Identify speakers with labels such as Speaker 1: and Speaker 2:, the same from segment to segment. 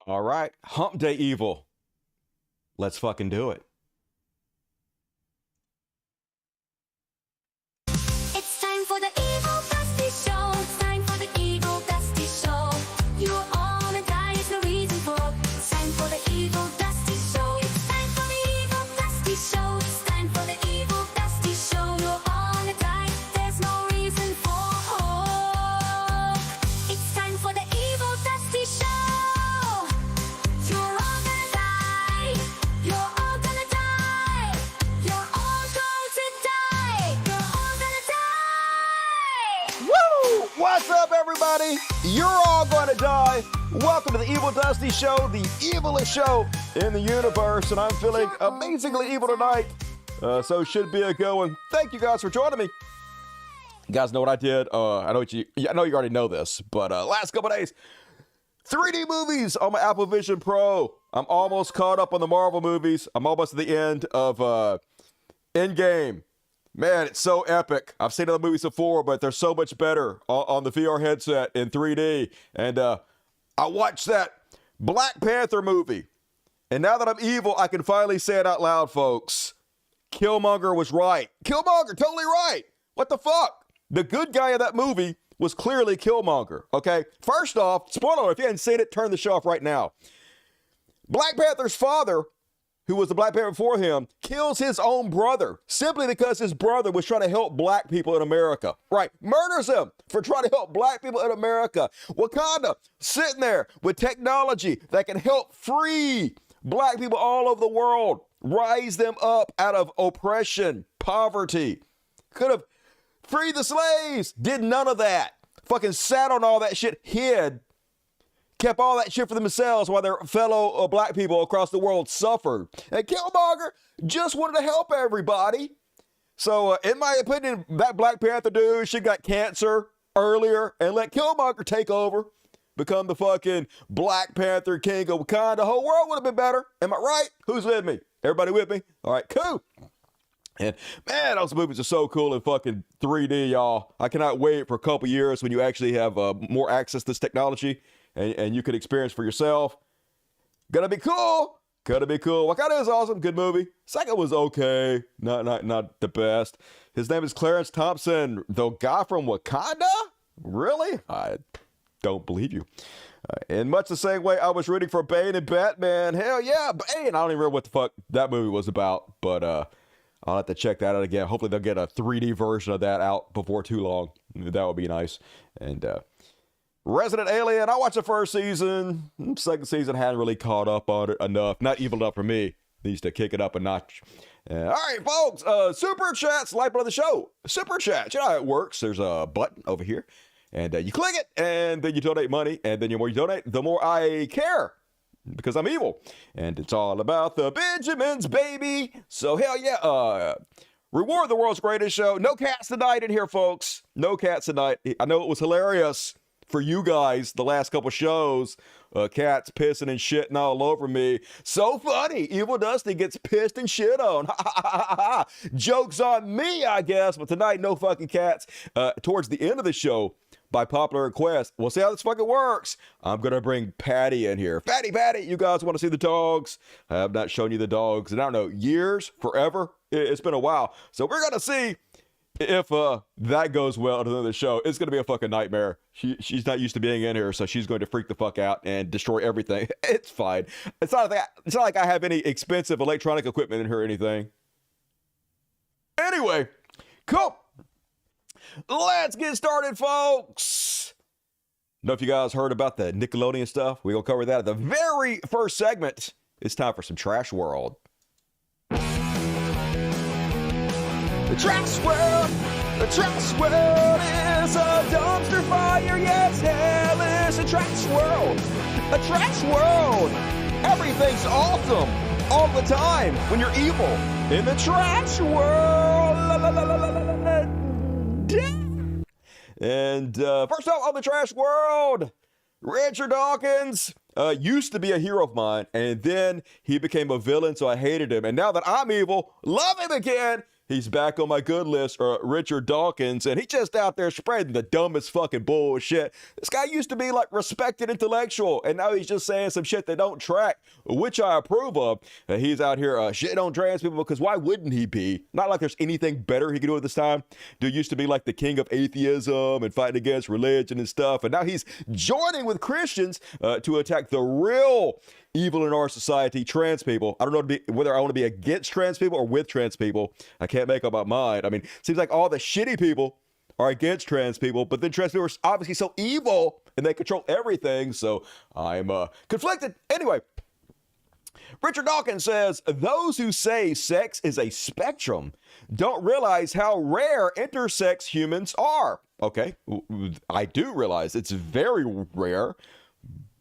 Speaker 1: All right, hump day evil. Let's fucking do it.
Speaker 2: It's time for the Evil Dusty Show. It's time for the Evil Dusty Show. You're all the die is no reason for. It's time for the Evil Dusty Show. It's time for the Evil Dusty Show. It's time for the Evil Dusty Show. You're all the die. There's no reason for. It's time for the Evil Dusty Show. You're all gonna die. You're all gonna die. You're all going to die. You're all gonna die.
Speaker 1: Woo! What's up, everybody? You're all gonna die. Welcome to the Evil Dusty Show, the evilest show in the universe, and I'm feeling amazingly evil tonight. So should be a good one. Thank you guys for joining me. You guys know what I did? I know you already know this, but last couple days, 3D movies on my Apple Vision Pro. I'm almost caught up on the Marvel movies. I'm almost at the end of Endgame. Man, it's so epic. I've seen other movies before, but they're so much better on the VR headset in 3D. And I watched that Black Panther movie. And now that I'm evil, I can finally say it out loud, folks. Killmonger was right. Killmonger, totally right. What the fuck? The good guy in that movie was clearly Killmonger, okay? First off, spoiler, if you hadn't seen it, turn the show off right now. Black Panther's father, who was the Black Panther before him, kills his own brother simply because his brother was trying to help black people in America. Right, murders him for trying to help black people in America. Wakanda, sitting there with technology that can help free black people all over the world, rise them up out of oppression, poverty. Could have freed the slaves, did none of that. Fucking sat on all that shit, hid, kept all that shit for themselves while their fellow black people across the world suffered. And Killmonger just wanted to help everybody. So in my opinion, that Black Panther dude should got cancer earlier and let Killmonger take over, become the fucking Black Panther king of Wakanda. The whole world would have been better. Am I right? Who's with me? Everybody with me? All right, cool. And man, those movies are so cool in fucking 3D, y'all. I cannot wait for a couple years when you actually have more access to this technology and you can experience for yourself. Gonna be cool. Gonna be cool. Wakanda is awesome. Good movie. Second was okay. Not the best. His name is Clarence Thompson, the guy from Wakanda? Really? I don't believe you. In much the same way I was rooting for Bane and Batman. Hell yeah, Bane. I don't even remember what the fuck that movie was about, but I'll have to check that out again. Hopefully they'll get a 3D version of that out before too long. That would be nice. And Resident Alien, I watched the first season. Second season hadn't really caught up on it enough. Not evil enough for me. Needs to kick it up a notch. All right, folks. Super Chat's lifeblood of the show. Super Chat. You know how it works. There's a button over here. And you click it, and then you donate money. And then the more you donate, the more I care. Because I'm evil. And it's all about the Benjamins, baby. So, hell yeah. Reward the world's greatest show. No cats tonight in here, folks. No cats tonight. I know it was hilarious for you guys the last couple shows. Cats pissing and shitting all over me. So funny. Evil Dusty gets pissed and shit on. Joke's on me, I guess. But tonight, no fucking cats. Towards the end of the show, by popular request, we'll see how this fucking works. I'm going to bring Patty in here. Patty, you guys want to see the dogs? I have not shown you the dogs in, I don't know, years, forever. It's been a while. So we're going to see if that goes well to the show. It's going to be a fucking nightmare. She's not used to being in here, so she's going to freak the fuck out and destroy everything. It's fine. It's not like I have any expensive electronic equipment in here or anything. Anyway, cool. Let's get started, folks. Know if you guys heard about the Nickelodeon stuff? We're going to cover that at the very first segment. It's time for some Trash World. The Trash World. The Trash World is a dumpster fire. Yes, hell is a trash world. A trash world. Everything's awesome all the time when you're evil. In the trash world. La, la, la, la, la, la, la. And first up on the Trash World, Richard Dawkins used to be a hero of mine, and then he became a villain, so I hated him. And now that I'm evil, love him again. He's back on my good list, Richard Dawkins, and he's just out there spreading the dumbest fucking bullshit. This guy used to be like respected intellectual, and now he's just saying some shit that don't track, which I approve of. He's out here shitting on trans people, because why wouldn't he be? Not like there's anything better he could do at this time. Dude used to be like the king of atheism and fighting against religion and stuff, and now he's joining with Christians to attack the real evil in our society, trans people. I don't know whether I want to be against trans people or with trans people. I can't make up my mind. I mean, seems like all the shitty people are against trans people, but then trans people are obviously so evil and they control everything. So I'm conflicted. Anyway, Richard Dawkins says, those who say sex is a spectrum don't realize how rare intersex humans are. Okay, I do realize it's very rare,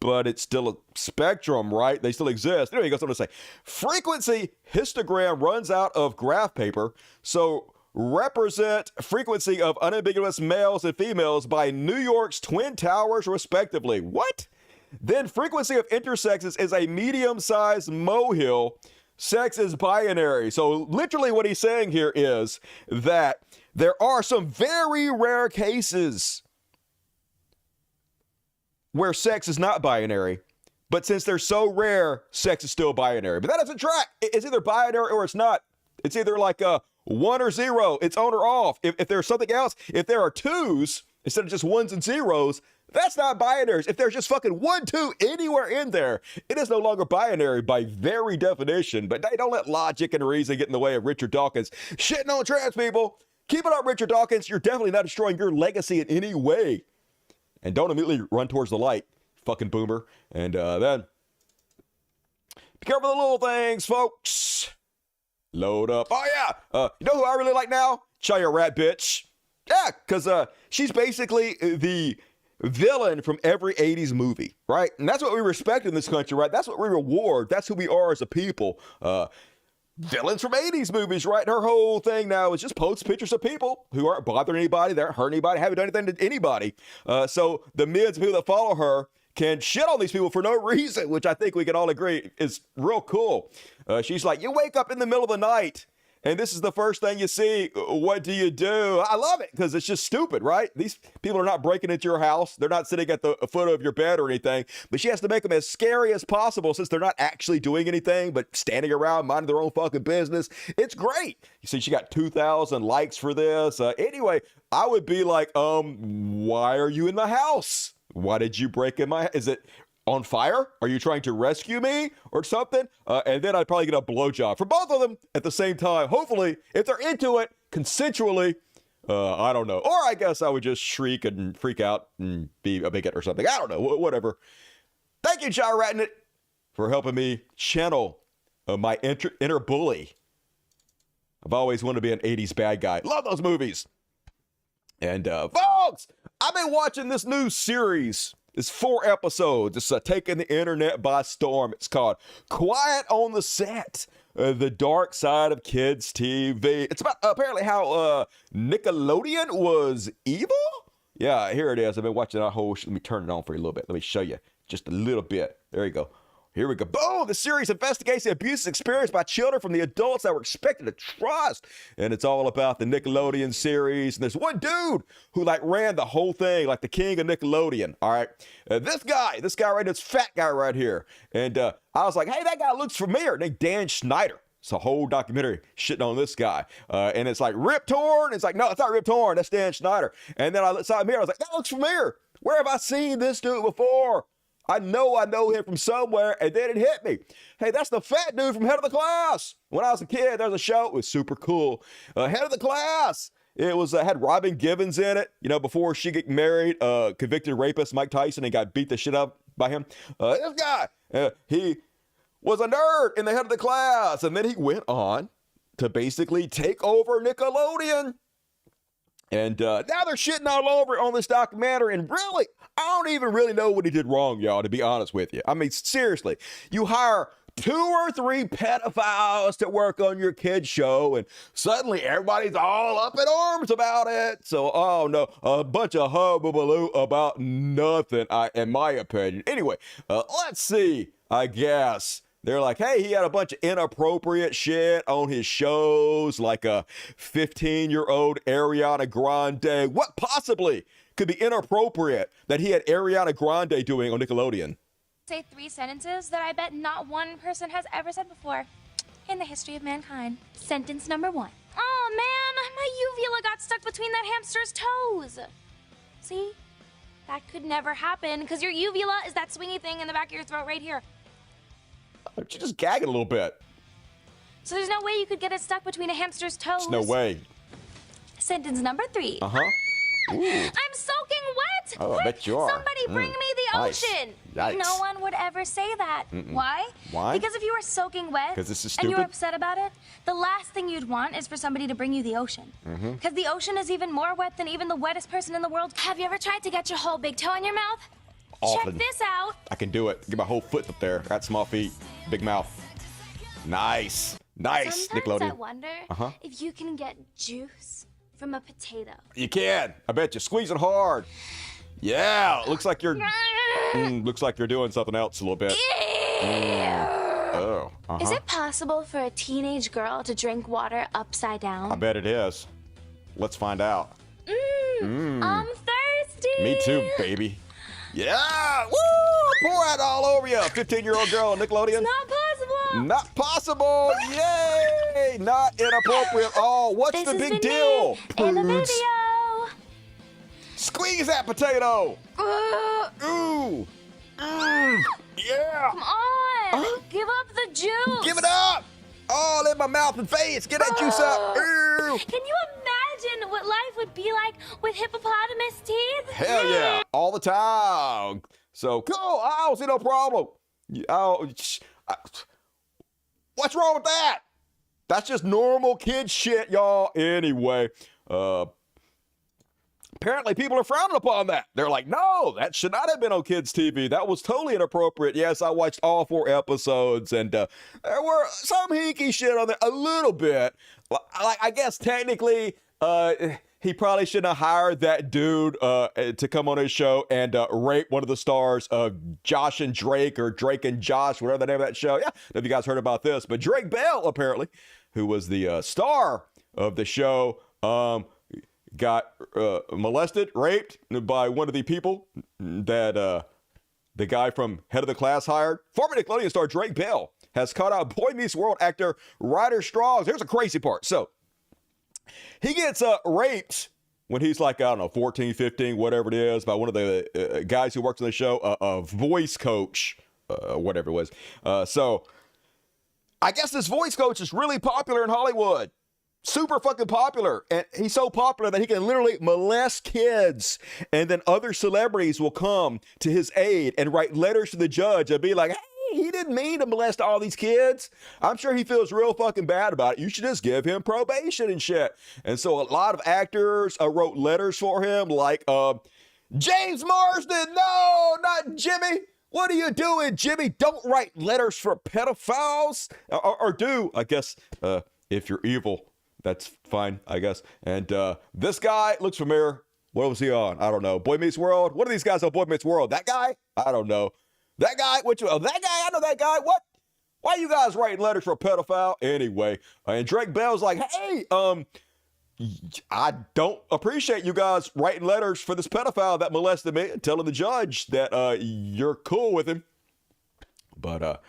Speaker 1: but it's still a spectrum, right? They still exist. Anyway, he goes on to say, frequency histogram runs out of graph paper, so represent frequency of unambiguous males and females by New York's Twin Towers, respectively. What? Then frequency of intersexes is a medium-sized molehill. Sex is binary. So literally what he's saying here is that there are some very rare cases where sex is not binary, but since they're so rare, sex is still binary. But that doesn't track. It's either binary or it's not. It's either like a 1 or 0. It's on or off. If there's something else, if there are 2s instead of just 1s and 0s, that's not binaries. If there's just fucking 1, 2 anywhere in there, it is no longer binary by very definition. But hey, don't let logic and reason get in the way of Richard Dawkins shitting on trans people. Keep it up, Richard Dawkins. You're definitely not destroying your legacy in any way. And don't immediately run towards the light, fucking boomer. And then, be careful of the little things, folks. Load up. Oh, yeah. You know who I really like now? Charr rat bitch. Yeah, because she's basically the villain from every 80s movie, right? And that's what we respect in this country, right? That's what we reward. That's who we are as a people. Villains from 80s movies, right? And her whole thing now is just post pictures of people who aren't bothering anybody, they aren't hurting anybody, haven't done anything to anybody. So the millions of people that follow her can shit on these people for no reason, which I think we can all agree is real cool. She's like, you wake up in the middle of the night and this is the first thing you see. What do you do? I love it because it's just stupid, right? These people are not breaking into your house. They're not sitting at the foot of your bed or anything, but she has to make them as scary as possible since they're not actually doing anything but standing around minding their own fucking business. It's great. You see, she got 2,000 likes for this. Anyway, I would be like, why are you in the house? Why did you break in my, is it on fire? Are you trying to rescue me or something? And then I'd probably get a blowjob for both of them at the same time. Hopefully, if they're into it consensually, I don't know. Or I guess I would just shriek and freak out and be a bigot or something. I don't know. Whatever. Thank you, Charr Ratnit, for helping me channel my inner bully. I've always wanted to be an 80s bad guy. Love those movies. And folks, I've been watching this new series. It's 4 episodes. It's taking the internet by storm. It's called Quiet on the Set, the dark side of kids' TV. It's about apparently how Nickelodeon was evil. Yeah, here it is. I've been watching that whole. Let me turn it on for you a little bit. Let me show you just a little bit. There you go. Here we go. Boom! The series investigates the abuses experienced by children from the adults that were expected to trust. And it's all about the Nickelodeon series. And there's one dude who like ran the whole thing, like the king of Nickelodeon. All right. This guy right, this fat guy right here. And I was like, hey, that guy looks familiar. Named Dan Schneider. It's a whole documentary shitting on this guy. And it's like Rip Torn. It's like, no, it's not Rip Torn. That's Dan Schneider. And then I saw him here. I was like, that looks familiar. Where have I seen this dude before? I know him from somewhere, and then it hit me. Hey, that's the fat dude from Head of the Class. When I was a kid, there was a show. It was super cool. Head of the Class. It was had Robin Givens in it. You know, before she got married, convicted rapist Mike Tyson and got beat the shit up by him. This guy, he was a nerd in the Head of the Class, and then he went on to basically take over Nickelodeon. And now they're shitting all over it on this documentary. And really, I don't even really know what he did wrong, y'all, to be honest with you. I mean, seriously, you hire 2 or 3 pedophiles to work on your kid's show, and suddenly everybody's all up in arms about it. So, oh no, a bunch of hubbubaloo about nothing, in my opinion. Anyway, let's see, I guess. They're like, hey, he had a bunch of inappropriate shit on his shows, like a 15-year-old Ariana Grande. What possibly could be inappropriate that he had Ariana Grande doing on Nickelodeon?
Speaker 3: Say 3 sentences that I bet not one person has ever said before in the history of mankind. Sentence number 1. Oh man, my uvula got stuck between that hamster's toes. See? That could never happen because your uvula is that swingy thing in the back of your throat right here.
Speaker 1: She just gagging a little bit.
Speaker 3: So there's no way you could get it stuck between a hamster's toes.
Speaker 1: There's no way.
Speaker 3: Sentence number 3.
Speaker 1: Uh-huh. Ooh.
Speaker 3: I'm soaking wet.
Speaker 1: Oh, I bet you are.
Speaker 3: Somebody bring me the
Speaker 1: Nice.
Speaker 3: ocean.
Speaker 1: Yikes.
Speaker 3: No one would ever say that. Why?
Speaker 1: Why?
Speaker 3: Because if you were soaking wet
Speaker 1: 'Cause this is
Speaker 3: and you were
Speaker 1: stupid?
Speaker 3: upset about it, the last thing you'd want is for somebody to bring you the ocean. Because the ocean is even more wet than even the wettest person in the world. Have you ever tried to get your whole big toe in your mouth?
Speaker 1: Often.
Speaker 3: Check this out.
Speaker 1: I can do it. Get my whole foot up there. Got small feet, big mouth. Nice. Nice,
Speaker 3: Sometimes I
Speaker 1: Nickelodeon.
Speaker 3: wonder if you can get juice from a potato.
Speaker 1: You can. I bet you. Squeeze it hard. Yeah. Looks like you're doing something else a little bit. Oh. Uh-huh.
Speaker 3: Is it possible for a teenage girl to drink water upside down?
Speaker 1: I bet it is. Let's find out.
Speaker 3: I'm thirsty.
Speaker 1: Me too, baby. Yeah. Woo! Pour it all over you. 15-year-old girl on Nickelodeon.
Speaker 3: Not possible.
Speaker 1: Not possible. Yay. Not inappropriate. Oh, what's
Speaker 3: This
Speaker 1: the
Speaker 3: has
Speaker 1: big
Speaker 3: been
Speaker 1: deal?
Speaker 3: me in the
Speaker 1: Prudes.
Speaker 3: video.
Speaker 1: Squeeze that potato. Ooh. Yeah.
Speaker 3: Come on. Give up the juice.
Speaker 1: Give it up. All in my mouth and face. Get that juice up. Ooh.
Speaker 3: Can you imagine what life would be like with hippopotamus teeth?
Speaker 1: Hell yeah. All the time. So cool. I don't see no problem. What's wrong with that? That's just normal kid shit, y'all. Anyway, apparently people are frowning upon that. They're like, no, that should not have been on kids' TV. That was totally inappropriate. Yes, I watched all 4 episodes, and there were some hinky shit on there, a little bit. Like, I guess technically, he probably shouldn't have hired that dude to come on his show and rape one of the stars of Josh and Drake, or Drake and Josh, whatever the name of that show. Yeah, I don't know if you guys heard about this, but Drake Bell, apparently, who was the star of the show, got molested, raped by one of the people that the guy from Head of the Class hired. Former Nickelodeon star Drake Bell has caught out Boy Meets World actor Ryder Strauss. Here's the crazy part. So he gets raped when he's like, I don't know, 14, 15, whatever it is, by one of the guys who works on the show, a voice coach, whatever it was. So I guess this voice coach is really popular in Hollywood. Super fucking popular. And he's so popular that he can literally molest kids. And then other celebrities will come to his aid and write letters to the judge and be like, hey, he didn't mean to molest all these kids. I'm sure he feels real fucking bad about it. You should just give him probation and shit. And so a lot of actors wrote letters for him, like James Marsden. No, not Jimmy. What are you doing, Jimmy? Don't write letters for pedophiles. Or do, I guess, if you're evil. That's fine, I guess. And this guy looks familiar. What was he on? I don't know. Boy Meets World? What are these guys on Boy Meets World? That guy? I don't know. That guy? That guy? I know that guy. What? Why are you guys writing letters for a pedophile? Anyway, and Drake Bell's like, hey, I don't appreciate you guys writing letters for this pedophile that molested me and telling the judge that you're cool with him. But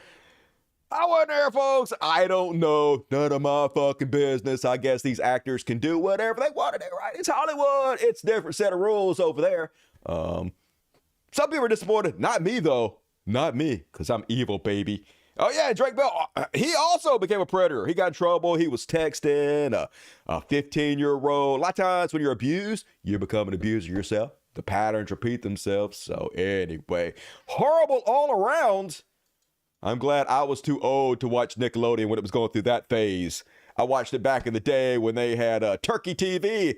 Speaker 1: I wasn't there, folks. I don't know. None of my fucking business. I guess these actors can do whatever they want to do, right? It's Hollywood. It's a different set of rules over there. Some people are disappointed. Not me, though. Not me, because I'm evil, baby. Oh, yeah, Drake Bell. He also became a predator. He got in trouble. He was texting a 15-year-old. A lot of times when you're abused, you become an abuser yourself. The patterns repeat themselves. So anyway, horrible all around. I'm glad I was too old to watch Nickelodeon when it was going through that phase. I watched it back in the day when they had Turkey TV.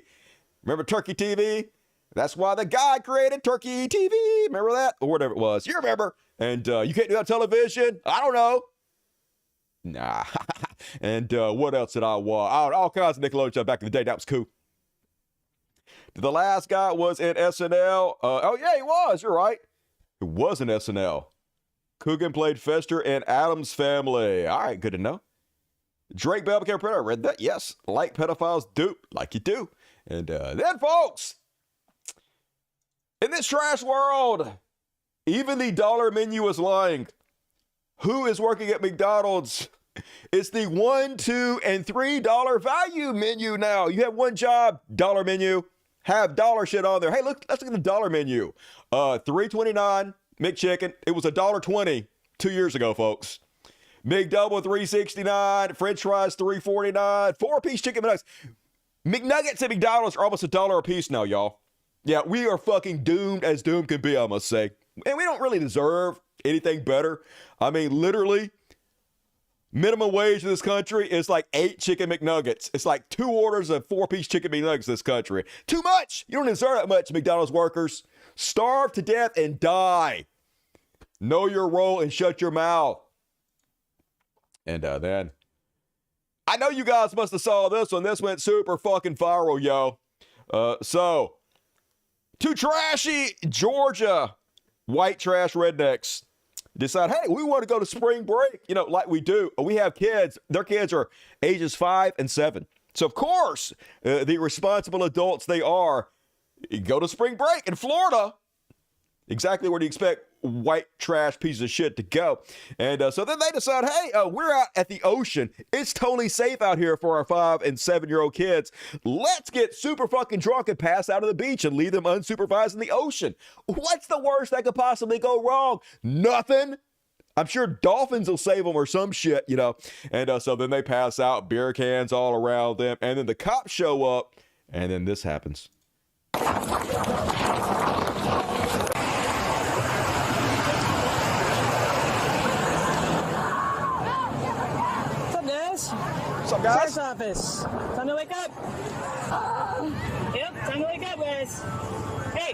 Speaker 1: Remember Turkey TV? That's why the guy created Turkey TV. Remember that? Or whatever it was. You remember. And you can't do that on television? I don't know. Nah. And what else did I watch? All kinds of Nickelodeon stuff back in the day. That was cool. The last guy was in SNL. Oh, yeah, he was. You're right. It was in SNL. Coogan played Fester in Addams Family. All right, good to know. Drake Bell became a predator. Read that? Yes. Like pedophiles do, like you do. And then, folks, in this trash world, even the dollar menu is lying. Who is working at McDonald's? It's the $1, $2, and $3 value menu now. You have one job, dollar menu. Have dollar shit on there. Hey, look, let's look at the dollar menu. $3.29 McChicken. It was $1.20 2 years ago, folks. McDouble $3.69. French fries $3.49. 4-piece chicken McNuggets. McNuggets at McDonald's are almost $1 a piece now, y'all. Yeah, we are fucking doomed as doomed can be, I must say. And we don't really deserve anything better. I mean, literally, minimum wage in this country is like 8 chicken McNuggets. It's like 2 orders of 4-piece chicken McNuggets in this country. Too much. You don't deserve that much, McDonald's workers. Starve to death and die. Know your role and shut your mouth. And then, I know you guys must have saw this one. This went super fucking viral, yo. So, 2 trashy Georgia white trash rednecks decide, hey, we want to go to spring break, you know, like we do. We have kids. Their kids are ages 5 and 7. So, of course, the responsible adults they are, go to spring break in Florida. Exactly where do you expect white trash piece of shit to go? And so then they decide, hey, we're out at the ocean. It's totally safe out here for our 5 and 7-year-old kids. Let's get super fucking drunk and pass out on the beach and leave them unsupervised in the ocean. What's the worst that could possibly go wrong? Nothing. I'm sure dolphins will save them or some shit, you know. And so then they pass out, beer cans all around them. And then the cops show up. And then this happens.
Speaker 4: What's
Speaker 1: up, guys?
Speaker 4: Sheriff's office. Time to wake up. Yep, time to wake up, guys. Hey.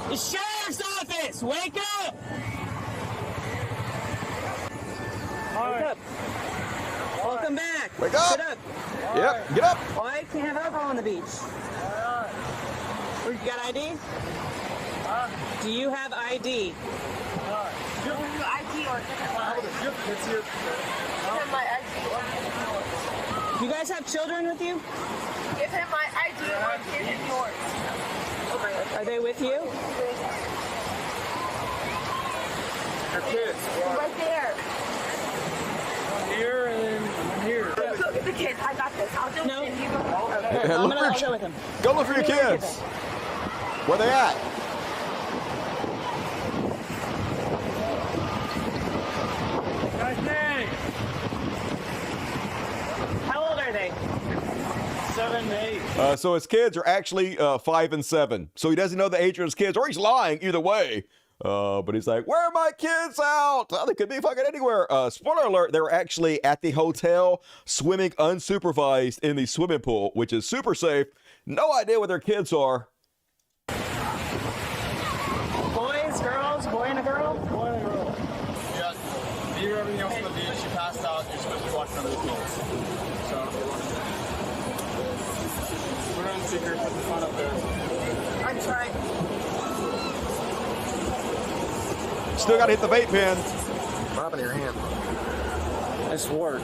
Speaker 4: The sheriff's office. Wake up. Wake up. Welcome back.
Speaker 1: Wake up.
Speaker 4: Get up.
Speaker 1: Yep, get up.
Speaker 4: Why can't have alcohol on the beach? You got ID? Do you have ID? You guys have children with you?
Speaker 5: Give him my ID or give him yours.
Speaker 4: Are they with you?
Speaker 5: They're kids. Right there.
Speaker 6: Here and then I'm here.
Speaker 5: Go get the kids. I got this. I'll do it. You go.
Speaker 4: I'll go with him.
Speaker 1: Go look for your kids. Where they at?
Speaker 4: How old are they?
Speaker 6: 7 and 8.
Speaker 1: So his kids are actually 5 and 7. So he doesn't know the age of his kids, or he's lying either way. But he's like, where are my kids out? They could be fucking anywhere. Spoiler alert, they were actually at the hotel swimming unsupervised in the swimming pool, which is super safe. No idea where their kids are.
Speaker 4: Boys, girls, boy and a girl?
Speaker 6: Boy and a girl. Yes. Me or everything else on the beach. She passed out. You're supposed to be watching under the clothes. So we're on secret. Put the phone up there.
Speaker 5: I'm trying.
Speaker 1: Still got to hit the vape pen.
Speaker 7: What happened to your hand?
Speaker 6: It's work.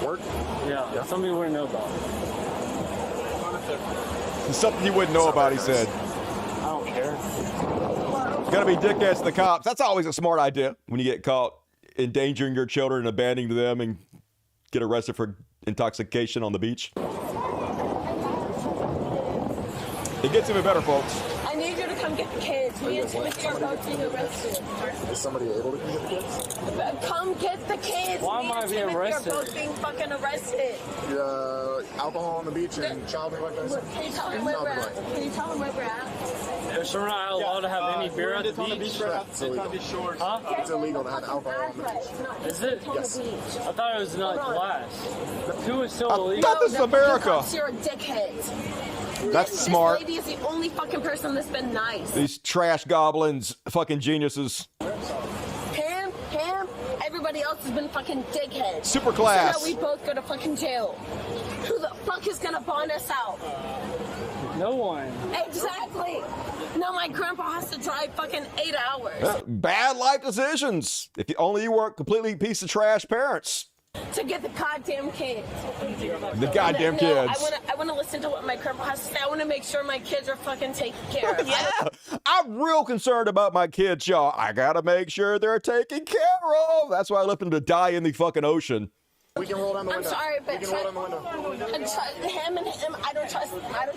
Speaker 7: Work?
Speaker 6: Yeah. Something you wouldn't know about.
Speaker 1: It's something you wouldn't know about, he said.
Speaker 6: I don't care.
Speaker 1: Gotta be dickheads to the cops. That's always a smart idea when you get caught endangering your children and abandoning them and get arrested for intoxication on the beach. It gets even better, folks.
Speaker 5: I need you to come get the kids. Me and Timothy are both being arrested.
Speaker 7: Is somebody able to come get the kids?
Speaker 5: Come get the kids.
Speaker 6: Why
Speaker 5: Me
Speaker 6: am I
Speaker 5: and
Speaker 6: being
Speaker 5: Timothy
Speaker 6: arrested?
Speaker 5: are both being fucking arrested.
Speaker 7: Alcohol on the beach and child neglect?
Speaker 5: Can you tell him where we're at? Can you tell him where we're at?
Speaker 6: If we're not allowed to have any beer at the beach.
Speaker 7: It's illegal.
Speaker 6: Huh?
Speaker 7: It's illegal to have alcohol on the beach.
Speaker 6: Is it?
Speaker 7: Yes.
Speaker 6: I thought it was not glass. 2 is still illegal.
Speaker 1: thought this is America.
Speaker 5: You're a dickhead.
Speaker 1: That's smart.
Speaker 5: This lady is the only fucking person that's been nice.
Speaker 1: These trash goblins, fucking geniuses.
Speaker 5: Him, everybody else has been fucking dickheads.
Speaker 1: Super class.
Speaker 5: So now we both go to fucking jail. Who the fuck is gonna bond us out?
Speaker 4: No one.
Speaker 5: Exactly. No, my grandpa has to drive fucking 8 hours
Speaker 1: Bad life decisions. If only you weren't completely piece of trash parents.
Speaker 5: to get the goddamn kids.
Speaker 1: The goddamn
Speaker 5: No,
Speaker 1: kids.
Speaker 5: I wanna listen to what my grandpa has to say. I wanna make sure my kids are fucking taken care of.
Speaker 1: Yeah, I'm real concerned about my kids, y'all. I gotta make sure they're taken care of. That's why I left them to die in the fucking ocean.
Speaker 7: We can roll down the
Speaker 5: I'm
Speaker 7: window.
Speaker 5: sorry, but
Speaker 7: we can roll down the window.
Speaker 5: him and him, I don't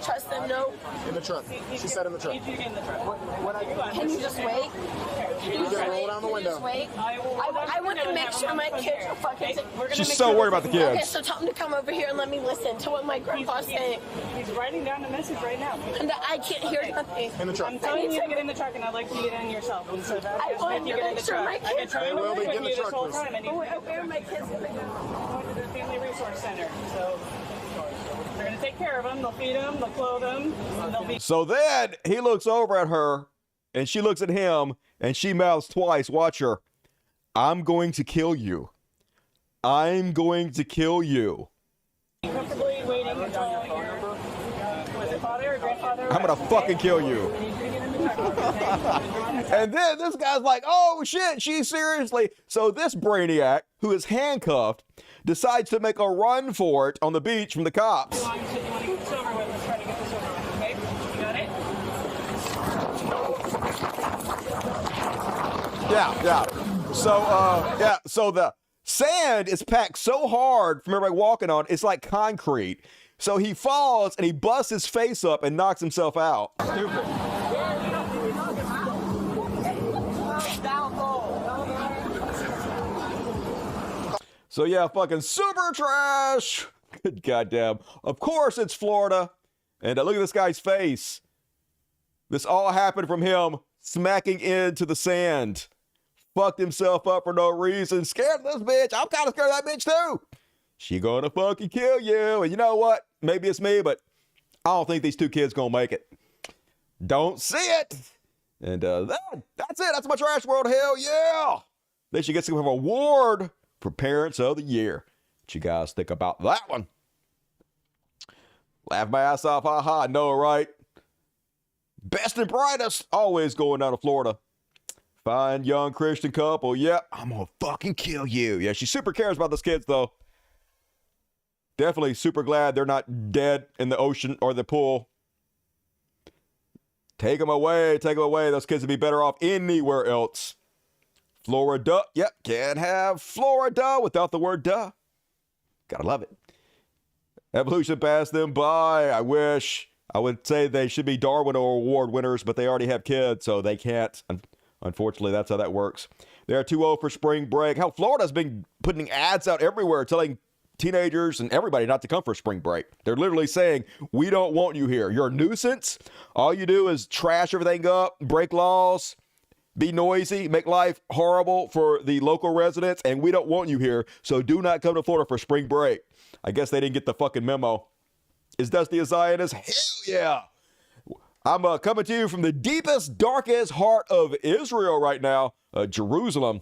Speaker 5: trust them. No.
Speaker 7: In the truck. She said in the truck.
Speaker 5: Can you just wait? Can you
Speaker 7: We can roll down the window.
Speaker 5: just wait? I want to make sure my kids are fucking.
Speaker 1: She's so worried about the
Speaker 5: Okay,
Speaker 1: kids.
Speaker 5: so tell him to come over here and let me listen to what my grandpa's saying.
Speaker 4: He's writing down the message right now.
Speaker 5: And I can't hear nothing.
Speaker 7: In the truck.
Speaker 4: I'm telling you to get in the truck, and I'd like you to get in yourself. And so that's
Speaker 5: I
Speaker 4: if
Speaker 5: want
Speaker 4: you
Speaker 5: to
Speaker 4: get in
Speaker 5: make
Speaker 4: the
Speaker 5: sure
Speaker 4: truck.
Speaker 5: my
Speaker 4: I've been
Speaker 5: kids
Speaker 4: trying to
Speaker 7: Well,
Speaker 4: work
Speaker 7: they get
Speaker 4: with
Speaker 7: in
Speaker 4: you
Speaker 7: the
Speaker 4: this
Speaker 7: truck,
Speaker 4: whole
Speaker 7: please.
Speaker 4: time, and
Speaker 5: Where are my kids gonna go?
Speaker 4: going to the Family Resource Center. So they're going to take care of them. They'll feed them. They'll clothe them. And they'll be.
Speaker 1: So then he looks over at her and she looks at him and she mouths twice. Watch her. I'm going to kill you. I'm going to kill you.
Speaker 4: Comfortably waiting until your was it father or grandfather?
Speaker 1: I'm going to fucking kill you.
Speaker 4: I need you to get in the truck. Okay?
Speaker 1: And then this guy's like, oh shit, she seriously. So this brainiac, who is handcuffed, decides to make a run for it on the beach from the cops.
Speaker 4: You want to get this over with? Let's try to get this over with. Okay? You got it?
Speaker 1: So the sand is packed so hard from everybody walking on, it's like concrete. So he falls and he busts his face up and knocks himself out. Stupid. So yeah, fucking super trash. Good goddamn. Of course it's Florida. And look at this guy's face. This all happened from him smacking into the sand. Fucked himself up for no reason. Scared of this bitch. I'm kind of scared of that bitch too. She gonna fucking kill you. And you know what? Maybe it's me, but I don't think these two kids gonna make it. Don't see it. And that's it. That's my trash world. Hell yeah. They should get some kind of award for Parents of the Year. What you guys think about that one? Laugh my ass off. Ha, I know, right? Best and brightest. Always going down to Florida. Fine young Christian couple. Yep, I'm gonna fucking kill you. Yeah, she super cares about those kids, though. Definitely super glad they're not dead in the ocean or the pool. Take them away. Take them away. Those kids would be better off anywhere else. Florida. Yep, can't have Florida without the word duh. Gotta love it. Evolution passed them by. I wish. I would say they should be Darwin Award winners, but they already have kids, so they can't. Unfortunately, that's how that works. They're too old for spring break. Hell, Florida's been putting ads out everywhere telling teenagers and everybody not to come for spring break. They're literally saying, we don't want you here. You're a nuisance. All you do is trash everything up, break laws, be noisy, make life horrible for the local residents, and we don't want you here, so do not come to Florida for spring break. I guess they didn't get the fucking memo. Is Dusty a Zionist? Hell yeah. I'm coming to you from the deepest, darkest heart of Israel right now, Jerusalem.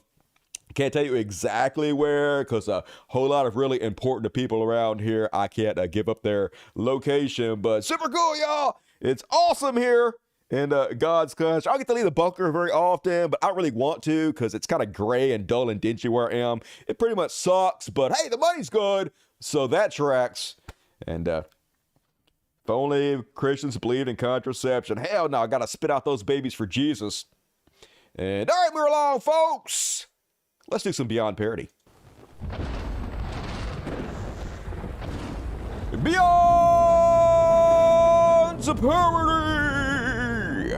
Speaker 1: Can't tell you exactly where because a whole lot of really important people around here. I can't give up their location, but super cool, y'all. It's awesome here in God's country. I get to leave the bunker very often, but I don't really want to because it's kind of gray and dull and dingy where I am. It pretty much sucks, but hey, the money's good, so that tracks. And if only Christians believed in contraception. Hell no, I got to spit out those babies for Jesus. And all right, we're along, folks. Let's do some Beyond Parody. Beyond Parody!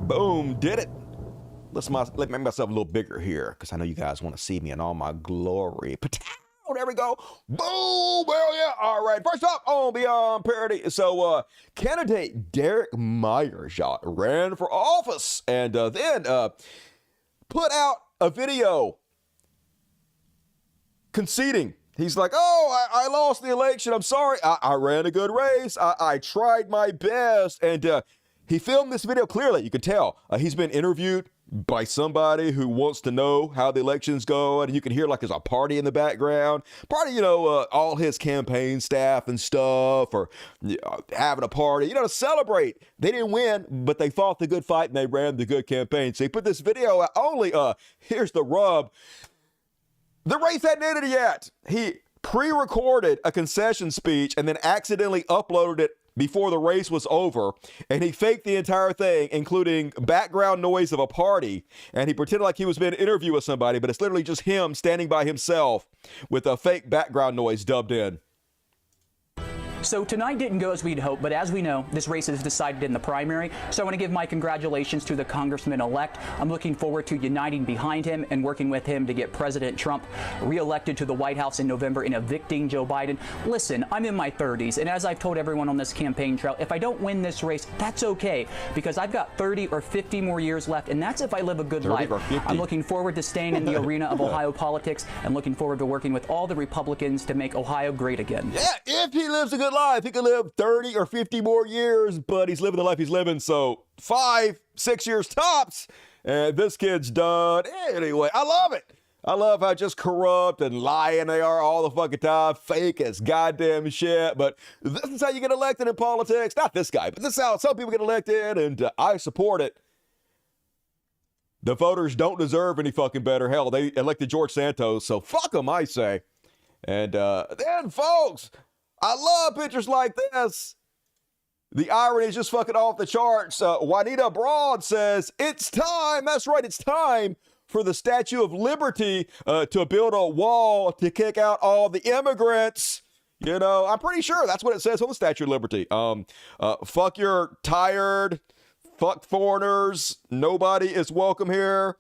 Speaker 1: Boom, did it. Let me make myself a little bigger here, because I know you guys want to see me in all my glory. Oh, there we go. Boom, hell yeah. All right, first up on Beyond Parody. So, candidate Derek Myers, y'all, ran for office and then put out a video conceding. He's like, oh, I lost the election. I'm sorry. I ran a good race. I tried my best. And he filmed this video clearly. You can tell he's been interviewed by somebody who wants to know how the elections go, and you can hear like there's a party in the background. Party, all his campaign staff and stuff, or having a party, to celebrate. They didn't win, but they fought the good fight and they ran the good campaign. So he put this video out. Only, here's the rub. The race hadn't ended yet. He pre-recorded a concession speech and then accidentally uploaded it before the race was over, and he faked the entire thing, including background noise of a party, and he pretended like he was being interviewed with somebody, but it's literally just him standing by himself with a fake background noise dubbed in.
Speaker 8: So tonight didn't go as we'd hoped, but as we know, this race is decided in the primary. So I want to give my congratulations to the congressman-elect. I'm looking forward to uniting behind him and working with him to get President Trump reelected to the White House in November and evicting Joe Biden. Listen, I'm in my 30s, and as I've told everyone on this campaign trail, if I don't win this race, that's okay, because I've got 30 or 50 more years left, and that's if I live a good life. I'm looking forward to staying in the arena of Ohio politics and looking forward to working with all the Republicans to make Ohio great again.
Speaker 1: Yeah, if he lives a good life. He could live 30 or 50 more years, but he's living the life he's living, so 5, 6 years tops, and this kid's done. Anyway, I love it. I love how just corrupt and lying they are all the fucking time, fake as goddamn shit, but this is how you get elected in politics. Not this guy, but this is how some people get elected, and I support it. The voters don't deserve any fucking better. Hell, they elected George Santos, so fuck them, I say. And then, folks, I love pictures like this. The irony is just fucking off the charts. Juanita Broad says, it's time, that's right, it's time for the Statue of Liberty to build a wall to kick out all the immigrants. I'm pretty sure that's what it says on the Statue of Liberty. Fuck your tired, fuck foreigners, nobody is welcome here.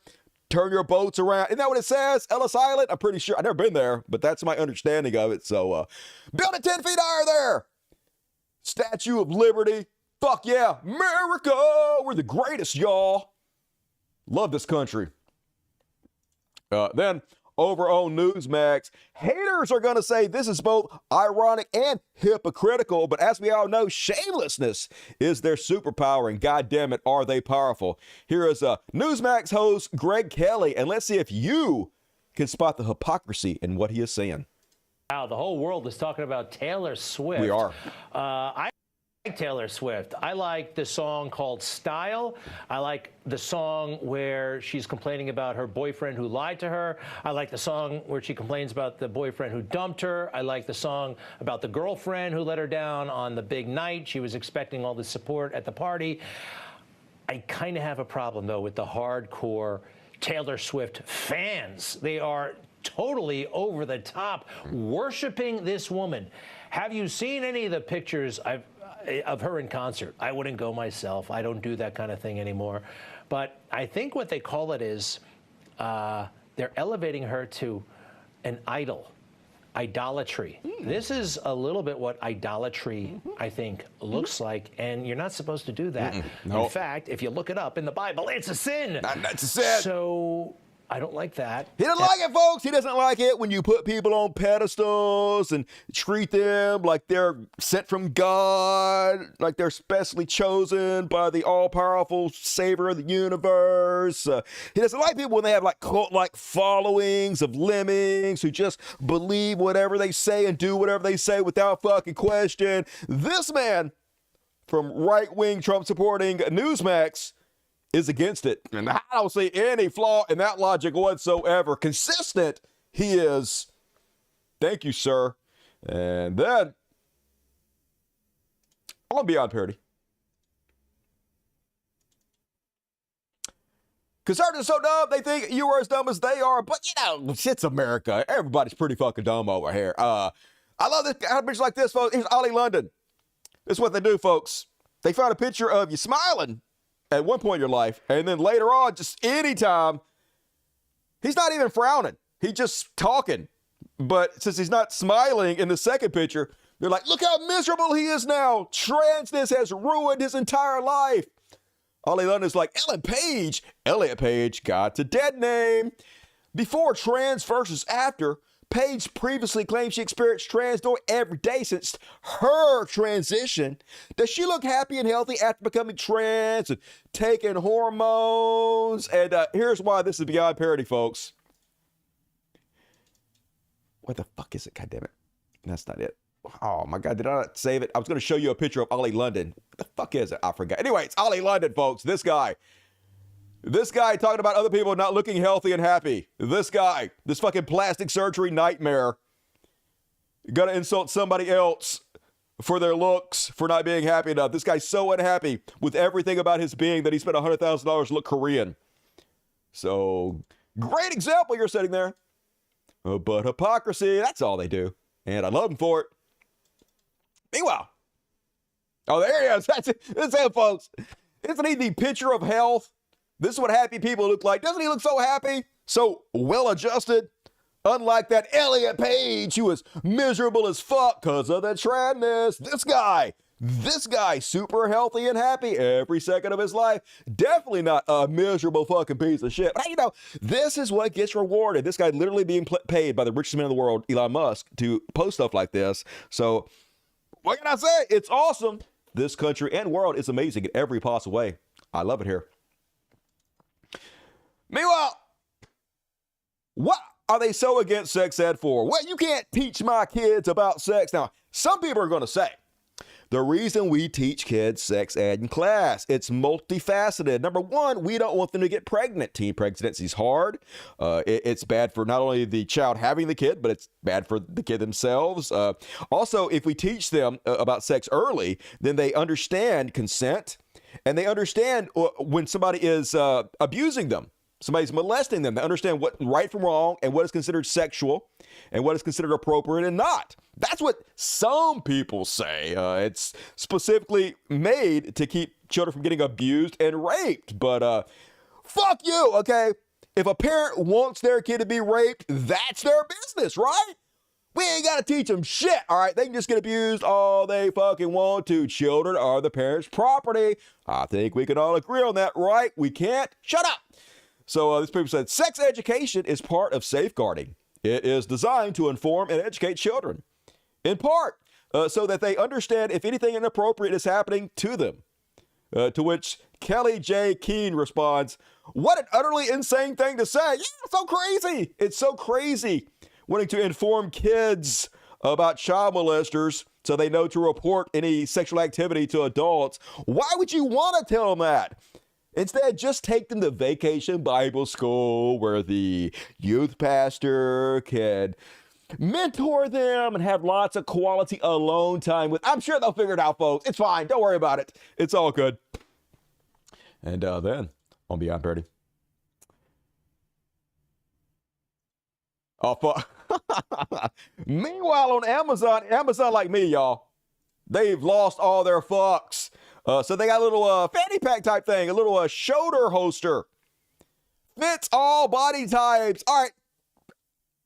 Speaker 1: Turn your boats around. Isn't that what it says? Ellis Island? I'm pretty sure. I've never been there, but that's my understanding of it. So build it 10 feet higher there. Statue of Liberty. Fuck yeah. America. We're the greatest, y'all. Love this country. Then over on Newsmax, haters are going to say this is both ironic and hypocritical, but as we all know, shamelessness is their superpower, and goddamn it, are they powerful. Here is Newsmax host Greg Kelly, and let's see if you can spot the hypocrisy in what he is saying.
Speaker 9: Wow, the whole world is talking about Taylor Swift.
Speaker 1: We are.
Speaker 9: I like Taylor Swift. I like the song called Style. I like the song where she's complaining about her boyfriend who lied to her. I like the song where she complains about the boyfriend who dumped her. I like the song about the girlfriend who let her down on the big night. She was expecting all the support at the party. I kind of have a problem, though, with the hardcore Taylor Swift fans. They are totally over the top, worshiping this woman. Have you seen any of the pictures of her in concert? I wouldn't go myself. I don't do that kind of thing anymore. But I think what they call it is they're elevating her to an idol, idolatry. This is a little bit what idolatry, I think, looks like, and you're not supposed to do that.
Speaker 1: No.
Speaker 9: In fact, if you look it up in the Bible, it's a sin.
Speaker 1: That's a sin.
Speaker 9: So I don't like that.
Speaker 1: He doesn't like it, folks. He doesn't like it when you put people on pedestals and treat them like they're sent from God, like they're specially chosen by the all-powerful savior of the universe. He doesn't like people when they have like cult-like followings of lemmings who just believe whatever they say and do whatever they say without fucking question. This man from right-wing Trump-supporting Newsmax is against it. And I don't see any flaw in that logic whatsoever. Consistent he is. Thank you, sir. And then, on Beyond Parody. Conservatives are so dumb, they think you are as dumb as they are. But, it's America. Everybody's pretty fucking dumb over here. I love this bitch like this, folks. Here's Ollie London. This is what they do, folks. They found a picture of you smiling at one point in your life, and then later on, just anytime, he's not even frowning. He's just talking. But since he's not smiling in the second picture, they're like, look how miserable he is now. Transness has ruined his entire life. Ollie London's like, Elliot Page, God's a dead name. Before trans versus after, Paige previously claimed she experienced transdoor every day since her transition. Does she look happy and healthy after becoming trans and taking hormones? And here's why this is beyond parody, folks. What the fuck is it? God damn it. That's not it. Oh my God, did I not save it? I was going to show you a picture of Ollie London. What the fuck is it? I forgot. Anyway, it's Ollie London, folks. This guy talking about other people not looking healthy and happy. This guy, this fucking plastic surgery nightmare, gonna insult somebody else for their looks, for not being happy enough. This guy's so unhappy with everything about his being that he spent $100,000 to look Korean. So, great example you're setting there. But hypocrisy, that's all they do. And I love them for it. Meanwhile, oh, there he is. That's it. That's it, folks. Isn't he the picture of health? This is what happy people look like. Doesn't he look so happy? So well-adjusted? Unlike that Elliot Page who was miserable as fuck because of the tranness. This guy, super healthy and happy every second of his life. Definitely not a miserable fucking piece of shit. But you know, this is what gets rewarded. This guy literally being paid by the richest man in the world, Elon Musk, to post stuff like this. So what can I say? It's awesome. This country and world is amazing in every possible way. I love it here. Meanwhile, what are they so against sex ed for? Well, you can't teach my kids about sex. Now, some people are going to say, the reason we teach kids sex ed in class, it's multifaceted. Number one, we don't want them to get pregnant. Teen pregnancy is hard. It's bad for not only the child having the kid, but it's bad for the kid themselves. Also, if we teach them about sex early, then they understand consent and they understand when somebody is abusing them. Somebody's molesting them. They understand what right from wrong and what is considered sexual and what is considered appropriate and not. That's what some people say. It's specifically made to keep children from getting abused and raped. But fuck you, okay? If a parent wants their kid to be raped, that's their business, right? We ain't got to teach them shit, all right? They can just get abused all they fucking want to. Children are the parents' property. I think we can all agree on that, right? We can't? Shut up. So this paper said, sex education is part of safeguarding. It is designed to inform and educate children, in part, so that they understand if anything inappropriate is happening to them. To which Kelly J. Keene responds, what an utterly insane thing to say. Yeah, it's so crazy. It's so crazy wanting to inform kids about child molesters so they know to report any sexual activity to adults. Why would you want to tell them that? Instead, just take them to Vacation Bible School where the youth pastor can mentor them and have lots of quality alone time with. I'm sure they'll figure it out, folks. It's fine. Don't worry about it. It's all good. And then on Beyond Parody. Oh, fuck. Meanwhile, on Amazon like me, y'all, they've lost all their fucks. So they got a little fanny pack type thing, a little shoulder holster. Fits all body types. All right,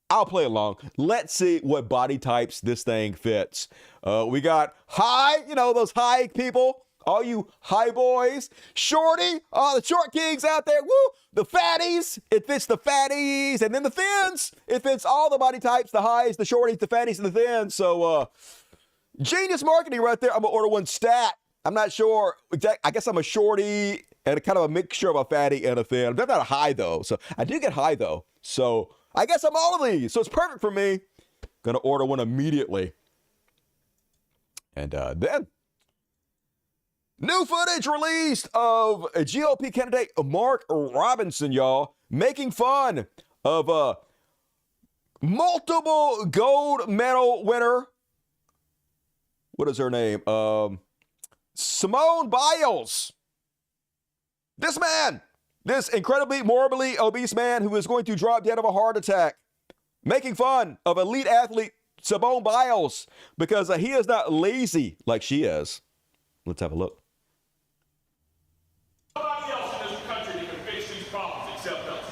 Speaker 1: I'll play along. Let's see what body types this thing fits. We got high, you know, those high people. All you high boys. Shorty, the short kings out there. Woo! The fatties. It fits the fatties. And then the thins. It fits all the body types, the highs, the shorties, the fatties, and the thins. So, genius marketing right there. I'm going to order one stat. I'm not sure. I guess I'm a shorty and a kind of a mixture of a fatty and a thin. I'm not a high, though. So I do get high, though. So I guess I'm all of these. So it's perfect for me. Going to order one immediately. And then new footage released of a GOP candidate, Mark Robinson, y'all, making fun of multiple gold medal winner. What is her name? Simone Biles. This man, this incredibly morbidly obese man who is going to drop dead of a heart attack, making fun of elite athlete Simone Biles because he is not lazy like she is. Let's have a look.
Speaker 10: Nobody else in this country that can face these problems except us.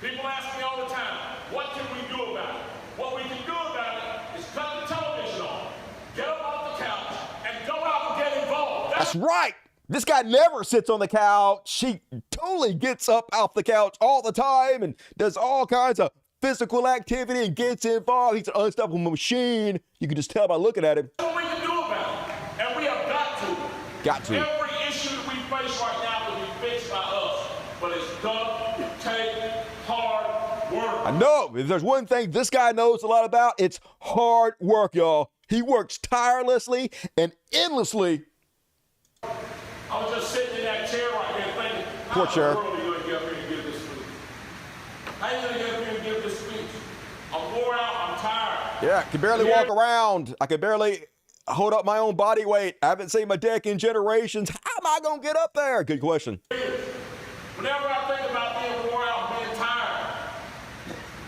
Speaker 10: People ask me all the time, what can we do about it? What we can do about it is cut the television on, get up off the couch, and go out and get involved.
Speaker 1: That's right. This guy never sits on the couch. He totally gets up off the couch all the time and does all kinds of physical activity and gets involved. He's an unstoppable machine. You can just tell by looking at him.
Speaker 10: That's what we can do about it. And we have got to.
Speaker 1: Got to.
Speaker 10: Every issue that we face right now will be fixed by us. But it's gonna take hard work.
Speaker 1: I know. If there's one thing this guy knows a lot about, it's hard work, y'all. He works tirelessly and endlessly.
Speaker 10: I was just sitting in that chair right there thinking,
Speaker 1: Poor chair.
Speaker 10: how in the world are you going to get up here and give this speech? How are you going to get up here and give this speech? I'm wore out, I'm tired.
Speaker 1: Yeah, I can barely walk around. I can barely hold up my own body weight. I haven't seen my deck in generations. How am I going to get up there? Good question.
Speaker 10: Whenever I think about being wore out and being tired,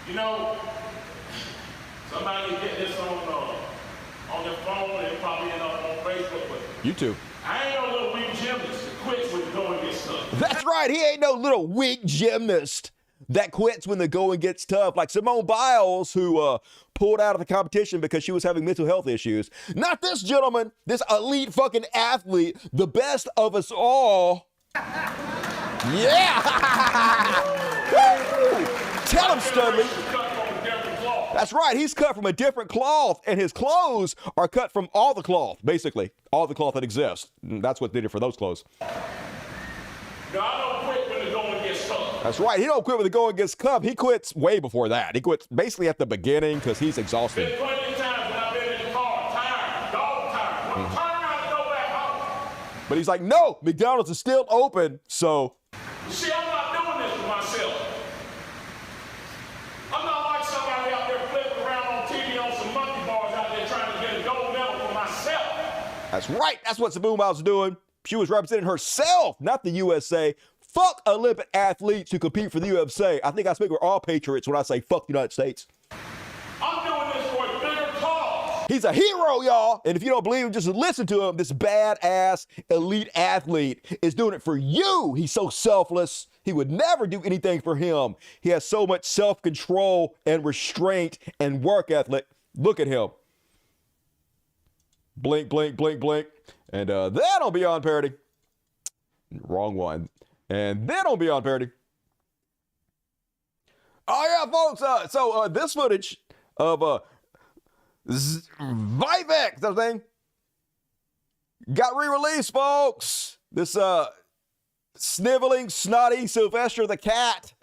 Speaker 10: you know, somebody get this on their phone and probably end up on Facebook. But
Speaker 1: YouTube.
Speaker 10: I ain't no little weak gymnast that quits when the going gets tough.
Speaker 1: That's right. He ain't no little weak gymnast that quits when the going gets tough. Like Simone Biles, who pulled out of the competition because she was having mental health issues. Not this gentleman, this elite fucking athlete, the best of us all. Yeah! Tell him, Studley. That's right. He's cut from a different cloth, and his clothes are cut from all the cloth, basically. All the cloth that exists. That's what did it for those clothes.
Speaker 10: No, I don't quit when the going gets tough.
Speaker 1: That's right. He don't quit when the going gets tough. He quits way before that. He quits basically at the beginning because he's exhausted.
Speaker 10: Been plenty of times when I've been in the car, tired, dog tired. Want to turn around and go back home.
Speaker 1: But he's like, no, McDonald's is still open, so.
Speaker 10: You see, I'm not doing this for myself. I'm not like somebody out there flipping around on TV on some monkey bars out there trying to get a gold medal for myself.
Speaker 1: That's right. That's what Simone Biles was doing. She was representing herself, not the USA. Fuck Olympic athletes who compete for the USA. I think I speak for all patriots when I say fuck the United States.
Speaker 10: I'm doing this for a bigger cause.
Speaker 1: He's a hero, y'all. And if you don't believe him, just listen to him. This badass elite athlete is doing it for you. He's so selfless. He would never do anything for him. He has so much self-control and restraint and work ethic. Look at him. Blink, blink, blink, blink. And then on Beyond Parody. Wrong one. And then on Beyond Parody. Oh, yeah, folks. So this footage of Vivek, that thing, got re-released, folks. This sniveling, snotty Sylvester the Cat.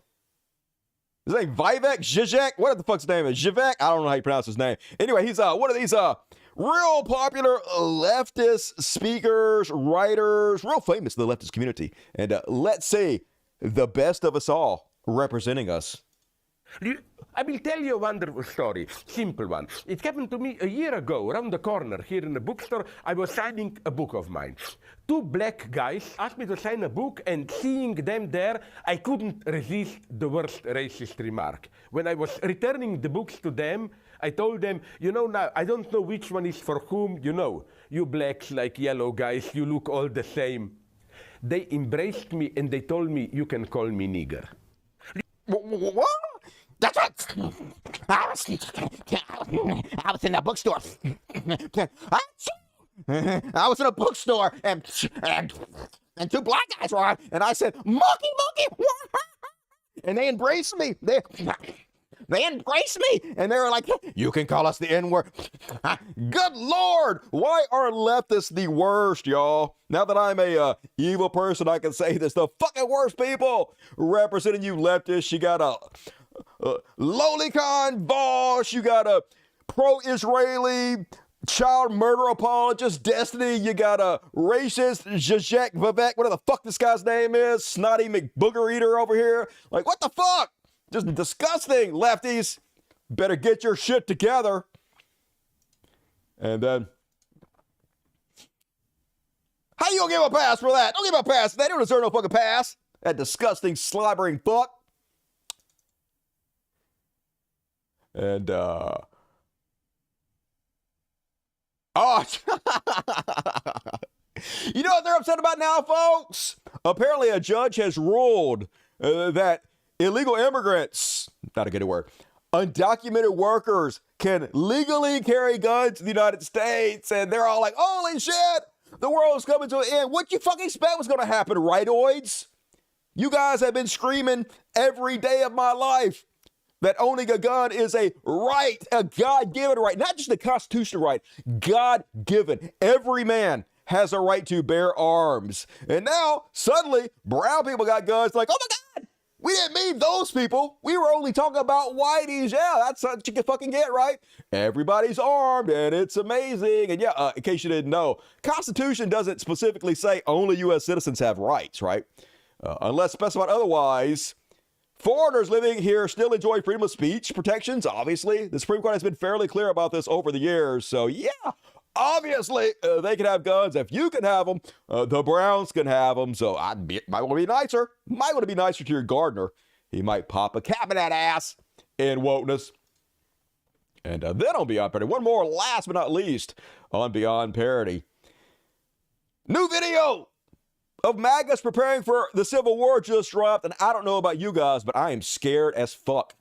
Speaker 1: His name Vivek? Zizek? What the fuck's his name is? Zivek? I don't know how you pronounce his name. Anyway, he's one of these real popular leftist speakers, writers, real famous in the leftist community. And let's see, the best of us all representing us.
Speaker 11: I will tell you a wonderful story, simple one. It happened to me a year ago, around the corner here in the bookstore. I was signing a book of mine. Two black guys asked me to sign a book, and seeing them there, I couldn't resist the worst racist remark. When I was returning the books to them, I told them, you know, now, I don't know which one is for whom, you know. You blacks like yellow guys, you look all the same. They embraced me and they told me, you can call me nigger.
Speaker 12: What? That's right. I was in a bookstore. I was in a bookstore and two black guys were on, and I said, monkey, and they embraced me. They embraced me, and they were like, you can call us the N-word. Good Lord, why are leftists the worst, y'all? Now that I'm a evil person, I can say this. The fucking worst people representing you leftists. You got a lolicon boss. You got a pro-Israeli child murder apologist, Destiny. You got a racist, Zizek, Vivek, whatever the fuck this guy's name is, snotty McBooger eater over here. Like, what the fuck? Just disgusting, lefties. Better get your shit together. And then, how you gonna give him a pass for that? Don't give him a pass. They don't deserve no fucking pass. That disgusting, slobbering fuck. And, oh, you know what they're upset about now, folks? Apparently a judge has ruled that illegal immigrants, not a good word, undocumented workers can legally carry guns in the United States. And they're all like, holy shit, the world's coming to an end. What you fucking expect was going to happen, rightoids? You guys have been screaming every day of my life
Speaker 1: that owning a gun is a right, a God-given right, not just a constitutional right, God-given. Every man has a right to bear arms. And now, suddenly, brown people got guns like, oh my God, we didn't mean those people. We were only talking about whiteys. Yeah, that's what you can fucking get, right? Everybody's armed, and it's amazing. And yeah, in case you didn't know, Constitution doesn't specifically say only U.S. citizens have rights, right? Unless specified otherwise. Foreigners living here still enjoy freedom of speech protections, obviously. The Supreme Court has been fairly clear about this over the years. So, yeah, obviously, they can have guns. If you can have them, the Browns can have them. So, might want to be nicer. Might want to be nicer to your gardener. He might pop a cap in that ass in wokeness. And then on Beyond Parody, one more, last but not least, on Beyond Parody. New video of Magus preparing for the Civil War just dropped, and I don't know about you guys, but I am scared as fuck.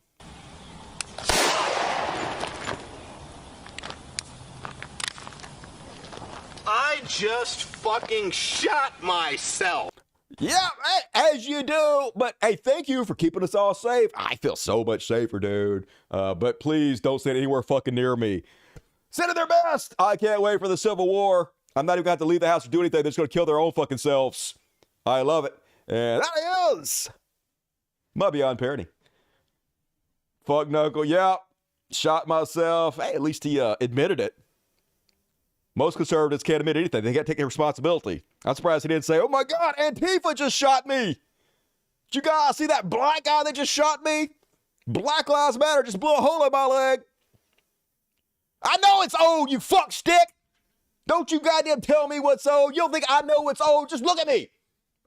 Speaker 13: I just fucking shot myself.
Speaker 1: Yeah, as you do. But hey, thank you for keeping us all safe. I feel so much safer, dude. But please don't send anywhere fucking near me. Sending their best. I can't wait for the Civil War. I'm not even going to have to leave the house or do anything. They're just going to kill their own fucking selves. I love it. And that is my Beyond Parody. Fuck Knuckle. Yeah, shot myself. Hey, at least he admitted it. Most conservatives can't admit anything. They got to take responsibility. I'm surprised he didn't say, oh my God, Antifa just shot me. Did you guys see that black guy that just shot me? Black Lives Matter just blew a hole in my leg. I know it's old, you fuck stick. Don't you goddamn tell me what's old. You don't think I know what's old? Just look at me.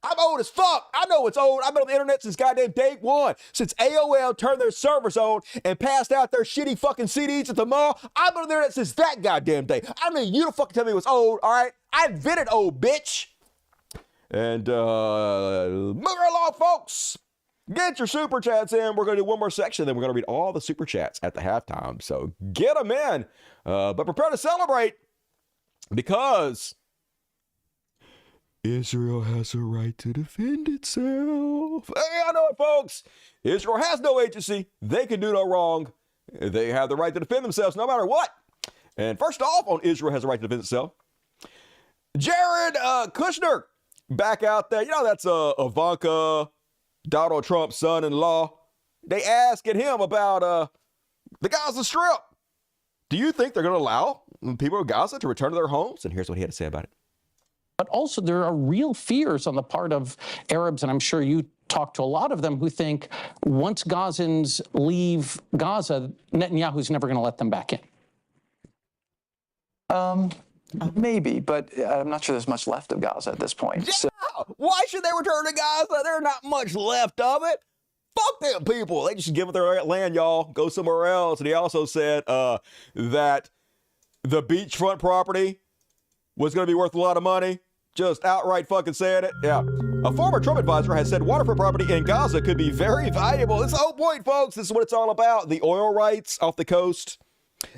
Speaker 1: I'm old as fuck. I know it's old. I've been on the internet since goddamn day one. Since AOL turned their servers on and passed out their shitty fucking CDs at the mall. I've been on the internet since that goddamn day. I mean, you don't fucking tell me what's old, all right? I invented old, bitch. And moving along, folks. Get your super chats in. We're going to do one more section, then we're going to read all the super chats at the halftime. So get them in. But prepare to celebrate because Israel has a right to defend itself. Hey, I know it, folks. Israel has no agency. They can do no wrong. They have the right to defend themselves no matter what. And first off, on Israel has a right to defend itself, Jared Kushner back out there. You know, that's Ivanka, Donald Trump's son-in-law. They asking him about the Gaza Strip. Do you think they're going to allow people of Gaza to return to their homes? And here's what he had to say about it.
Speaker 14: But also there are real fears on the part of Arabs, and I'm sure you talk to a lot of them, who think once Gazans leave Gaza, Netanyahu's never going to let them back in.
Speaker 15: Maybe, but I'm not sure there's much left of Gaza at this point.
Speaker 1: Yeah!
Speaker 15: So.
Speaker 1: Why should they return to Gaza? There's not much left of it. Fuck them people. They just give up their land, y'all. Go somewhere else. And he also said that the beachfront property was going to be worth a lot of money. Just outright fucking saying it. Yeah. A former Trump advisor has said waterfront property in Gaza could be very valuable. This is the whole point, folks. This is what it's all about. The oil rights off the coast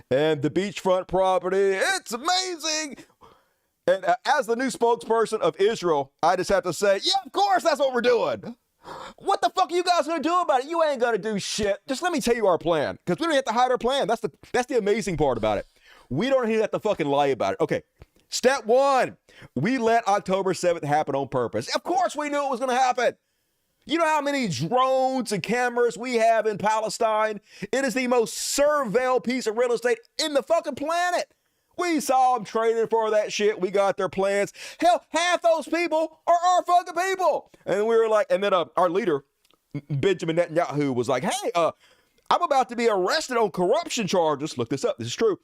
Speaker 1: and the beachfront property. It's amazing. And as the new spokesperson of Israel, I just have to say, yeah, of course, that's what we're doing. What the fuck are you guys going to do about it? You ain't going to do shit. Just let me tell you our plan, because we don't have to hide our plan. That's the amazing part about it. We don't even have to fucking lie about it. Okay. Step one, we let October 7th happen on purpose. Of course we knew it was going to happen. You know how many drones and cameras we have in Palestine? It is the most surveilled piece of real estate in the fucking planet. We saw them trading for that shit. We got their plans. Hell, half those people are our fucking people. And we were like, and then our leader, Benjamin Netanyahu, was like, hey, I'm about to be arrested on corruption charges. Look this up. This is true.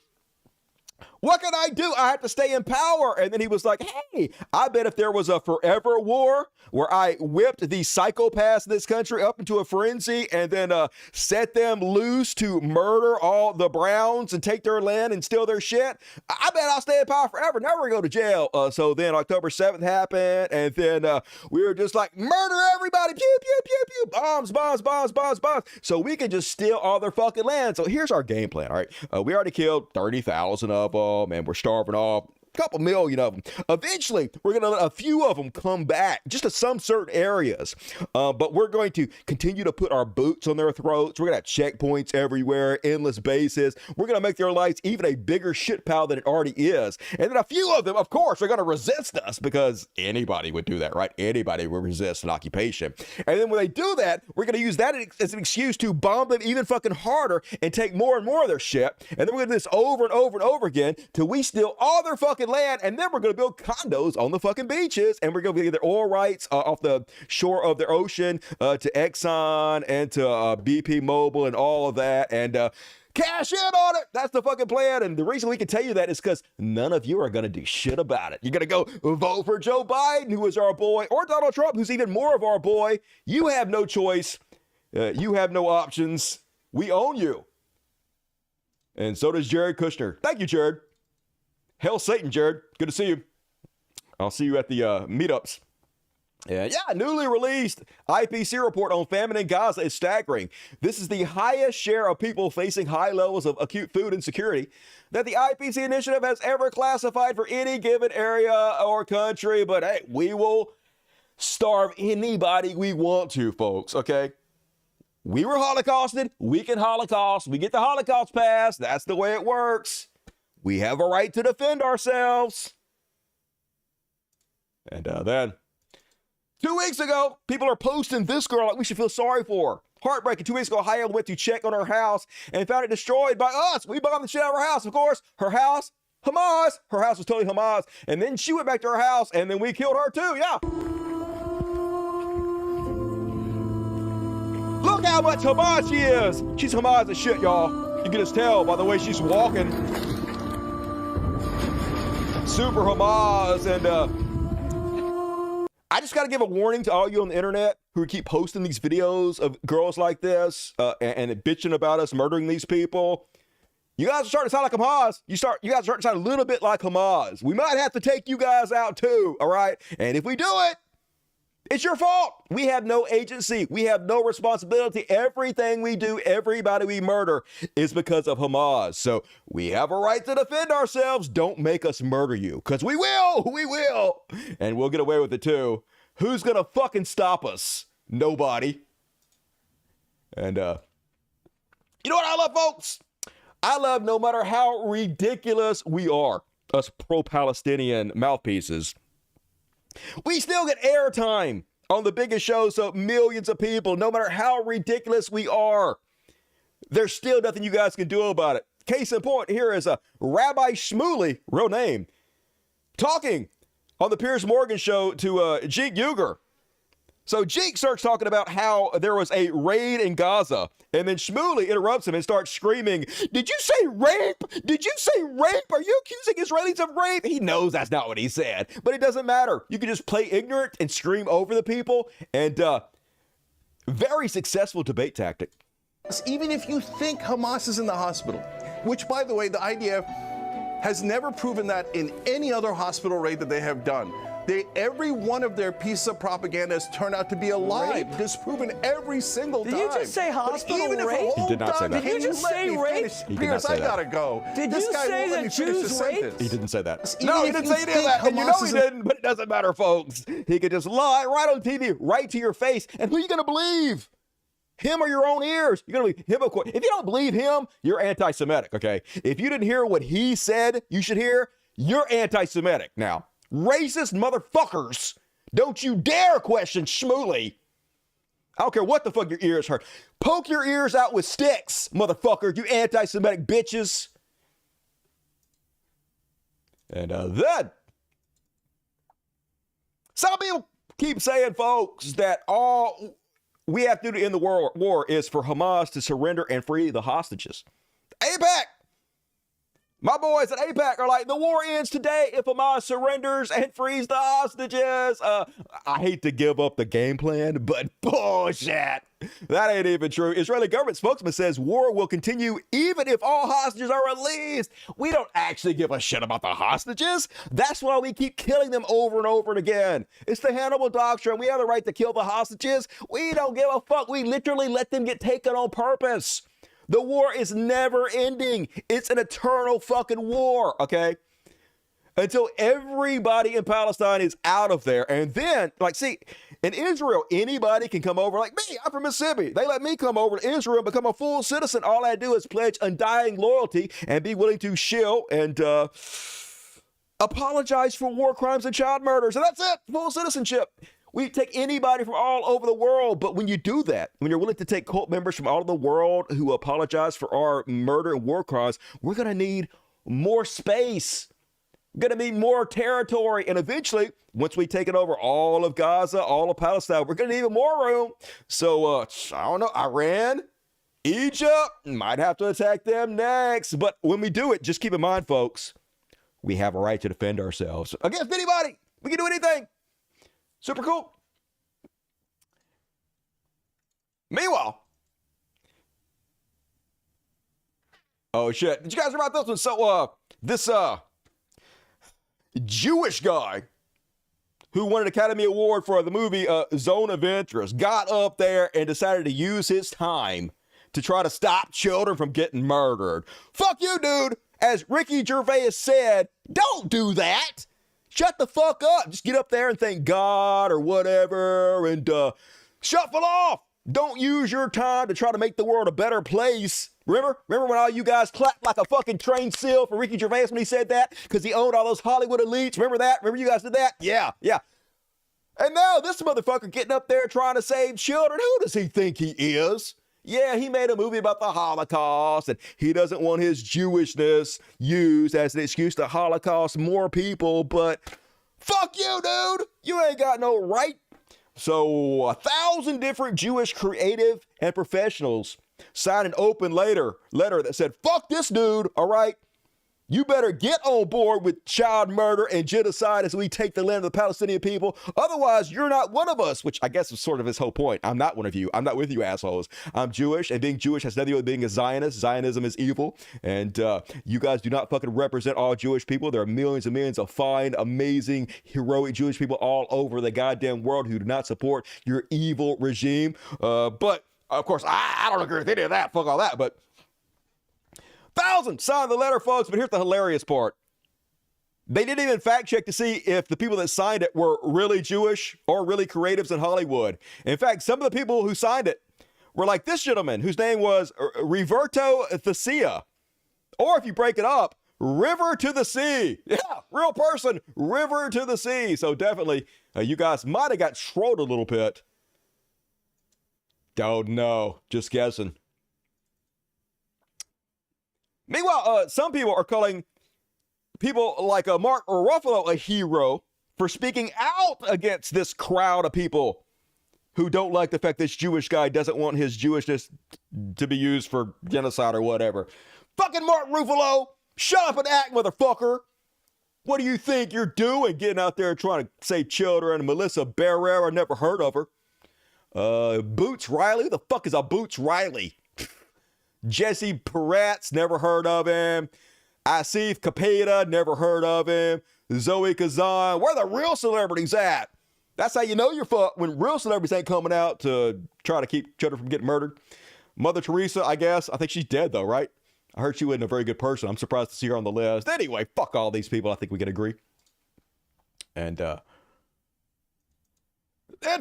Speaker 1: What can I do? I have to stay in power. And then he was like, hey, I bet if there was a forever war where I whipped the psychopaths in this country up into a frenzy and then set them loose to murder all the Browns and take their land and steal their shit, I bet I'll stay in power forever. Never going to go to jail. So then October 7th happened. And then we were just like, murder everybody. Pew, pew, pew, pew. Bombs, bombs, bombs, bombs, bombs. So we can just steal all their fucking land. So here's our game plan. All right. We already killed 30,000 of them and we're starving off couple million of them. Eventually, we're going to let a few of them come back, just to some certain areas. But we're going to continue to put our boots on their throats. We're going to have checkpoints everywhere, endless bases. We're going to make their lives even a bigger shit pile than it already is. And then a few of them, of course, are going to resist us, because anybody would do that, right? Anybody would resist an occupation. And then when they do that, we're going to use that as an excuse to bomb them even fucking harder and take more and more of their shit. And then we're going to do this over and over and over again till we steal all their fucking land, and then we're going to build condos on the fucking beaches, and we're going to get their oil rights off the shore of their ocean to Exxon and to BP Mobile and all of that, and cash in on it. That's the fucking plan. And the reason we can tell you that is because none of you are going to do shit about it. You're going to go vote for Joe Biden, who is our boy, or Donald Trump, who's even more of our boy. You have no choice. You have no options. We own you. And so does Jared Kushner. Thank you, Jared. Hail Satan, Jared. Good to see you. I'll see you at the meetups. Yeah, newly released IPC report on famine in Gaza is staggering. This is the highest share of people facing high levels of acute food insecurity that the IPC initiative has ever classified for any given area or country. But hey, we will starve anybody we want to, folks, okay? We were Holocausted. We can Holocaust. We get the Holocaust pass. That's the way it works. We have a right to defend ourselves. And then 2 weeks ago, people are posting this girl like we should feel sorry for her. Heartbreaking. 2 weeks ago, Ohio went to check on her house and found it destroyed by us. We bombed the shit out of her house. Of course, her house, Hamas. Her house was totally Hamas. And then she went back to her house, and then we killed her too. Yeah. Look how much Hamas she is. She's Hamas as shit, y'all. You can just tell by the way she's walking. Super Hamas. And I just got to give a warning to all you on the internet who keep posting these videos of girls like this and bitching about us murdering these people. You guys are starting to sound like Hamas. You guys are starting to sound a little bit like Hamas. We might have to take you guys out too, all right? And if we do it, it's your fault. We have no agency. We have no responsibility. Everything we do, everybody we murder is because of Hamas. So we have a right to defend ourselves. Don't make us murder you, because we will. We will. And we'll get away with it too. Who's going to fucking stop us? Nobody. And you know what I love, folks? I love no matter how ridiculous we are, us pro-Palestinian mouthpieces, we still get airtime on the biggest shows of millions of people. No matter how ridiculous we are, there's still nothing you guys can do about it. Case in point, here is a Rabbi Shmuley, real name, talking on the Piers Morgan show to Jeek Uger. So Jeek starts talking about how there was a raid in Gaza, and then Shmuley interrupts him and starts screaming, "Did you say rape? Did you say rape? Are you accusing Israelis of rape?" He knows that's not what he said, but it doesn't matter. You can just play ignorant and scream over the people, and very successful debate tactic.
Speaker 16: Even if you think Hamas is in the hospital, which, by the way, the IDF has never proven that in any other hospital raid that they have done. Every one of their pieces of propaganda has turned out to be a lie, disproven every single time.
Speaker 17: Did you just say hospital rape?
Speaker 1: He did not say that.
Speaker 17: Did you just say rape?
Speaker 16: Piers, I gotta go.
Speaker 17: Did you say that Jews rape?
Speaker 1: He didn't say that. No, he didn't say any of that. And you know he didn't, but it doesn't matter, folks. He could just lie right on TV, right to your face. And who are you going to believe? Him or your own ears? You're going to believe him, of course. If you don't believe him, you're anti-Semitic, okay? If you didn't hear what he said you should hear, you're anti-Semitic. Now, racist motherfuckers, don't you dare question Shmuley. I don't care what the fuck your ears hurt. Poke your ears out with sticks, motherfucker, you anti-Semitic bitches. And then, some people keep saying, folks, that all we have to do to end the war is for Hamas to surrender and free the hostages. AIPAC! My boys at AIPAC are like, the war ends today if Hamas surrenders and frees the hostages. I hate to give up the game plan, but bullshit. That ain't even true. Israeli government spokesman says war will continue even if all hostages are released. We don't actually give a shit about the hostages. That's why we keep killing them over and over and again. It's the Hannibal doctrine. We have the right to kill the hostages. We don't give a fuck. We literally let them get taken on purpose. The war is never ending. It's an eternal fucking war, okay? until everybody in Palestine is out of there. And then, like, see, in Israel, anybody can come over. Like me, I'm from Mississippi. They let me come over to Israel and become a full citizen. All I do is pledge undying loyalty and be willing to shill and apologize for war crimes and child murders. And that's it, full citizenship. We take anybody from all over the world. But when you do that, when you're willing to take cult members from all over the world who apologize for our murder and war crimes, we're going to need more space. We're going to need more territory. And eventually, once we take it over all of Gaza, all of Palestine, we're going to need even more room. So, I don't know, Iran, Egypt, might have to attack them next. But when we do it, just keep in mind, folks, we have a right to defend ourselves against anybody. We can do anything. Super cool. Meanwhile, oh shit, did you guys hear about this one? So, this Jewish guy who won an Academy Award for the movie Zone of Interest got up there and decided to use his time to try to stop children from getting murdered. Fuck you, dude. As Ricky Gervais said, don't do that. Shut the fuck up. Just get up there and thank God or whatever and shuffle off. Don't use your time to try to make the world a better place. Remember when all you guys clapped like a fucking trained seal for Ricky Gervais when he said that? Because he owned all those Hollywood elites. Remember that? Remember you guys did that? Yeah. And now this motherfucker getting up there trying to save children. Who does he think he is? Yeah, he made a movie about the Holocaust, and he doesn't want his Jewishness used as an excuse to Holocaust more people, but fuck you, dude. You ain't got no right. So 1,000 different Jewish creative and professionals signed an open letter that said, fuck this dude, all right? You better get on board with child murder and genocide as we take the land of the Palestinian people. Otherwise, you're not one of us, which I guess is sort of his whole point. I'm not one of you. I'm not with you assholes. I'm Jewish, and being Jewish has nothing to do with being a Zionist. Zionism is evil, and you guys do not fucking represent all Jewish people. There are millions and millions of fine, amazing, heroic Jewish people all over the goddamn world who do not support your evil regime. But, of course, I don't agree with any of that. Fuck all that, but 1,000 signed the letter, folks, but here's the hilarious part. They didn't even fact check to see if the people that signed it were really Jewish or really creatives in Hollywood. In fact, some of the people who signed it were like this gentleman whose name was Riverto Thessia. Or if you break it up, River to the Sea. Yeah, real person, River to the Sea. So definitely, you guys might have got trolled a little bit. Don't know, just guessing. Meanwhile, some people are calling people like Mark Ruffalo a hero for speaking out against this crowd of people who don't like the fact this Jewish guy doesn't want his Jewishness to be used for genocide or whatever. Fucking Mark Ruffalo, shut up and act, motherfucker. What do you think you're doing getting out there trying to save children? Melissa Barrera, never heard of her. Boots Riley, who the fuck is a Boots Riley? Jesse Peretz, never heard of him. Asif Kapeda, never heard of him. Zoe Kazan, where the real celebrities at? That's how you know you're fucked, when real celebrities ain't coming out to try to keep children from getting murdered. Mother Teresa, I guess. I think she's dead though, right? I heard she wasn't a very good person. I'm surprised to see her on the list. Anyway, fuck all these people. I think we can agree. And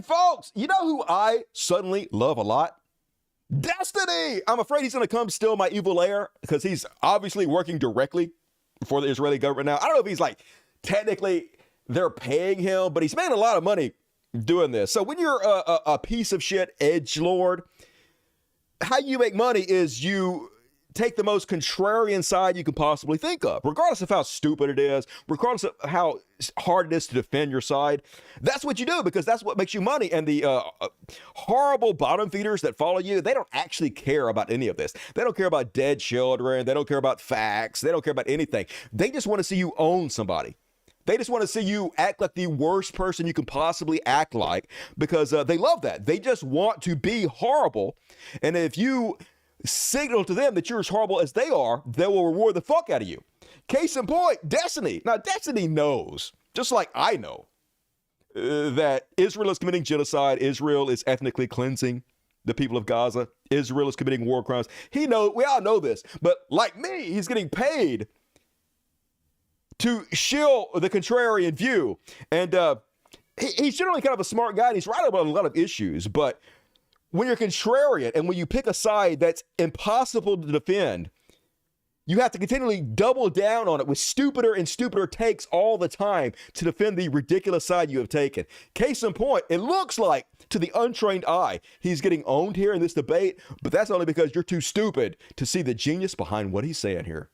Speaker 1: folks, you know who I suddenly love a lot? Destiny! I'm afraid he's going to come steal my evil lair because he's obviously working directly for the Israeli government now. I don't know if he's like, technically they're paying him, but he's making a lot of money doing this. So when you're a piece of shit edgelord, how you make money is you take the most contrarian side you can possibly think of, regardless of how stupid it is, regardless of how hard it is to defend your side. That's what you do because that's what makes you money. And the horrible bottom feeders that follow you, they don't actually care about any of this. They don't care about dead children. They don't care about facts. They don't care about anything. They just want to see you own somebody. They just want to see you act like the worst person you can possibly act like because they love that. They just want to be horrible. And if you signal to them that you're as horrible as they are, they will reward the fuck out of you. Case in point, Destiny. Now, Destiny knows, just like I know, that Israel is committing genocide. Israel is ethnically cleansing the people of Gaza. Israel is committing war crimes. We all know this. But like me, he's getting paid to shill the contrarian view. And he's generally kind of a smart guy, and he's right about a lot of issues. But when you're contrarian and when you pick a side that's impossible to defend, you have to continually double down on it with stupider and stupider takes all the time to defend the ridiculous side you have taken. Case in point, it looks like, to the untrained eye, he's getting owned here in this debate, but that's only because you're too stupid to see the genius behind what he's saying here.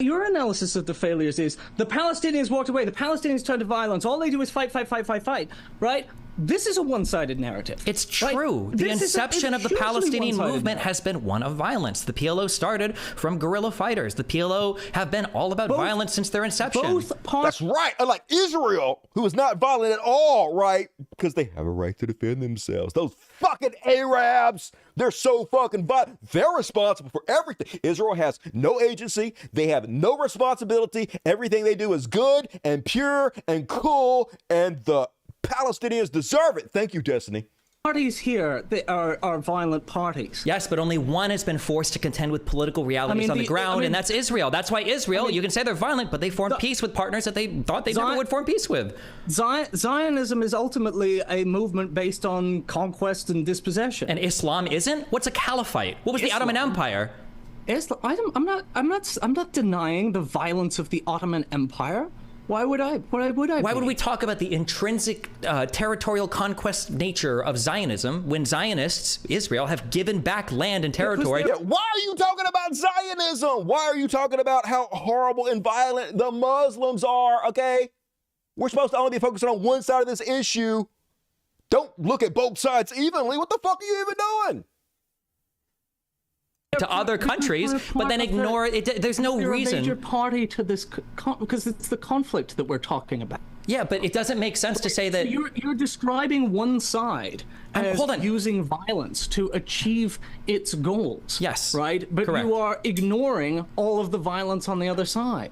Speaker 17: Your analysis of the failures is the Palestinians walked away, the Palestinians turned to violence, all they do is fight, right? This is a one-sided narrative.
Speaker 18: It's true.
Speaker 17: Right?
Speaker 18: The inception of the Palestinian movement
Speaker 17: narrative.
Speaker 18: has been one of violence. The PLO started from guerrilla fighters. The PLO have been all about violence since their inception.
Speaker 1: That's right. Unlike Israel, who is not violent at all, right? Because they have a right to defend themselves. Those fucking Arabs, they're so fucking violent. They're responsible for everything. Israel has no agency. They have no responsibility. Everything they do is good and pure and cool, and the Palestinians deserve it. Thank you, Destiny.
Speaker 17: Parties here are violent parties.
Speaker 18: Yes, but only one has been forced to contend with political realities on the ground, and that's Israel. That's why Israel, you can say they're violent, but they formed peace with partners that they thought they never would form peace with.
Speaker 17: Zionism is ultimately a movement based on conquest and dispossession.
Speaker 18: And Islam isn't? What's a caliphate? What was the Ottoman Empire?
Speaker 17: I'm not denying the violence of the Ottoman Empire. Why would I? Why would
Speaker 18: we talk about the intrinsic territorial conquest nature of Zionism when Zionists, Israel, have given back land and territory?
Speaker 1: Why are you talking about Zionism? Why are you talking about how horrible and violent the Muslims are, okay? We're supposed to only be focusing on one side of this issue. Don't look at both sides evenly. What the fuck are you even doing?
Speaker 18: To other countries, but then ignore it. There's no reason.
Speaker 17: You're a major party to this because it's the conflict that we're talking about.
Speaker 18: Yeah, but it doesn't make sense to say that
Speaker 17: you're describing one side as using violence to achieve its goals.
Speaker 18: Yes,
Speaker 17: right. But
Speaker 18: correct.
Speaker 17: You are ignoring all of the violence on the other side.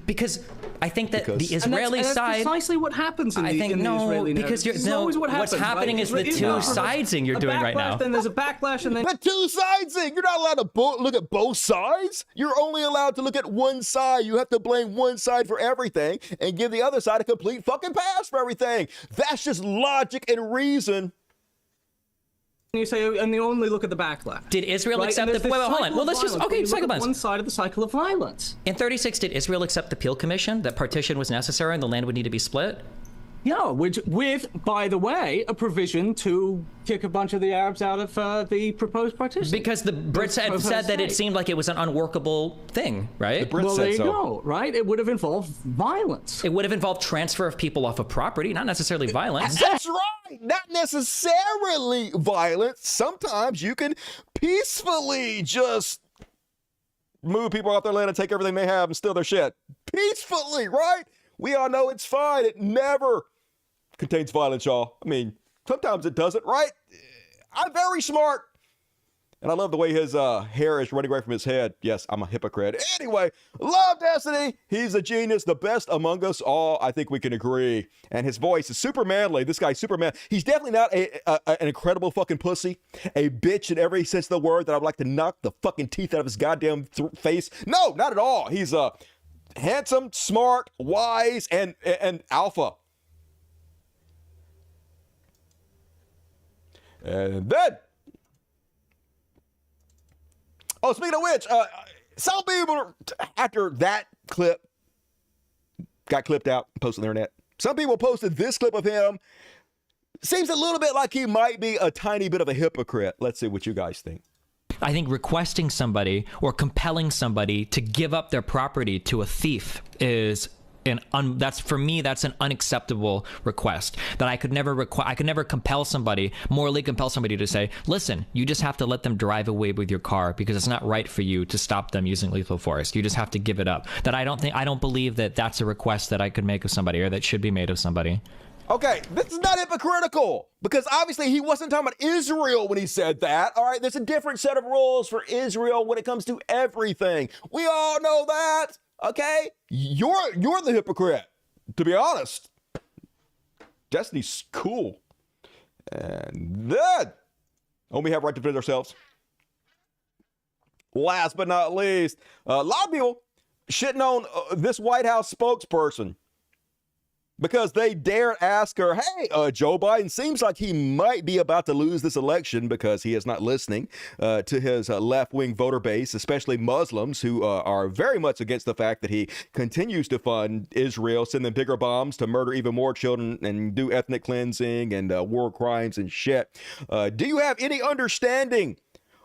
Speaker 18: Because I think that the Israeli
Speaker 17: that's
Speaker 18: side.
Speaker 17: precisely what happens in the Israeli narrative.
Speaker 18: Because
Speaker 17: always what happens,
Speaker 18: what's happening is the two-sidesing you're doing right now.
Speaker 17: Then there's a backlash, and then
Speaker 1: the two-sidesing. You're not allowed to look at both sides. You're only allowed to look at one side. You have to blame one side for everything and give the other side a complete fucking pass for everything. That's just logic and reason.
Speaker 17: You say, and you only look at the backlash.
Speaker 18: Did Israel accept the? Wait, hold on. Well, let's just cycle of
Speaker 17: one side of the cycle of violence.
Speaker 18: In 1936, did Israel accept the Peel Commission that partition was necessary and the land would need to be split?
Speaker 17: Yeah, with, by the way, a provision to kick a bunch of the Arabs out of the proposed partition.
Speaker 18: Because the Brits had said that it seemed like it was an unworkable thing, right?
Speaker 1: The Brits said so.
Speaker 17: There you go, right? It would have involved violence.
Speaker 18: It would have involved transfer of people off of property, not necessarily violence.
Speaker 1: That's right. Not necessarily violence. Sometimes you can peacefully just move people off their land and take everything they have and steal their shit. Peacefully, right? We all know it's fine. It never contains violence, y'all. I mean, sometimes it doesn't, right? I'm very smart. And I love the way his hair is running right from his head. Yes, I'm a hypocrite. Anyway, love Destiny. He's a genius, the best among us all. I think we can agree. And his voice is super manly. This guy's super man. He's definitely not an incredible fucking pussy, a bitch in every sense of the word that I'd like to knock the fucking teeth out of his goddamn face. No, not at all. He's handsome, smart, wise, and alpha. And then, speaking of which, some people, after that clip got clipped out and posted on the internet, some people posted this clip of him. Seems a little bit like he might be a tiny bit of a hypocrite. Let's see what you guys think.
Speaker 18: I think requesting somebody or compelling somebody to give up their property to a thief is that's for me, that's an unacceptable request. That I could never morally compel somebody to say, listen, you just have to let them drive away with your car because it's not right for you to stop them using lethal force. You just have to give it up. That I don't believe that that's a request that I could make of somebody or that should be made of somebody.
Speaker 1: Okay, this is not hypocritical because obviously he wasn't talking about Israel when he said that. All right, there's a different set of rules for Israel when it comes to everything. We all know that. Okay, you're the hypocrite, to be honest. Destiny's cool, and then we have right to defend ourselves. Last but not least, a lot of people shitting on this White House spokesperson because they dared ask her, hey, Joe Biden seems like he might be about to lose this election because he is not listening to his left-wing voter base, especially Muslims who are very much against the fact that he continues to fund Israel, send them bigger bombs to murder even more children and do ethnic cleansing and war crimes and shit. Do you have any understanding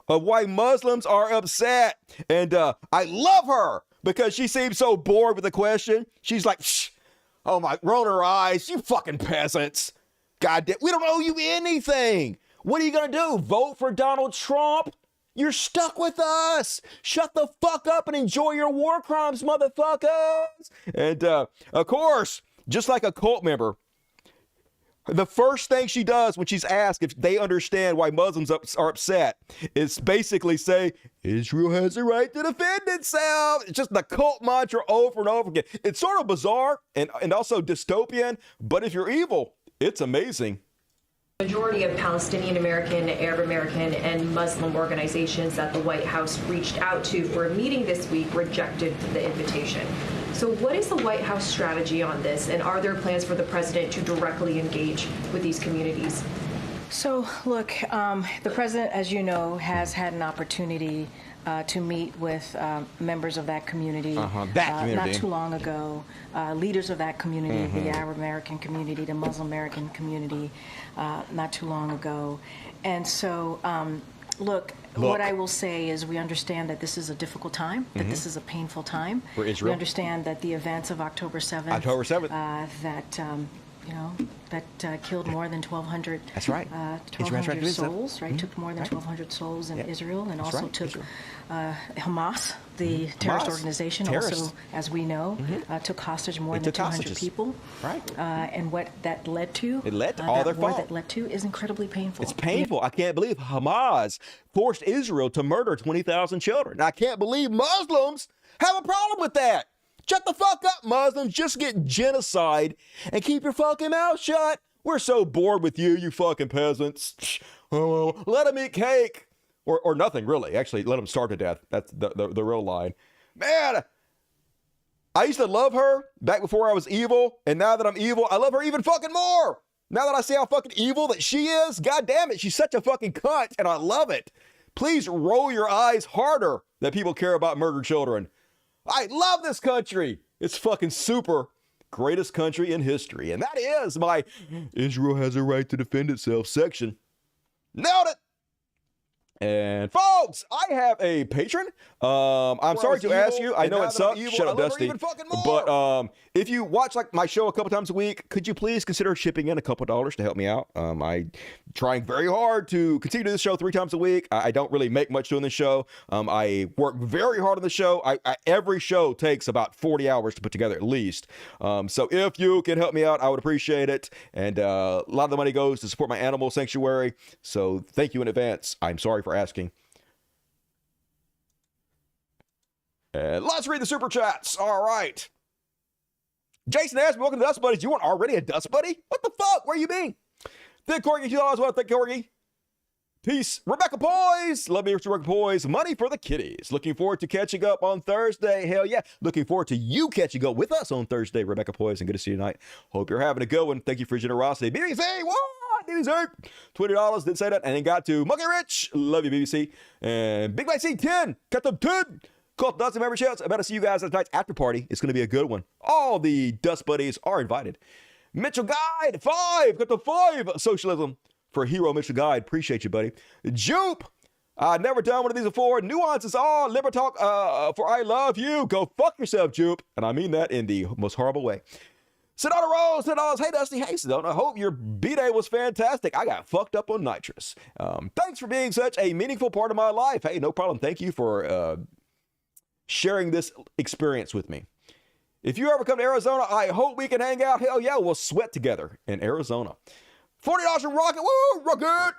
Speaker 1: of why Muslims are upset? And I love her because she seems so bored with the question. She's like, shh. Oh my, roll her eyes, you fucking peasants. God damn, we don't owe you anything. What are you gonna do? Vote for Donald Trump? You're stuck with us. Shut the fuck up and enjoy your war crimes, motherfuckers. And of course, just like a cult member, the first thing she does when she's asked if they understand why Muslims are upset is basically say, Israel has a right to defend itself. It's just the cult mantra over and over again. It's sort of bizarre and also dystopian, but if you're evil, it's amazing.
Speaker 19: Majority of Palestinian American, Arab American, and Muslim organizations that the White House reached out to for a meeting this week rejected the invitation. So what is the White House strategy on this, and are there plans for the president to directly engage with these communities?
Speaker 20: So, look, the president, as you know, has had an opportunity to meet with members of that community, not too long ago, leaders of that community, the Arab American community, the Muslim American community, not too long ago. And so, look, what I will say is we understand that this is a difficult time, that this is a painful time.
Speaker 1: For Israel.
Speaker 20: We understand that the events of October 7th, that killed more than 1,200.
Speaker 1: That's right.
Speaker 20: 1,200 souls, right? Took more than 1,200 souls in Israel, and also took Hamas, the terrorist organization, also, as we know, took hostage more than 200 people.
Speaker 1: Right.
Speaker 20: And what that led to,
Speaker 1: it led to all their fault.
Speaker 20: That led to is incredibly painful.
Speaker 1: It's painful. I can't believe Hamas forced Israel to murder 20,000 children. I can't believe Muslims have a problem with that. Shut the fuck up, Muslims. Just get genocide and keep your fucking mouth shut. We're so bored with you, you fucking peasants. Oh, let them eat cake. Or nothing, really. Actually, let them starve to death. That's the real line. Man, I used to love her back before I was evil. And now that I'm evil, I love her even fucking more. Now that I see how fucking evil that she is, god damn it, she's such a fucking cunt, and I love it. Please roll your eyes harder that people care about murdered children. I love this country. It's fucking super. Greatest country in history. And that is my Israel has a right to defend itself section. Nailed it. And folks, I have a patron. I'm sorry to ask you. I know it sucks. Shut up, Dusty. But if you watch like my show a couple times a week, could you please consider shipping in a couple dollars to help me out? I'm trying very hard to continue to do this show 3 times a week. I don't really make much doing the show. I work very hard on the show. Every show takes about 40 hours to put together at least. So if you can help me out, I would appreciate it. And a lot of the money goes to support my animal sanctuary. So thank you in advance. I'm sorry for asking. And let's read the super chats. All right. Jason asked me, welcome to Dust Buddies. You weren't already a Dust Buddy? What the fuck? Where you been? Thick Corgi, $2. What Thick Corgi? Peace. Rebecca Poise. Love me, Rebecca Poise. Money for the kiddies. Looking forward to catching up on Thursday. Hell yeah. Looking forward to you catching up with us on Thursday, Rebecca Poise. And good to see you tonight. Hope you're having a good one. Thank you for your generosity. BBC, what? BBC, $20. Didn't say that. And then got to Monkey Rich. Love you, BBC. And Big Mike C, 10. Got them 10. Cool. Dust and memberships. I better see you guys at tonight's after party. It's going to be a good one. All the Dust Buddies are invited. Mitchell Guide, 5. Got the 5. Socialism for Hero Mitchell Guide. Appreciate you, buddy. Jupe. I've never done one of these before. Nuances all. Liber Talk for I love you. Go fuck yourself, Jupe. And I mean that in the most horrible way. Sedona Rose, $10. Hey, Dusty. Hey, Sedona. Hope your B-Day was fantastic. I got fucked up on nitrous. Thanks for being such a meaningful part of my life. Hey, no problem. Thank you for sharing this experience with me. If you ever come to Arizona, I hope we can hang out. Hell yeah, we'll sweat together in Arizona. $40 from Rocket. Woo, Rocket.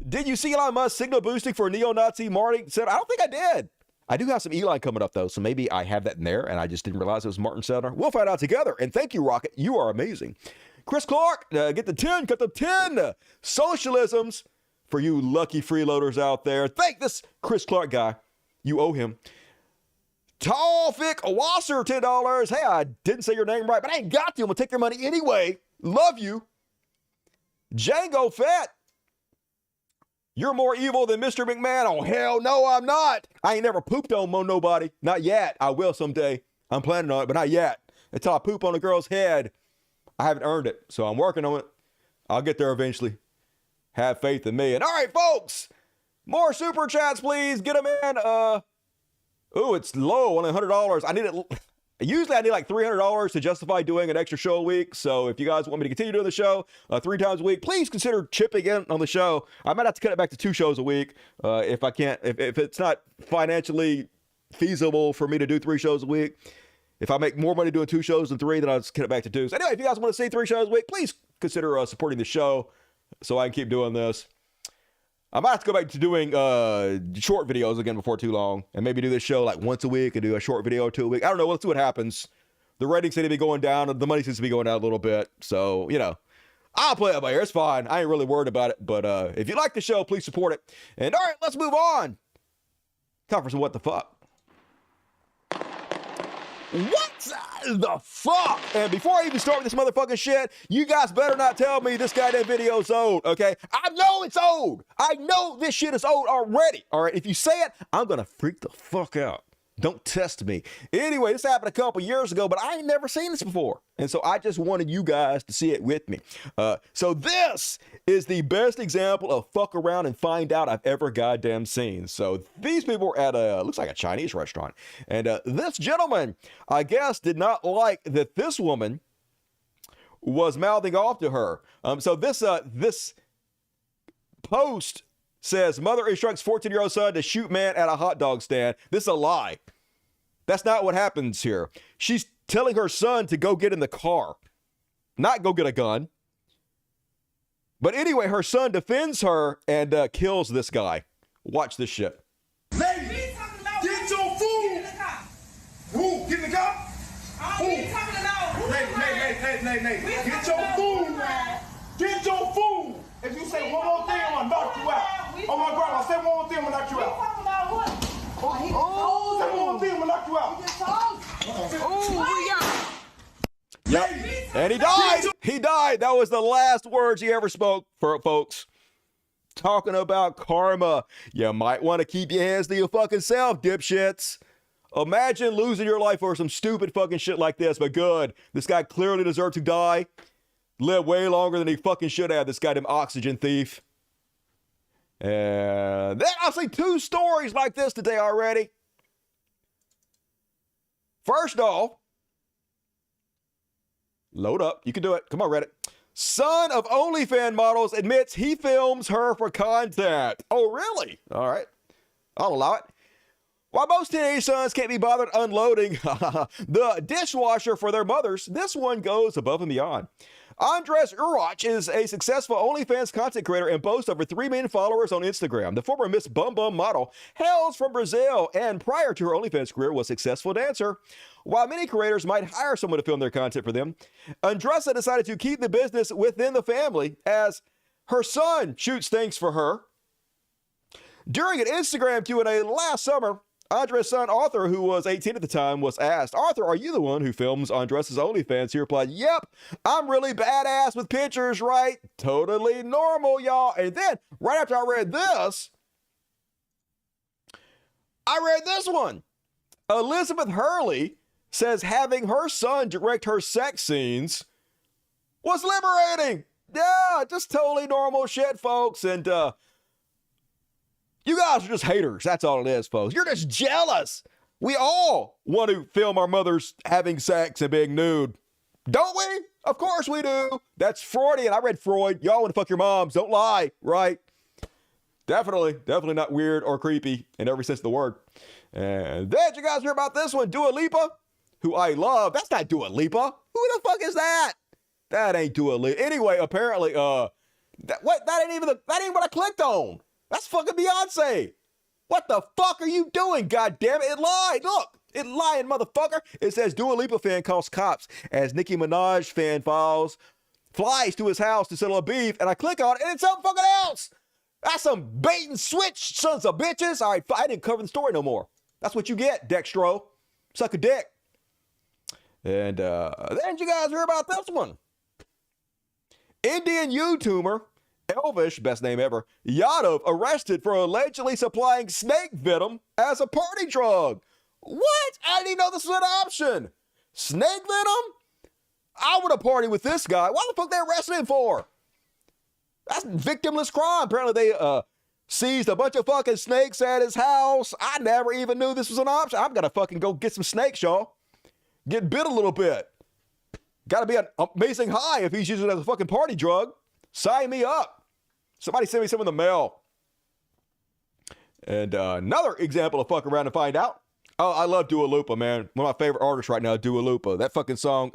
Speaker 1: Did you see Elon Musk signal boosting for neo-Nazi Martin? Said, I don't think I did. I do have some Elon coming up, though, so maybe I have that in there, and I just didn't realize it was Martin Sellner. We'll find out together, and thank you, Rocket. You are amazing. Chris Clark, get the 10, cut the 10. Socialisms for you lucky freeloaders out there. Thank this Chris Clark guy. You owe him. Tawfik Wasser, $10. Hey, I didn't say your name right, but I ain't got to. I'm going to take your money anyway. Love you. Django Fett. You're more evil than Mr. McMahon. Oh, hell no, I'm not. I ain't never pooped on nobody. Not yet. I will someday. I'm planning on it, but not yet. Until I poop on a girl's head, I haven't earned it. So I'm working on it. I'll get there eventually. Have faith in me. And all right, folks, more super chats, please. Get them in. Ooh, it's low, only $100. I need it. Usually I need like $300 to justify doing an extra show a week. So if you guys want me to continue doing the show 3 times a week, please consider chipping in on the show. I might have to cut it back to 2 shows a week if I can't, if it's not financially feasible for me to do 3 shows a week. If I make more money doing 2 shows than 3, then I'll just cut it back to 2. So anyway, if you guys want to see 3 shows a week, please consider supporting the show so I can keep doing this. I might have to go back to doing short videos again before too long, and maybe do this show like once a week and do a short video or 2 a week. I don't know. Let's see what happens. The ratings seem to be going down, and the money seems to be going down a little bit. So, you know, I'll play it by ear. It's fine. I ain't really worried about it. But if you like the show, please support it. And all right, let's move on. Time for some what the fuck. What the fuck? And before I even start with this motherfucking shit, you guys better not tell me this goddamn video's old, okay? I know it's old. I know this shit is old already, all right? If you say it, I'm gonna freak the fuck out. Don't test me. Anyway, this happened a couple years ago, but I ain't never seen this before. And so I just wanted you guys to see it with me. So this is the best example of fuck around and find out I've ever goddamn seen. So these people were at looks like a Chinese restaurant. And this gentleman, I guess, did not like that this woman was mouthing off to her. So this post says, mother instructs 14-year-old son to shoot man at a hot dog stand. This is a lie. That's not what happens here. She's telling her son to go get in the car, not go get a gun. But anyway, her son defends her and kills this guy. Watch this shit.
Speaker 10: Lady, get your food. Who? Get in the car? Who? Lady. Get your food. Get your food. If you say one more thing, I'm gonna knock you out. Oh my grandma, say one more thing, I'm gonna knock you out. Talking about what? Say one more thing, I'm gonna knock you out.
Speaker 1: Yep. And he died. He died. That was the last words he ever spoke, for folks. Talking about karma. You might want to keep your hands to your fucking self, dipshits. Imagine losing your life for some stupid fucking shit like this, but good. This guy clearly deserved to die. Live way longer than he fucking should have, this goddamn oxygen thief. And then I've seen 2 stories like this today already. First off, load up. You can do it. Come on, Reddit. Son of OnlyFans models admits he films her for content. Oh, really? All right. I'll allow it. While most teenage sons can't be bothered unloading the dishwasher for their mothers, this one goes above and beyond. Andres Urach is a successful OnlyFans content creator and boasts over 3 million followers on Instagram. The former Miss Bum Bum model hails from Brazil and prior to her OnlyFans career was a successful dancer. While many creators might hire someone to film their content for them, Andressa decided to keep the business within the family as her son shoots things for her. During an Instagram Q&A last summer, Andres' son, Arthur, who was 18 at the time, was asked, Arthur, are you the one who films Andres' OnlyFans? He replied, yep, I'm really badass with pictures, right? Totally normal, y'all. And then, right after I read this, I read this one. Elizabeth Hurley says having her son direct her sex scenes was liberating. Yeah, just totally normal shit, folks. And, you guys are just haters. That's all it is, folks. You're just jealous. We all want to film our mothers having sex and being nude. Don't we? Of course we do. That's Freudian. I read Freud. Y'all want to fuck your moms. Don't lie, right? Definitely not weird or creepy in every sense of the word. And then you guys hear about this one, Dua Lipa, who I love. That's not Dua Lipa. Who the fuck is that? That ain't Dua Lipa. Anyway, apparently, that ain't what I clicked on. That's fucking Beyonce. What the fuck are you doing? God damn it. It lied. Look, it lying, motherfucker. It says Dua Lipa fan calls cops as Nicki Minaj fan flies to his house to settle a beef. And I click on it and it's something fucking else. That's some bait and switch, sons of bitches. All right, I didn't cover the story no more. That's what you get, Dextro. Suck a dick. And then you guys hear about this one. Indian YouTuber Elvish, best name ever, Yadav arrested for allegedly supplying snake venom as a party drug. What? I didn't even know this was an option. Snake venom? I would have partied with this guy. Why the fuck they arrested him for? That's victimless crime. Apparently they seized a bunch of fucking snakes at his house. I never even knew this was an option. I'm gonna fucking go get some snakes, y'all. Get bit a little bit. Gotta be an amazing high if he's using it as a fucking party drug. Sign me up. Somebody send me some in the mail. And another example of fuck around and find out. Oh, I love Dua Lipa, man. One of my favorite artists right now, Dua Lipa. That fucking song,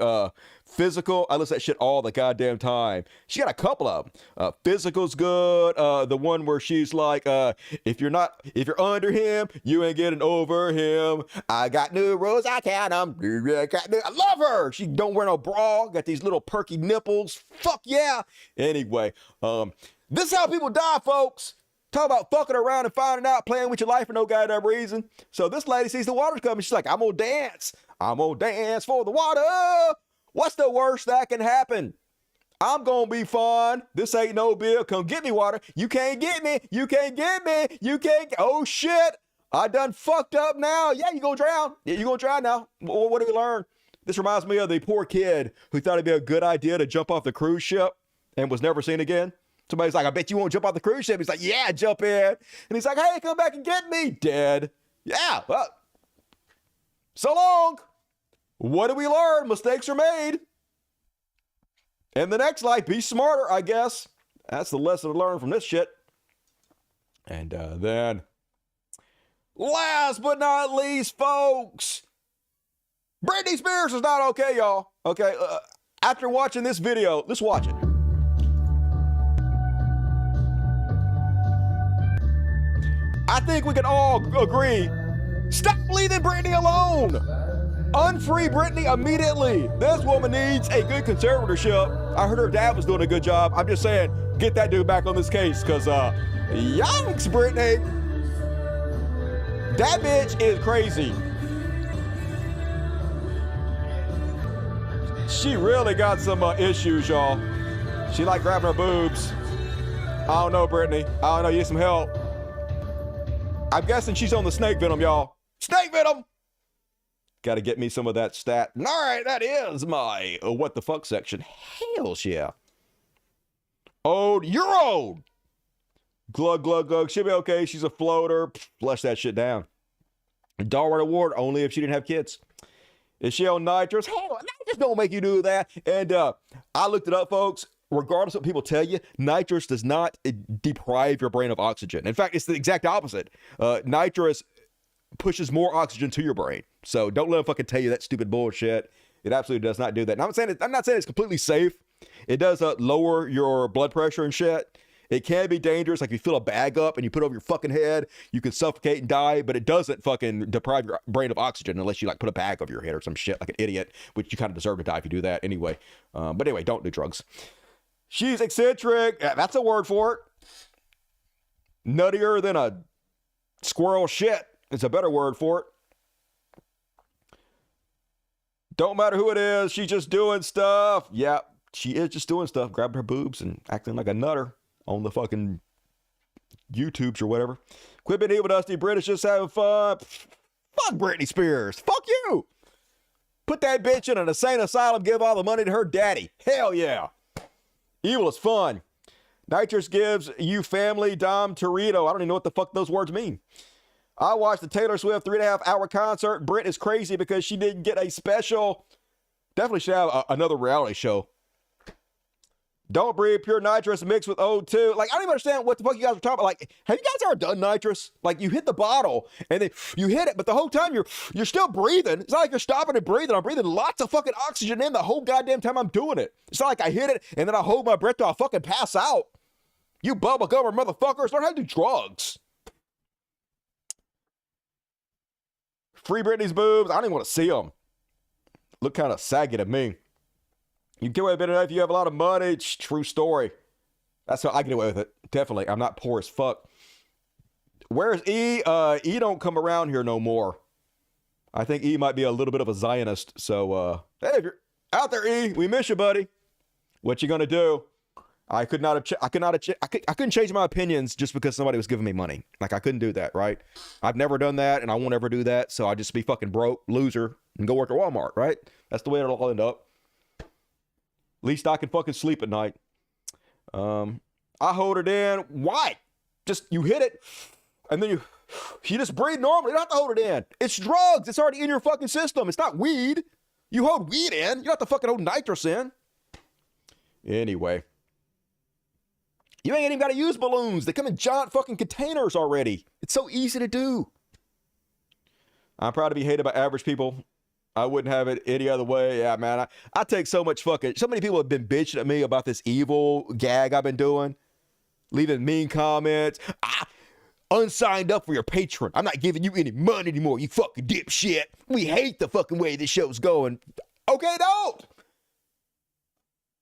Speaker 1: Physical, I listen to that shit all the goddamn time. She got a couple of them. Physical's good. The one where she's like, if you're under him, you ain't getting over him. I got new rules, I count them. I love her. She don't wear no bra. Got these little perky nipples. Fuck yeah. Anyway, this is how people die, folks. Talk about fucking around and finding out, playing with your life for no goddamn reason. So this lady sees the water's coming. She's like, I'm gonna dance. I'm gonna dance for the water. What's the worst that can happen? I'm gonna be fine. This ain't no bill. Come get me water. You can't get me. You can't get me. You can't. Oh shit. I done fucked up now. Yeah, you gonna drown. Yeah, you gonna drown now. What do we learn? This reminds me of the poor kid who thought it'd be a good idea to jump off the cruise ship and was never seen again. Somebody's like, I bet you won't jump off the cruise ship. He's like, yeah, jump in. And he's like, hey, come back and get me. Dead. Yeah, well, so long. What do we learn? Mistakes are made. In the next life, be smarter, I guess. That's the lesson to learn from this shit. And then, last but not least, folks, Britney Spears is not okay, y'all. Okay, after watching this video, let's watch it. I think we can all agree, stop leaving Britney alone. Unfree Britney immediately. This woman needs a good conservatorship. I heard her dad was doing a good job. I'm just saying, get that dude back on this case, because yikes, Britney. That bitch is crazy. She really got some issues, y'all. She like grabbing her boobs. I don't know, Britney. I don't know, you need some help. I'm guessing she's on the snake venom, y'all. Snake venom! Got to get me some of that stat. All right, that is my what the fuck section. Hells yeah. Old, you're old. Glug, glug, glug. She'll be okay. She's a floater. Flush that shit down. Darwin Award only if she didn't have kids. Is she on nitrous? Hell, nitrous don't make you do that. And I looked it up, folks. Regardless of what people tell you, nitrous does not deprive your brain of oxygen. In fact, it's the exact opposite. Nitrous pushes more oxygen to your brain. So don't let them fucking tell you that stupid bullshit. It absolutely does not do that. And I'm not saying it's completely safe. It does lower your blood pressure and shit. It can be dangerous. Like if you fill a bag up and you put it over your fucking head, you can suffocate and die, but it doesn't fucking deprive your brain of oxygen unless you like put a bag over your head or some shit like an idiot, which you kind of deserve to die if you do that anyway. But anyway, don't do drugs. She's eccentric. That's a word for it. Nuttier than a squirrel shit. It's a better word for it. Don't matter who it is. She's just doing stuff. Yeah, she is just doing stuff. Grabbing her boobs and acting like a nutter on the fucking YouTubes or whatever. Quit being evil, Dusty. British just having fun. Fuck Britney Spears. Fuck you. Put that bitch in an insane asylum. Give all the money to her daddy. Hell yeah. Evil is fun. Nitrous gives you family Dom Torito. I don't even know what the fuck those words mean. I watched the Taylor Swift 3.5 hour concert. Brit is crazy because she didn't get a special. Definitely should have another reality show. Don't breathe pure nitrous mixed with O2. Like, I don't even understand what the fuck you guys are talking about. Like, have you guys ever done nitrous? Like, you hit the bottle and then you hit it, but the whole time you're still breathing. It's not like you're stopping and breathing. I'm breathing lots of fucking oxygen in the whole goddamn time I'm doing it. It's not like I hit it and then I hold my breath till I fucking pass out. You bubble gummer motherfuckers, learn how to do drugs. Free Britney's boobs. I don't even want to see them. Look kind of saggy to me. You can get away with it if you have a lot of money. It's true story. That's how I get away with it. Definitely. I'm not poor as fuck. Where's E? E don't come around here no more. I think E might be a little bit of a Zionist. So, hey, if you're out there, E, we miss you, buddy. What you gonna do? I couldn't change my opinions just because somebody was giving me money. Like, I couldn't do that, right? I've never done that, and I won't ever do that. So I just be fucking broke, loser, and go work at Walmart, right? That's the way it'll all end up. At least I can fucking sleep at night. I hold it in. Why? Just, you hit it, and then you just breathe normally. You don't have to hold it in. It's drugs. It's already in your fucking system. It's not weed. You hold weed in. You don't have to fucking hold nitrous in. Anyway. You ain't even got to use balloons. They come in giant fucking containers already. It's so easy to do. I'm proud to be hated by average people. I wouldn't have it any other way. Yeah, man. I take so much fucking... So many people have been bitching at me about this evil gag I've been doing. Leaving mean comments. Unsigned up for your Patreon. I'm not giving you any money anymore, you fucking dipshit. We hate the fucking way this show's going. Okay, don't.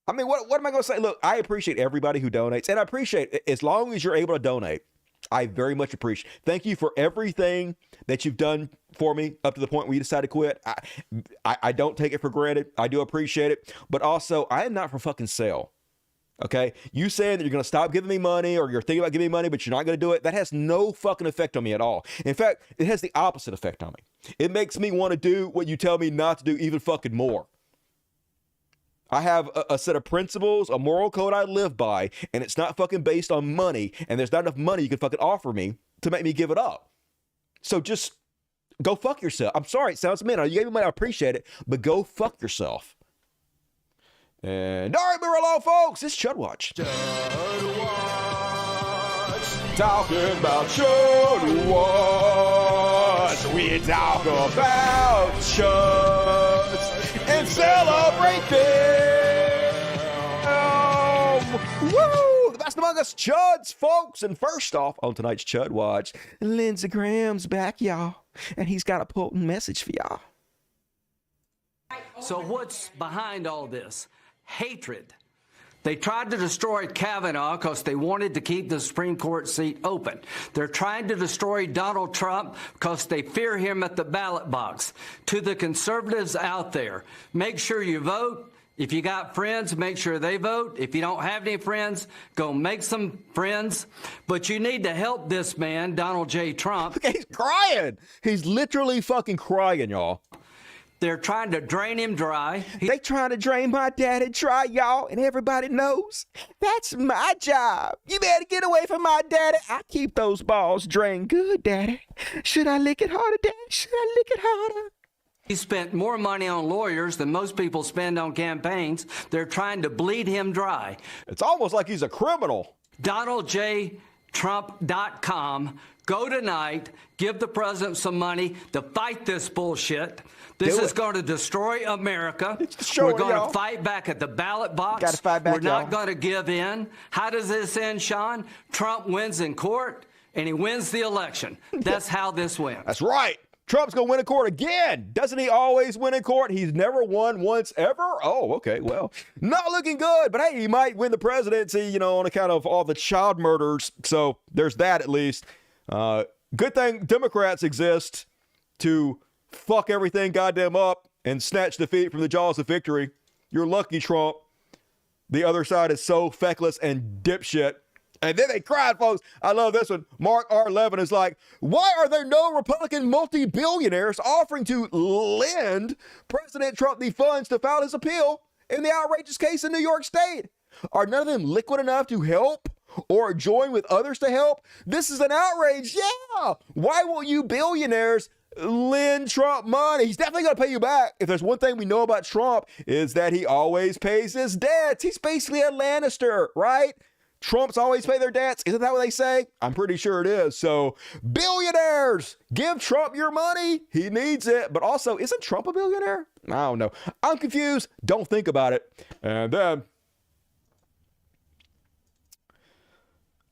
Speaker 1: I mean, what am I going to say? Look, I appreciate everybody who donates, and I appreciate, as long as you're able to donate, I very much appreciate. Thank you for everything that you've done for me up to the point where you decided to quit. I don't take it for granted. I do appreciate it. But also, I am not for fucking sale. Okay? You saying that you're going to stop giving me money or you're thinking about giving me money, but you're not going to do it, that has no fucking effect on me at all. In fact, it has the opposite effect on me. It makes me want to do what you tell me not to do even fucking more. I have a set of principles, a moral code I live by, and it's not fucking based on money, and there's not enough money you can fucking offer me to make me give it up. So just go fuck yourself. I'm sorry, it sounds mean. You gave me money, I appreciate it, but go fuck yourself. And all right, we're along, folks. It's Chud Watch. Chud Watch. Talking about Chud Watch. We talk about Chuds and celebrate them. Woo! The best among us Chuds, folks. And first off, on tonight's Chud Watch, Lindsey Graham's back, y'all. And he's got a potent message for y'all.
Speaker 21: So what's behind all this? Hatred. They tried to destroy Kavanaugh because they wanted to keep the Supreme Court seat open. They're trying to destroy Donald Trump because they fear him at the ballot box. To the conservatives out there, make sure you vote. If you got friends, make sure they vote. If you don't have any friends, go make some friends. But you need to help this man, Donald J. Trump.
Speaker 1: He's crying. He's literally fucking crying, y'all.
Speaker 21: They're trying to drain him dry.
Speaker 12: They trying to drain my daddy dry, y'all, and everybody knows that's my job. You better get away from my daddy. I keep those balls drained good, daddy. Should I lick it harder, daddy? Should I lick it harder?
Speaker 21: He spent more money on lawyers than most people spend on campaigns. They're trying to bleed him dry.
Speaker 1: It's almost like he's a criminal.
Speaker 21: DonaldJTrump.com. Go tonight, give the president some money to fight this bullshit. This is going to destroy America. We're going to fight back at the ballot box.
Speaker 12: Gotta fight back,
Speaker 21: We're not going to give in. How does this end, Sean? Trump wins in court, and he wins the election. That's how this wins.
Speaker 1: That's right. Trump's going to win in court again. Doesn't he always win in court? He's never won once ever? Oh, okay, well, not looking good. But hey, he might win the presidency, you know, on account of all the child murders. So there's that at least. Good thing Democrats exist to fuck everything goddamn up and snatch defeat from the jaws of victory. You're lucky, Trump. The other side is so feckless and dipshit. And then they cried, folks. I love this one. Mark R. Levin is like, why are there no Republican multi-billionaires offering to lend President Trump the funds to file his appeal in the outrageous case in New York State? Are none of them liquid enough to help or join with others to help? This is an outrage. Yeah. Why won't you billionaires lend Trump money? He's definitely going to pay you back. If there's one thing we know about Trump is that he always pays his debts. He's basically a Lannister, right? Trumps always pay their debts. Isn't that what they say? I'm pretty sure it is. So billionaires, give Trump your money. He needs it. But also, isn't Trump a billionaire? I don't know. I'm confused. Don't think about it. And then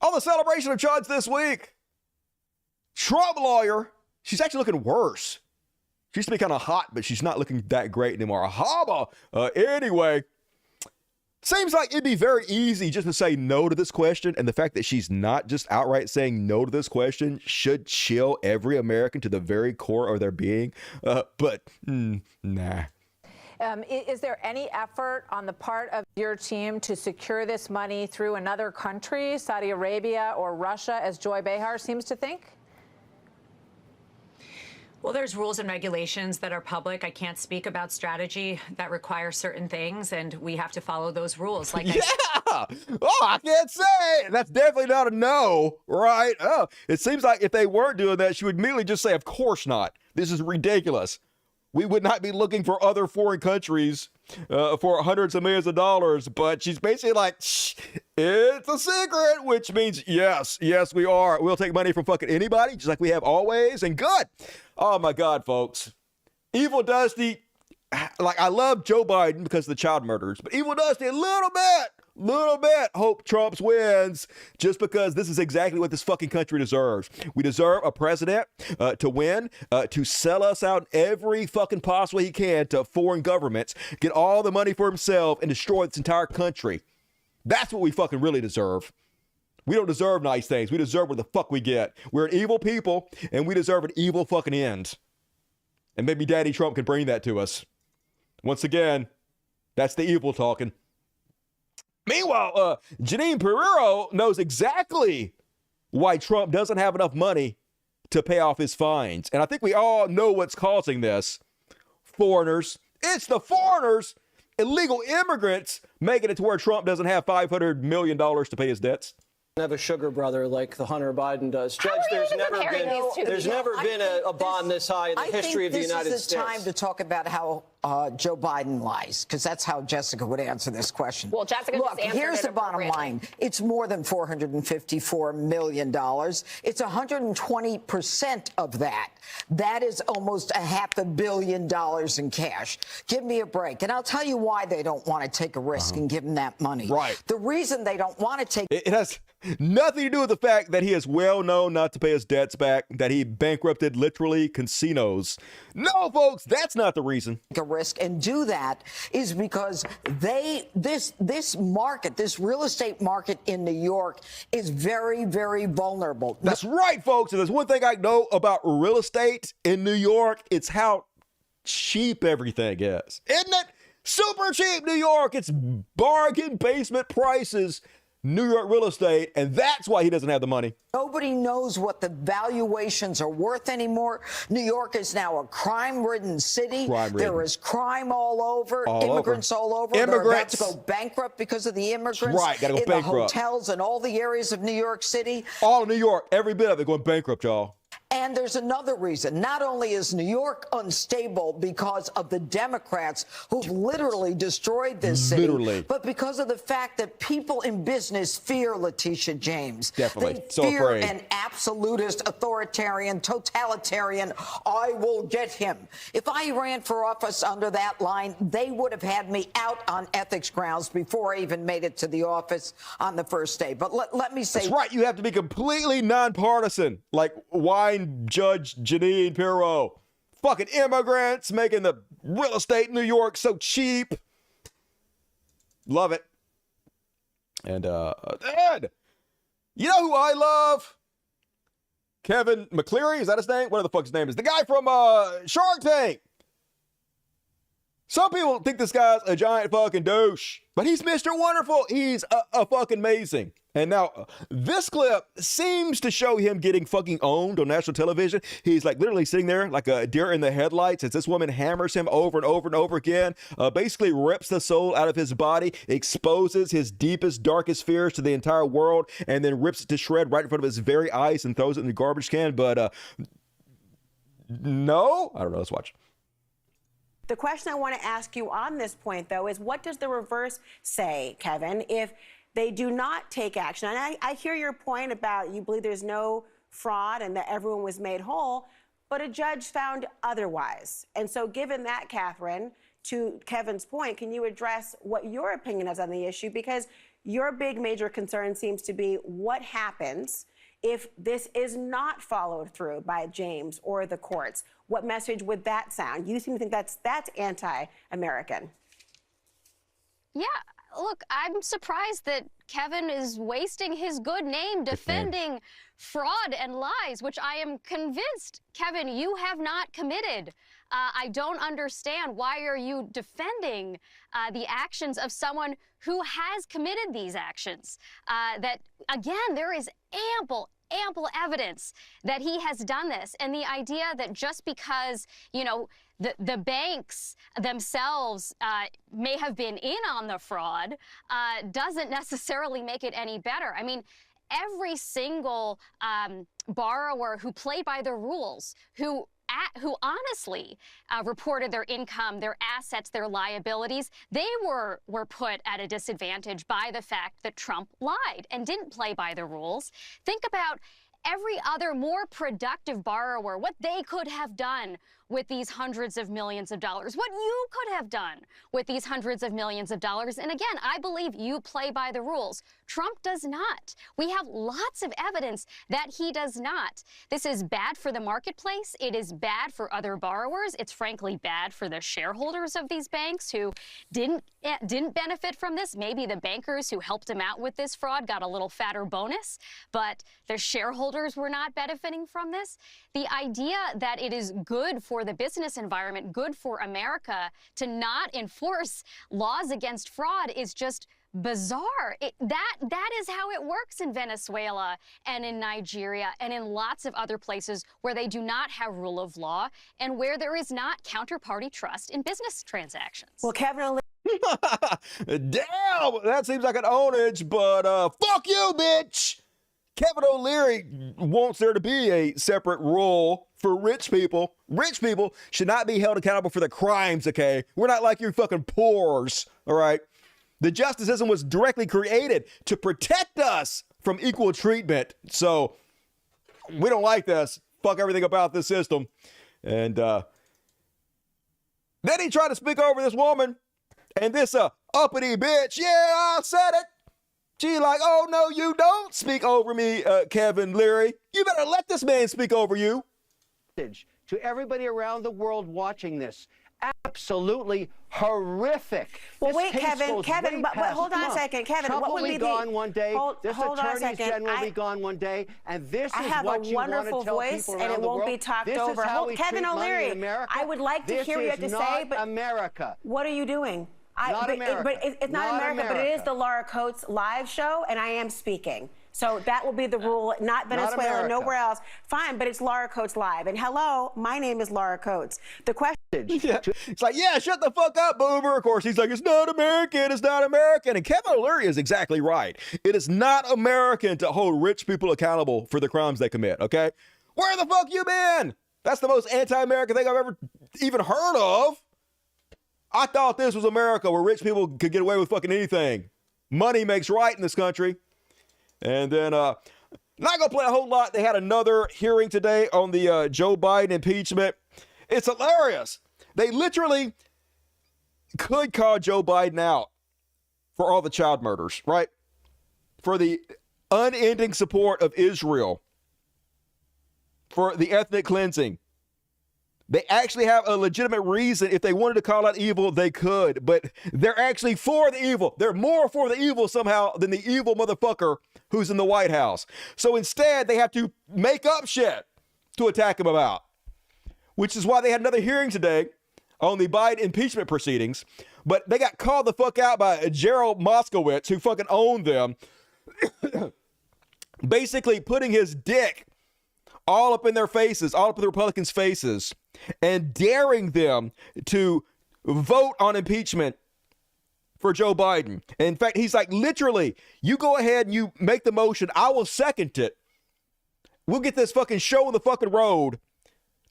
Speaker 1: on the celebration of Chuds this week, Trump lawyer, she's actually looking worse. She used to be kind of hot, but she's not looking that great anymore. Haba. Anyway, Seems like it'd be very easy just to say no to this question, and the fact that she's not just outright saying no to this question should chill every American to the very core of their being. But nah.
Speaker 2: Is there any effort on the part of your team to secure this money through another country, Saudi Arabia or Russia, as Joy Behar seems to think?
Speaker 22: Well, there's rules and regulations that are public. I can't speak about strategy that require certain things, and we have to follow those rules. Like
Speaker 1: I can't say. That's definitely not a no, right? Oh, it seems like if they weren't doing that, she would immediately just say, of course not. This is ridiculous. We would not be looking for other foreign countries for hundreds of millions of dollars. But she's basically like, shh, it's a secret, which means yes, we are. We'll take money from fucking anybody, just like we have always. And good. Oh, my God, folks. Evil Dusty, like, I love Joe Biden because of the child murders, but Evil Dusty, a little bit hope Trump wins, just because this is exactly what this fucking country deserves. We deserve a president to win, to sell us out every fucking possible way he can to foreign governments, get all the money for himself, and destroy this entire country. That's what we fucking really deserve. We don't deserve nice things. We deserve what the fuck we get. We're an evil people, and we deserve an evil fucking end. And maybe Daddy Trump can bring that to us. Once again, that's the evil talking. Meanwhile, Janine Pirro knows exactly why Trump doesn't have enough money to pay off his fines. And I think we all know what's causing this. Foreigners. It's the foreigners, illegal immigrants, making it to where Trump doesn't have $500 million to pay his debts.
Speaker 23: Have a sugar brother like the Hunter Biden does. Judge, there's never been a bond this high in the history of the United States.
Speaker 24: I think this is the time to talk about how Joe Biden lies, because that's how Jessica would answer this question.
Speaker 2: Well, Jessica
Speaker 24: Look,
Speaker 2: just answered
Speaker 24: here's the bottom
Speaker 2: appropriately.
Speaker 24: line. It's more than $454 million. It's 120% of that. That is almost $500 million in cash. Give me a break. And I'll tell you why they don't want to take a risk and give him that money.
Speaker 1: Right.
Speaker 24: The reason they don't want to take
Speaker 1: it has nothing to do with the fact that he is well known not to pay his debts back, that he bankrupted literally casinos. No, folks, that's not the reason.
Speaker 24: A risk and do that is because this market, this real estate market in New York is very, very vulnerable.
Speaker 1: That's right, folks. And there's one thing I know about real estate in New York. It's how cheap everything is. Isn't it? Super cheap, New York. It's bargain basement prices. New York real estate, and that's why he doesn't have the money.
Speaker 24: Nobody knows what the valuations are worth anymore. New York is now a crime-ridden city. There is crime all over, immigrants all over. They're about to go bankrupt because of the immigrants.
Speaker 1: Right, gotta go
Speaker 24: in
Speaker 1: bankrupt.
Speaker 24: the hotels and all the areas of New York City.
Speaker 1: All of New York, every bit of it going bankrupt, y'all.
Speaker 24: And there's another reason. Not only is New York unstable because of the Democrats who've literally destroyed this city, but because of the fact that people in business fear Letitia James.
Speaker 1: Definitely.
Speaker 24: They
Speaker 1: So
Speaker 24: fear
Speaker 1: afraid.
Speaker 24: an absolutist, authoritarian, totalitarian, I will get him. If I ran for office under that line, they would have had me out on ethics grounds before I even made it to the office on the first day. But let me say...
Speaker 1: That's right. You have to be completely nonpartisan, like wine Judge Janine Pirro. Fucking immigrants making the real estate in New York so cheap. Love it. And Ed, you know who I love? Kevin McCleary, is that his name? What the fuck his name is? The guy from Shark Tank. Some people think this guy's a giant fucking douche, but he's Mr. Wonderful. He's a fucking amazing. And now this clip seems to show him getting fucking owned on national television. He's like literally sitting there like a deer in the headlights as this woman hammers him over and over and over again, basically rips the soul out of his body, exposes his deepest, darkest fears to the entire world, and then rips it to shred right in front of his very eyes and throws it in the garbage can. But no, I don't know. Let's watch.
Speaker 25: The question I want to ask you on this point, though, is what does the reverse say, Kevin, if they do not take action? And I hear your point about you believe there's no fraud and that everyone was made whole, but a judge found otherwise. And so given that, Catherine, to Kevin's point, can you address what your opinion is on the issue? Because your big major concern seems to be what happens if this is not followed through by James or the courts. What message would that sound? You seem to think that's anti-American.
Speaker 3: Yeah,
Speaker 4: look, I'm surprised that Kevin is wasting his good name defending fraud and lies, which I am convinced, Kevin, you have not committed. I don't understand. Why are you defending the actions of someone who has committed these actions? That, again, there is ample evidence that he has done this. And the idea that just because, you know, the banks themselves may have been in on the fraud doesn't necessarily make it any better. I mean, every single borrower who played by the rules, who honestly reported their income, their assets, their liabilities, they were put at a disadvantage by the fact that Trump lied and didn't play by the rules. Think about every other more productive borrower, what they could have done with these hundreds of millions of dollars, what you could have done with these hundreds of millions of dollars. And again, I believe you play by the rules. Trump does not. We have lots of evidence that he does not. This is bad for the marketplace. It is bad for other borrowers. It's frankly bad for the shareholders of these banks who didn't benefit from this. Maybe the bankers who helped him out with this fraud got a little fatter bonus, but the shareholders were not benefiting from this. The idea that it is good for the business environment, good for America to not enforce laws against fraud is just bizarre. That is how it works in Venezuela and in Nigeria and in lots of other places where they do not have rule of law and where there is not counterparty trust in business transactions.
Speaker 25: Well, Kevin,
Speaker 1: damn, that seems like an ownage, but fuck you, bitch. Kevin O'Leary wants there to be a separate rule for rich people. Rich people should not be held accountable for the crimes, okay? We're not like you fucking poors, all right? The justice system was directly created to protect us from equal treatment. So we don't like this. Fuck everything about this system. And then he tried to speak over this woman. And this uppity bitch, yeah, I said it. She like, oh, no, you don't speak over me, Kevin Leary. You better let this man speak over you.
Speaker 5: To everybody around the world watching this, absolutely horrific.
Speaker 25: Well,
Speaker 5: This
Speaker 25: wait,
Speaker 5: case
Speaker 25: Kevin,
Speaker 5: goes
Speaker 25: Kevin,
Speaker 5: way
Speaker 25: but
Speaker 5: past
Speaker 25: hold on a
Speaker 5: Trump.
Speaker 25: second. Kevin,
Speaker 5: Trump
Speaker 25: what would
Speaker 5: will
Speaker 25: be
Speaker 5: be gone one day.
Speaker 25: hold
Speaker 5: This
Speaker 25: on a
Speaker 5: attorney's
Speaker 25: second.
Speaker 5: general will be gone one day. And this
Speaker 25: I
Speaker 5: is
Speaker 25: have
Speaker 5: what
Speaker 25: a
Speaker 5: you want to
Speaker 25: wonderful
Speaker 5: tell
Speaker 25: voice,
Speaker 5: people
Speaker 25: and
Speaker 5: around
Speaker 25: it
Speaker 5: the
Speaker 25: won't
Speaker 5: world.
Speaker 25: be talked
Speaker 5: This
Speaker 25: over.
Speaker 5: Is how we
Speaker 25: Kevin
Speaker 5: treat money
Speaker 25: O'Leary,
Speaker 5: in America.
Speaker 25: I would like to hear what you have to say, but
Speaker 5: America.
Speaker 25: What are you doing?
Speaker 5: Not America.
Speaker 25: But it's not America, but it is
Speaker 5: America.
Speaker 25: the Laura Coates live show, and I am speaking. So that will be the rule, not Venezuela,
Speaker 5: America.
Speaker 25: nowhere else. Fine, but it's Laura Coates live. And hello, my name is Laura Coates. The question.
Speaker 1: Yeah. It's like, yeah, shut the fuck up, boomer. Of course, he's like, it's not American. It's not American. And Kevin O'Leary is exactly right. It is not American to hold rich people accountable for the crimes they commit, okay? Where the fuck you been? That's the most anti-American thing I've ever even heard of. I thought this was America where rich people could get away with fucking anything. Money makes right in this country. And then, not gonna play a whole lot. They had another hearing today on the Joe Biden impeachment. It's hilarious. They literally could call Joe Biden out for all the child murders, right? For the unending support of Israel, for the ethnic cleansing. They actually have a legitimate reason. If they wanted to call out evil, they could. But they're actually for the evil. They're more for the evil somehow than the evil motherfucker who's in the White House. So instead, they have to make up shit to attack him about. Which is why they had another hearing today on the Biden impeachment proceedings. But they got called the fuck out by Gerald Moskowitz, who fucking owned them. Basically putting his dick all up in their faces, all up in the Republicans' faces, and daring them to vote on impeachment for Joe Biden. In fact, he's like, literally, you go ahead and you make the motion. I will second it. We'll get this fucking show on the fucking road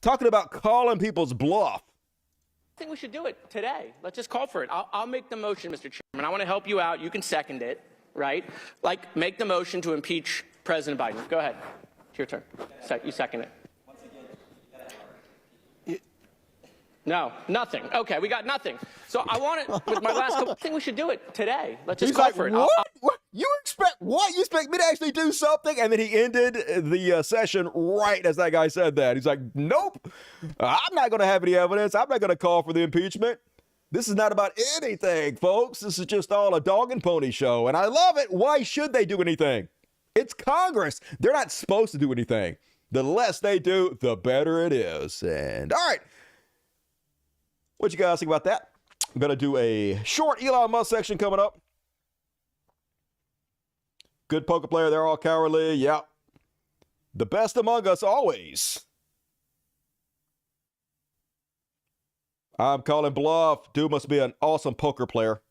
Speaker 1: talking about calling people's bluff.
Speaker 6: I think we should do it today. Let's just call for it. I'll make the motion, Mr. Chairman. I want to help you out. You can second it, right? Like, make the motion to impeach President Biden. Go ahead. It's your turn. You second it. No, nothing. Okay, we got nothing. So I want it with my last couple. I think we should do it today. Let's just call for it.
Speaker 1: What? You expect what? You expect me to actually do something? And then he ended the session right as that guy said that. He's like, nope, I'm not going to have any evidence. I'm not going to call for the impeachment. This is not about anything, folks. This is just all a dog and pony show, and I love it. Why should they do anything? It's Congress. They're not supposed to do anything. The less they do, the better it is. And all right, what you guys think about that? I'm going to do a short Elon Musk section coming up. Good poker player. They're all cowardly. Yeah. The best among us always. I'm calling bluff. Dude must be an awesome poker player.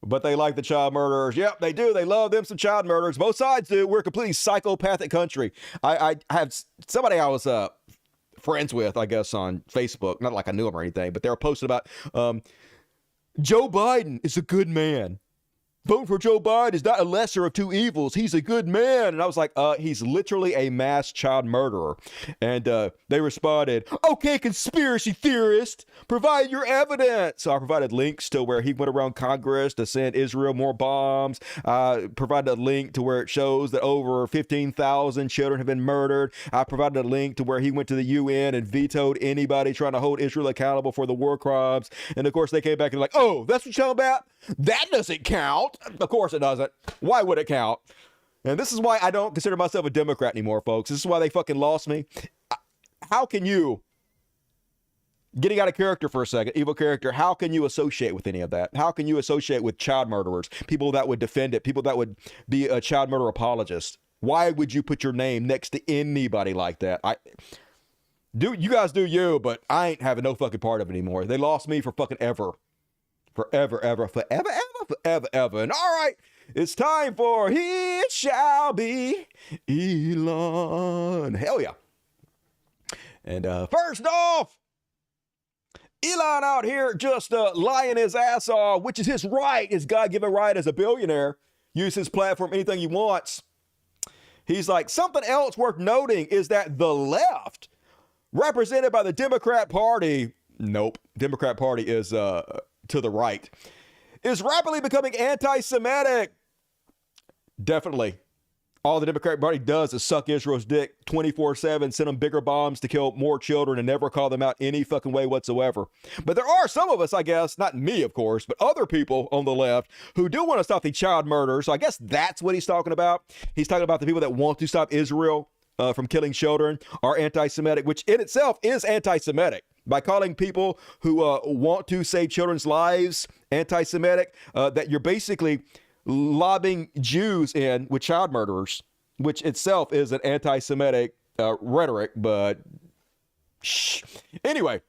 Speaker 1: But they like the child murderers. Yep, they do. They love them some child murderers. Both sides do. We're a completely psychopathic country. I have somebody I was friends with, I guess, on Facebook. Not like I knew him or anything, but they were posting about Joe Biden is a good man. Vote for Joe Biden is not a lesser of two evils. He's a good man. And I was like, he's literally a mass child murderer. And they responded, okay, conspiracy theorist, provide your evidence. So I provided links to where he went around Congress to send Israel more bombs. Provided a link to where it shows that over 15,000 children have been murdered. I provided a link to where he went to the UN and vetoed anybody trying to hold Israel accountable for the war crimes. And of course, they came back and like, oh, that's what you're talking about? That doesn't count. Of course it doesn't. Why would it count? And this is why I don't consider myself a Democrat anymore, folks. This is why they fucking lost me. How can you, getting out of character for a second, evil character, how can you associate with any of that? How can you associate with child murderers, people that would defend it, people that would be a child murder apologist? Why would you put your name next to anybody like that? You guys do you, but I ain't having no fucking part of it anymore. They lost me for fucking ever. Forever, ever, forever, ever, forever, ever. And all right, it's time for It Shall Be Elon. Hell yeah. And first off, Elon out here just lying his ass off, which is his right, his God-given right as a billionaire. Use his platform anything he wants. He's like, something else worth noting is that the left, represented by the Democrat Party, nope, Democrat Party is to the right, is rapidly becoming anti-Semitic. Definitely. All the Democratic Party does is suck Israel's dick 24/7, send them bigger bombs to kill more children and never call them out any fucking way whatsoever. But there are some of us, I guess, not me, of course, but other people on the left who do want to stop the child murder. So I guess that's what he's talking about. He's talking about the people that want to stop Israel from killing children are anti-Semitic, which in itself is anti-Semitic. By calling people who want to save children's lives anti-Semitic, that you're basically lobbing Jews in with child murderers, which itself is an anti-Semitic rhetoric, but shh. Anyway,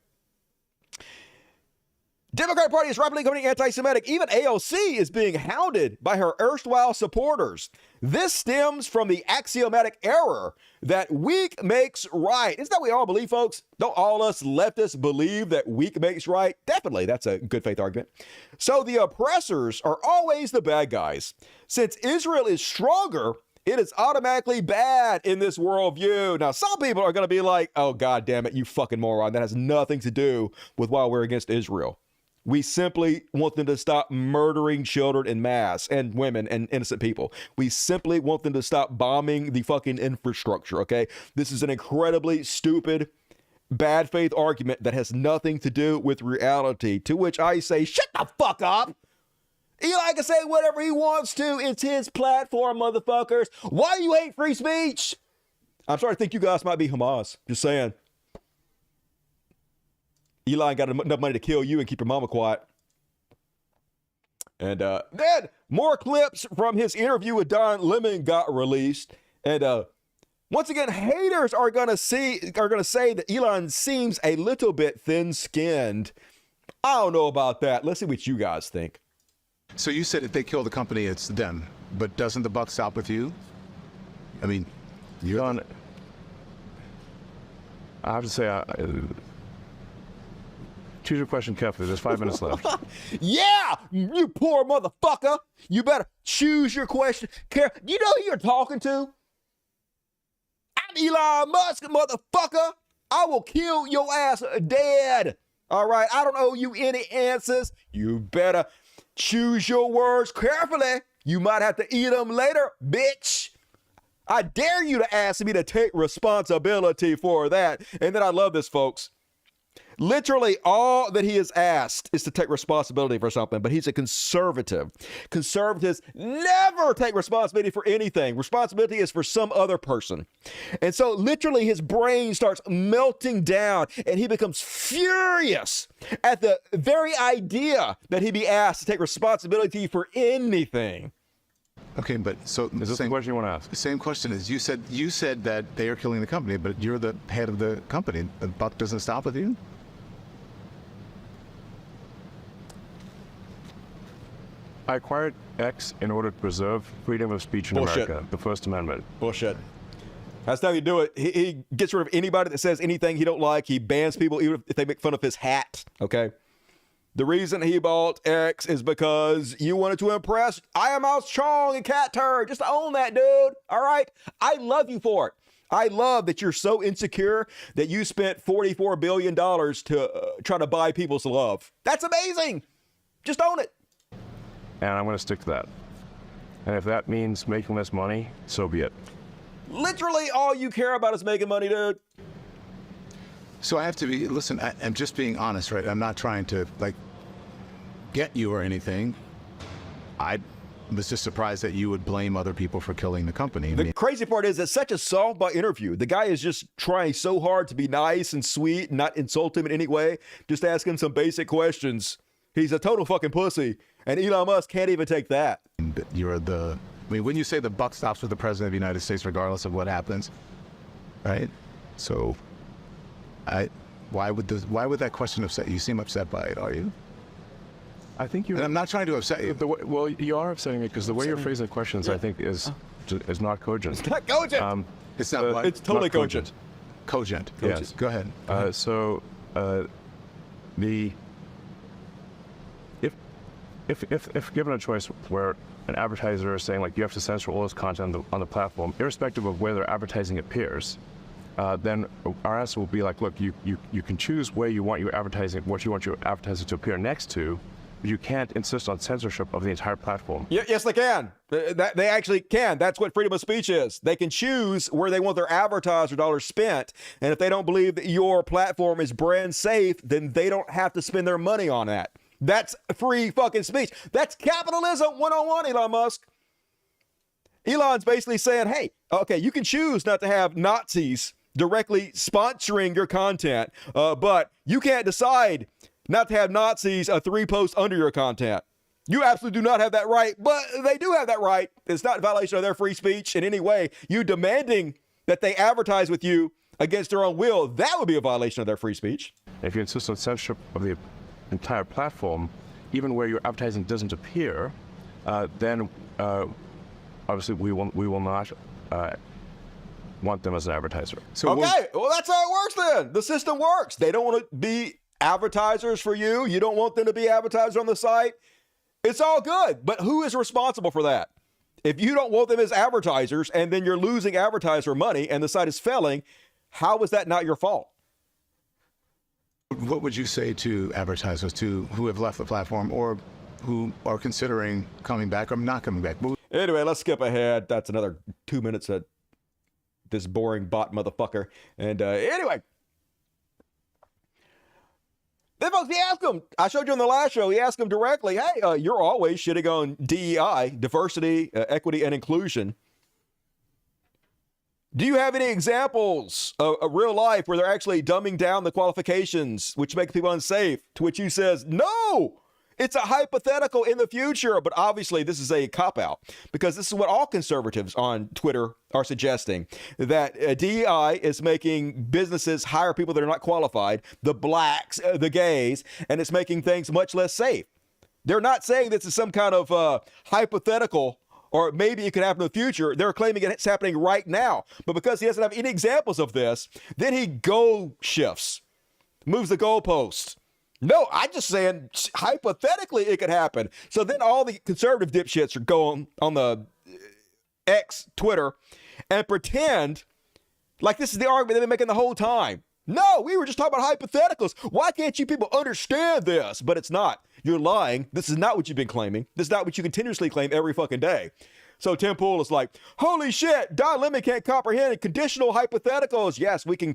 Speaker 1: Democrat Party is rapidly becoming anti-Semitic. Even AOC is being hounded by her erstwhile supporters. This stems from the axiomatic error that weak makes right. Isn't that what we all believe, folks? Don't all us leftists believe that weak makes right? Definitely, that's a good faith argument. So the oppressors are always the bad guys. Since Israel is stronger, it is automatically bad in this worldview. Now, some people are going to be like, oh, God damn it, you fucking moron. That has nothing to do with why we're against Israel. We simply want them to stop murdering children en masse and women and innocent people. We simply want them to stop bombing the fucking infrastructure, okay? This is an incredibly stupid, bad faith argument that has nothing to do with reality, to which I say, shut the fuck up. Eli can say whatever he wants to. It's his platform, motherfuckers. Why do you hate free speech? I'm starting to think you guys might be Hamas. Just saying. Eli got enough money to kill you and keep your mama quiet. And then more clips from his interview with Don Lemon got released. And once again, haters are gonna say that Elon seems a little bit thin-skinned. I don't know about that. Let's see what you guys think.
Speaker 7: So you said if they kill the company, it's them. But doesn't the buck stop with you? I mean, you're on it.
Speaker 8: I have to say, choose your question carefully. There's 5 minutes left.
Speaker 1: Yeah, you poor motherfucker. You better choose your question carefully. You know who you're talking to? I'm Elon Musk, motherfucker. I will kill your ass dead. All right, I don't owe you any answers. You better choose your words carefully. You might have to eat them later, bitch. I dare you to ask me to take responsibility for that. And then I love this, folks. Literally all that he is asked is to take responsibility for something, but he's a conservative. Conservatives never take responsibility for anything. Responsibility is for some other person. And so literally his brain starts melting down and he becomes furious at the very idea that he be asked to take responsibility for anything.
Speaker 7: Okay, but so
Speaker 8: is this the question you want to ask?
Speaker 7: The same question is you said that they are killing the company, but you're the head of the company. The buck doesn't stop with you?
Speaker 8: I acquired X in order to preserve freedom of speech in America, the First Amendment.
Speaker 1: Bullshit. That's how you do it. He gets rid of anybody that says anything he don't like. He bans people even if they make fun of his hat, okay? The reason he bought X is because you wanted to impress I Am Mouse Chong and Cat Turd. Just own that, dude, all right? I love you for it. I love that you're so insecure that you spent $44 billion to try to buy people's love. That's amazing. Just own it.
Speaker 8: And I'm going to stick to that. And if that means making less money, so be it.
Speaker 1: Literally all you care about is making money, dude.
Speaker 7: So I have to be, listen, I'm just being honest, right? I'm not trying to, like, get you or anything. I was just surprised that you would blame other people for killing the company.
Speaker 1: The crazy part is it's such a softball interview. The guy is just trying so hard to be nice and sweet, not insult him in any way, just ask him some basic questions. He's a total fucking pussy. And Elon Musk can't even take that.
Speaker 7: You're the, I mean, when you say the buck stops with the president of the United States, regardless of what happens, right? So, why would that question upset you? You seem upset by it, are you?
Speaker 8: I think you.
Speaker 7: And I'm not trying to upset you.
Speaker 8: Well, you are upsetting me because the way you're phrasing the questions, I think, is not cogent.
Speaker 1: It's not cogent.
Speaker 7: It's not what?
Speaker 1: It's totally cogent.
Speaker 7: Cogent.
Speaker 8: Yes.
Speaker 7: Go ahead.
Speaker 8: If given a choice where an advertiser is saying, like, you have to censor all this content on the platform, irrespective of where their advertising appears, then our answer will be like, look, you can choose where you want your advertising, what you want your advertising to appear next to, but you can't insist on censorship of the entire platform.
Speaker 1: Yes, they can. They actually can. That's what freedom of speech is. They can choose where they want their advertiser dollars spent, and if they don't believe that your platform is brand safe, then they don't have to spend their money on that. That's free fucking speech. That's capitalism 101, Elon Musk. Elon's basically saying, hey, okay, you can choose not to have Nazis directly sponsoring your content, but you can't decide not to have Nazis 3 posts under your content. You absolutely do not have that right, but they do have that right. It's not a violation of their free speech in any way. You demanding that they advertise with you against their own will, that would be a violation of their free speech.
Speaker 8: If you insist on censorship of the entire platform, even where your advertising doesn't appear, then obviously we will not want them as an advertiser.
Speaker 1: So okay, well that's how it works then. The system works. They don't want to be advertisers for you. You don't want them to be advertisers on the site. It's all good, but who is responsible for that? If you don't want them as advertisers and then you're losing advertiser money and the site is failing, how is that not your fault?
Speaker 7: What would you say to advertisers who have left the platform or who are considering coming back or not coming back?
Speaker 1: Anyway, let's skip ahead. That's another 2 minutes of this boring bot motherfucker. And anyway, then folks, he asked him, I showed you on the last show, he asked him directly, hey, you're always shitting on DEI, diversity, equity, and inclusion. Do you have any examples of real life where they're actually dumbing down the qualifications, which make people unsafe? To which he says, no, it's a hypothetical in the future. But obviously, this is a cop-out because this is what all conservatives on Twitter are suggesting, that DEI is making businesses hire people that are not qualified, the blacks, the gays, and it's making things much less safe. They're not saying this is some kind of hypothetical or maybe it could happen in the future. They're claiming it's happening right now. But because he doesn't have any examples of this, then he shifts, moves the goalposts. No, I'm just saying hypothetically it could happen. So then all the conservative dipshits are going on the X Twitter and pretend like this is the argument they've been making the whole time. No, we were just talking about hypotheticals. Why can't you people understand this? But it's not. You're lying. This is not what you've been claiming. This is not what you continuously claim every fucking day. So Tim Pool is like, holy shit, Don Lemon can't comprehend conditional hypotheticals. Yes, we can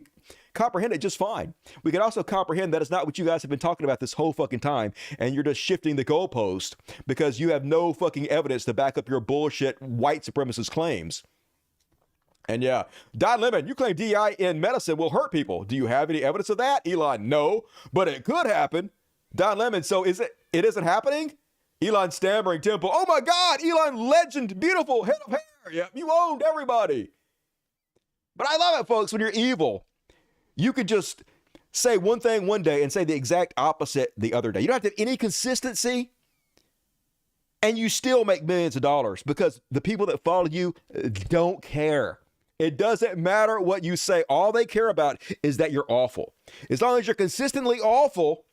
Speaker 1: comprehend it just fine. We can also comprehend that it's not what you guys have been talking about this whole fucking time, and you're just shifting the goalpost because you have no fucking evidence to back up your bullshit white supremacist claims. And yeah, Don Lemon, you claim DEI in medicine will hurt people. Do you have any evidence of that? Elon, no, but it could happen. Don Lemon, so it isn't happening? Elon stammering Temple. Oh my God, Elon legend, beautiful head of hair. Yeah, you owned everybody. But I love it, folks, when you're evil. You could just say one thing one day and say the exact opposite the other day. You don't have to have any consistency, and you still make millions of dollars because the people that follow you don't care. It doesn't matter what you say. All they care about is that you're awful. As long as you're consistently awful,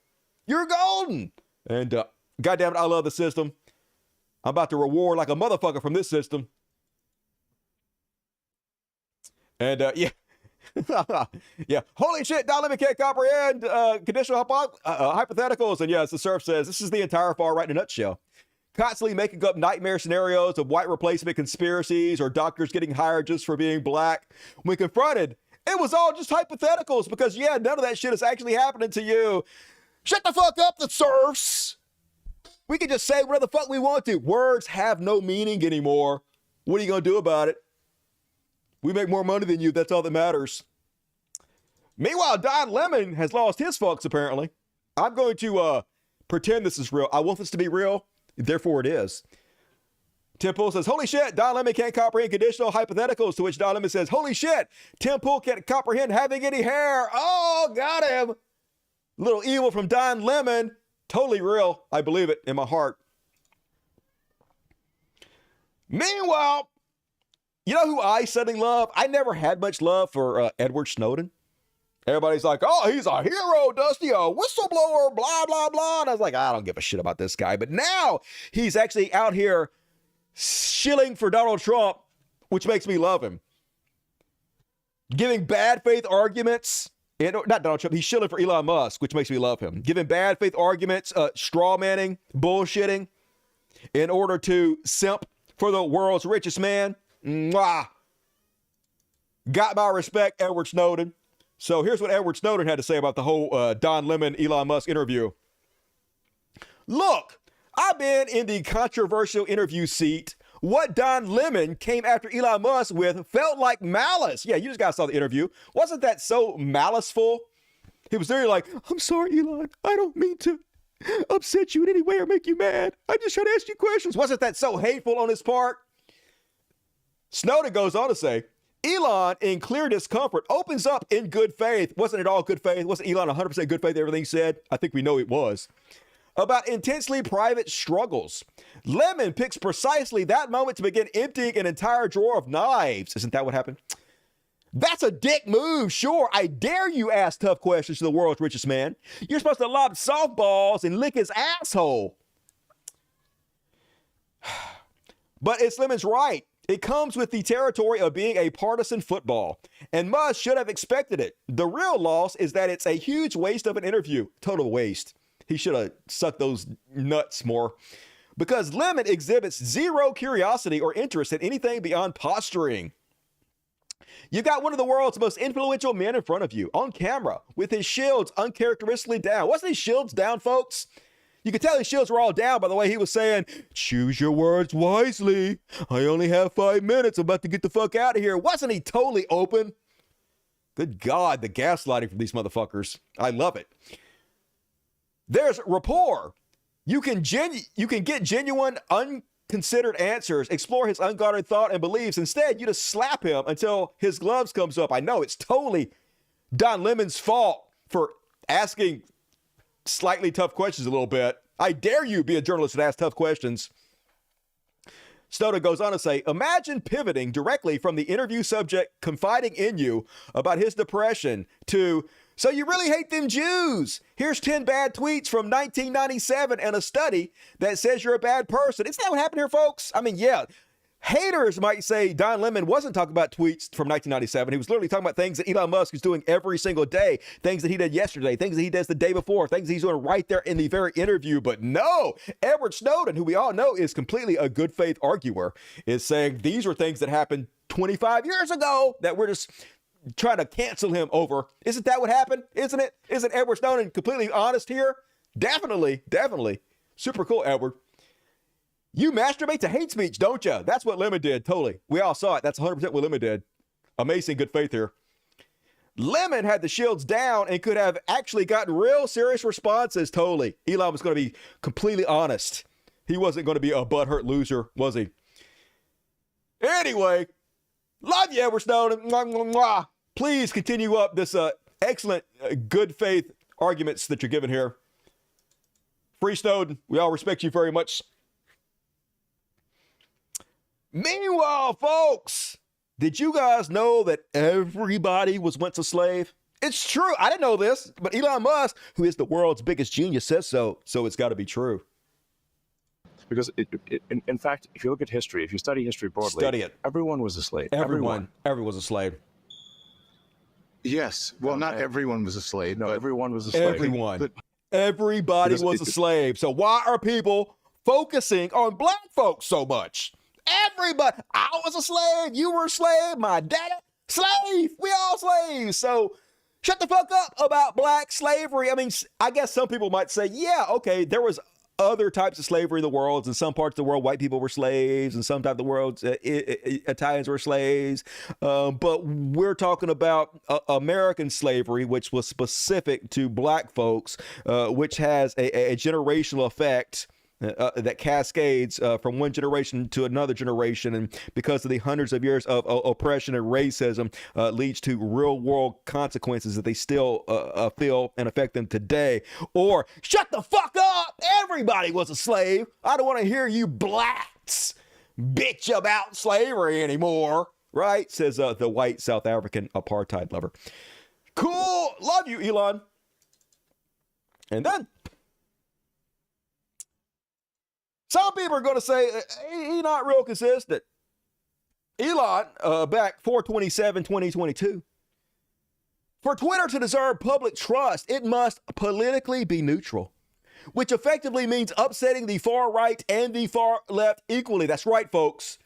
Speaker 1: you're golden. And goddamn it, I love the system. I'm about to reward like a motherfucker from this system. And yeah. Yeah. Holy shit, Don Lemon can't comprehend conditional hypotheticals. And yes, the surf says this is the entire far right in a nutshell. Constantly making up nightmare scenarios of white replacement conspiracies or doctors getting hired just for being black. When confronted, it was all just hypotheticals because, yeah, none of that shit is actually happening to you. Shut the fuck up, the serfs. We can just say whatever the fuck we want to. Words have no meaning anymore. What are you going to do about it? We make more money than you. That's all that matters. Meanwhile, Don Lemon has lost his folks, apparently. I'm going to pretend this is real. I want this to be real. Therefore, it is. Temple says, holy shit, Don Lemon can't comprehend conditional hypotheticals, to which Don Lemon says, holy shit, Temple can't comprehend having any hair. Oh, got him. Little evil from Don Lemon. Totally real. I believe it in my heart. Meanwhile, you know who I suddenly love? I never had much love for Edward Snowden. Everybody's like, oh, he's a hero, Dusty, a whistleblower, blah, blah, blah. And I was like, I don't give a shit about this guy. But now he's actually out here shilling for Donald Trump, which makes me love him. Giving bad faith arguments. Not Donald Trump, he's shilling for Elon Musk, which makes me love him. Giving bad faith arguments, straw manning, bullshitting in order to simp for the world's richest man. Mwah. Got my respect, Edward Snowden. So here's what Edward Snowden had to say about the whole Don Lemon, Elon Musk interview. Look, I've been in the controversial interview seat. What Don Lemon came after Elon Musk with felt like malice. Yeah, you just guys saw the interview. Wasn't that so maliceful? He was there like, I'm sorry, Elon. I don't mean to upset you in any way or make you mad. I'm just trying to ask you questions. Wasn't that so hateful on his part? Snowden goes on to say, Elon, in clear discomfort, opens up in good faith. Wasn't it all good faith? Wasn't Elon 100% good faith, everything he said? I think we know it was. About intensely private struggles. Lemon picks precisely that moment to begin emptying an entire drawer of knives. Isn't that what happened? That's a dick move, sure. I dare you ask tough questions to the world's richest man. You're supposed to lob softballs and lick his asshole. But it's Lemon's right. It comes with the territory of being a partisan football, and Musk should have expected it. The real loss is that it's a huge waste of an interview. Total waste. He should have sucked those nuts more. Because Lemon exhibits zero curiosity or interest in anything beyond posturing. You got one of the world's most influential men in front of you, on camera, with his shields uncharacteristically down. Wasn't his shields down, folks? You could tell his shields were all down by the way he was saying, choose your words wisely. I only have 5 minutes. I'm about to get the fuck out of here. Wasn't he totally open? Good God, the gaslighting from these motherfuckers. I love it. There's rapport. You can get genuine, unconsidered answers, explore his unguarded thought and beliefs. Instead, you just slap him until his gloves comes up. I know it's totally Don Lemon's fault for asking slightly tough questions a little bit. I dare you be a journalist and ask tough questions. Snowden goes on to say, imagine pivoting directly from the interview subject confiding in you about his depression to, so you really hate them Jews. Here's 10 bad tweets from 1997 and a study that says you're a bad person. Isn't that what happened here, folks? I mean, yeah. Haters might say Don Lemon wasn't talking about tweets from 1997. He was literally talking about things that Elon Musk is doing every single day, things that he did yesterday, things that he does the day before, things that he's doing right there in the very interview. But no, Edward Snowden, who we all know is completely a good faith arguer, is saying these were things that happened 25 years ago that we're just trying to cancel him over. Isn't that what happened? Isn't it? Isn't Edward Snowden completely honest here? Definitely. Super cool, Edward. You masturbate to hate speech, don't you? That's what Lemon did, totally. We all saw it. That's 100% what Lemon did. Amazing good faith here. Lemon had the shields down and could have actually gotten real serious responses, totally. Elon was going to be completely honest. He wasn't going to be a butthurt loser, was he? Anyway, love you, Edward Snowden. Mwah, mwah, mwah. Please continue up this excellent good faith arguments that you're giving here. Free Snowden. We all respect you very much. Meanwhile, folks, did you guys know that everybody was once a slave? It's true. I didn't know this, but Elon Musk, who is the world's biggest genius, says so. So it's got to be true.
Speaker 8: Because in fact, if you look at history, if you study history broadly,
Speaker 1: study it.
Speaker 8: Everyone was a slave.
Speaker 1: Everyone was a slave.
Speaker 7: Yes. Well, not everyone was a slave.
Speaker 8: No, everyone was a slave.
Speaker 1: Everyone. Everybody was a slave. So why are people focusing on black folks so much? Everybody. I was a slave. You were a slave. My daddy, slave. We all slaves. So shut the fuck up about black slavery. I mean, I guess some people might say, yeah, okay, there was other types of slavery in the world. In some parts of the world, white people were slaves. In some type of the world, Italians were slaves. But we're talking about American slavery, which was specific to black folks, which has a generational effect that cascades from one generation to another generation, and because of the hundreds of years of oppression and racism, leads to real world consequences that they still feel and affect them today. Or shut the fuck up! Everybody was a slave. I don't want to hear you blacks bitch about slavery anymore, right? Says the white South African apartheid lover. Cool, love you, Elon. And then some people are going to say he's not real consistent. Elon, back 4/27/2022. For Twitter to deserve public trust, it must politically be neutral, which effectively means upsetting the far right and the far left equally. That's right, folks.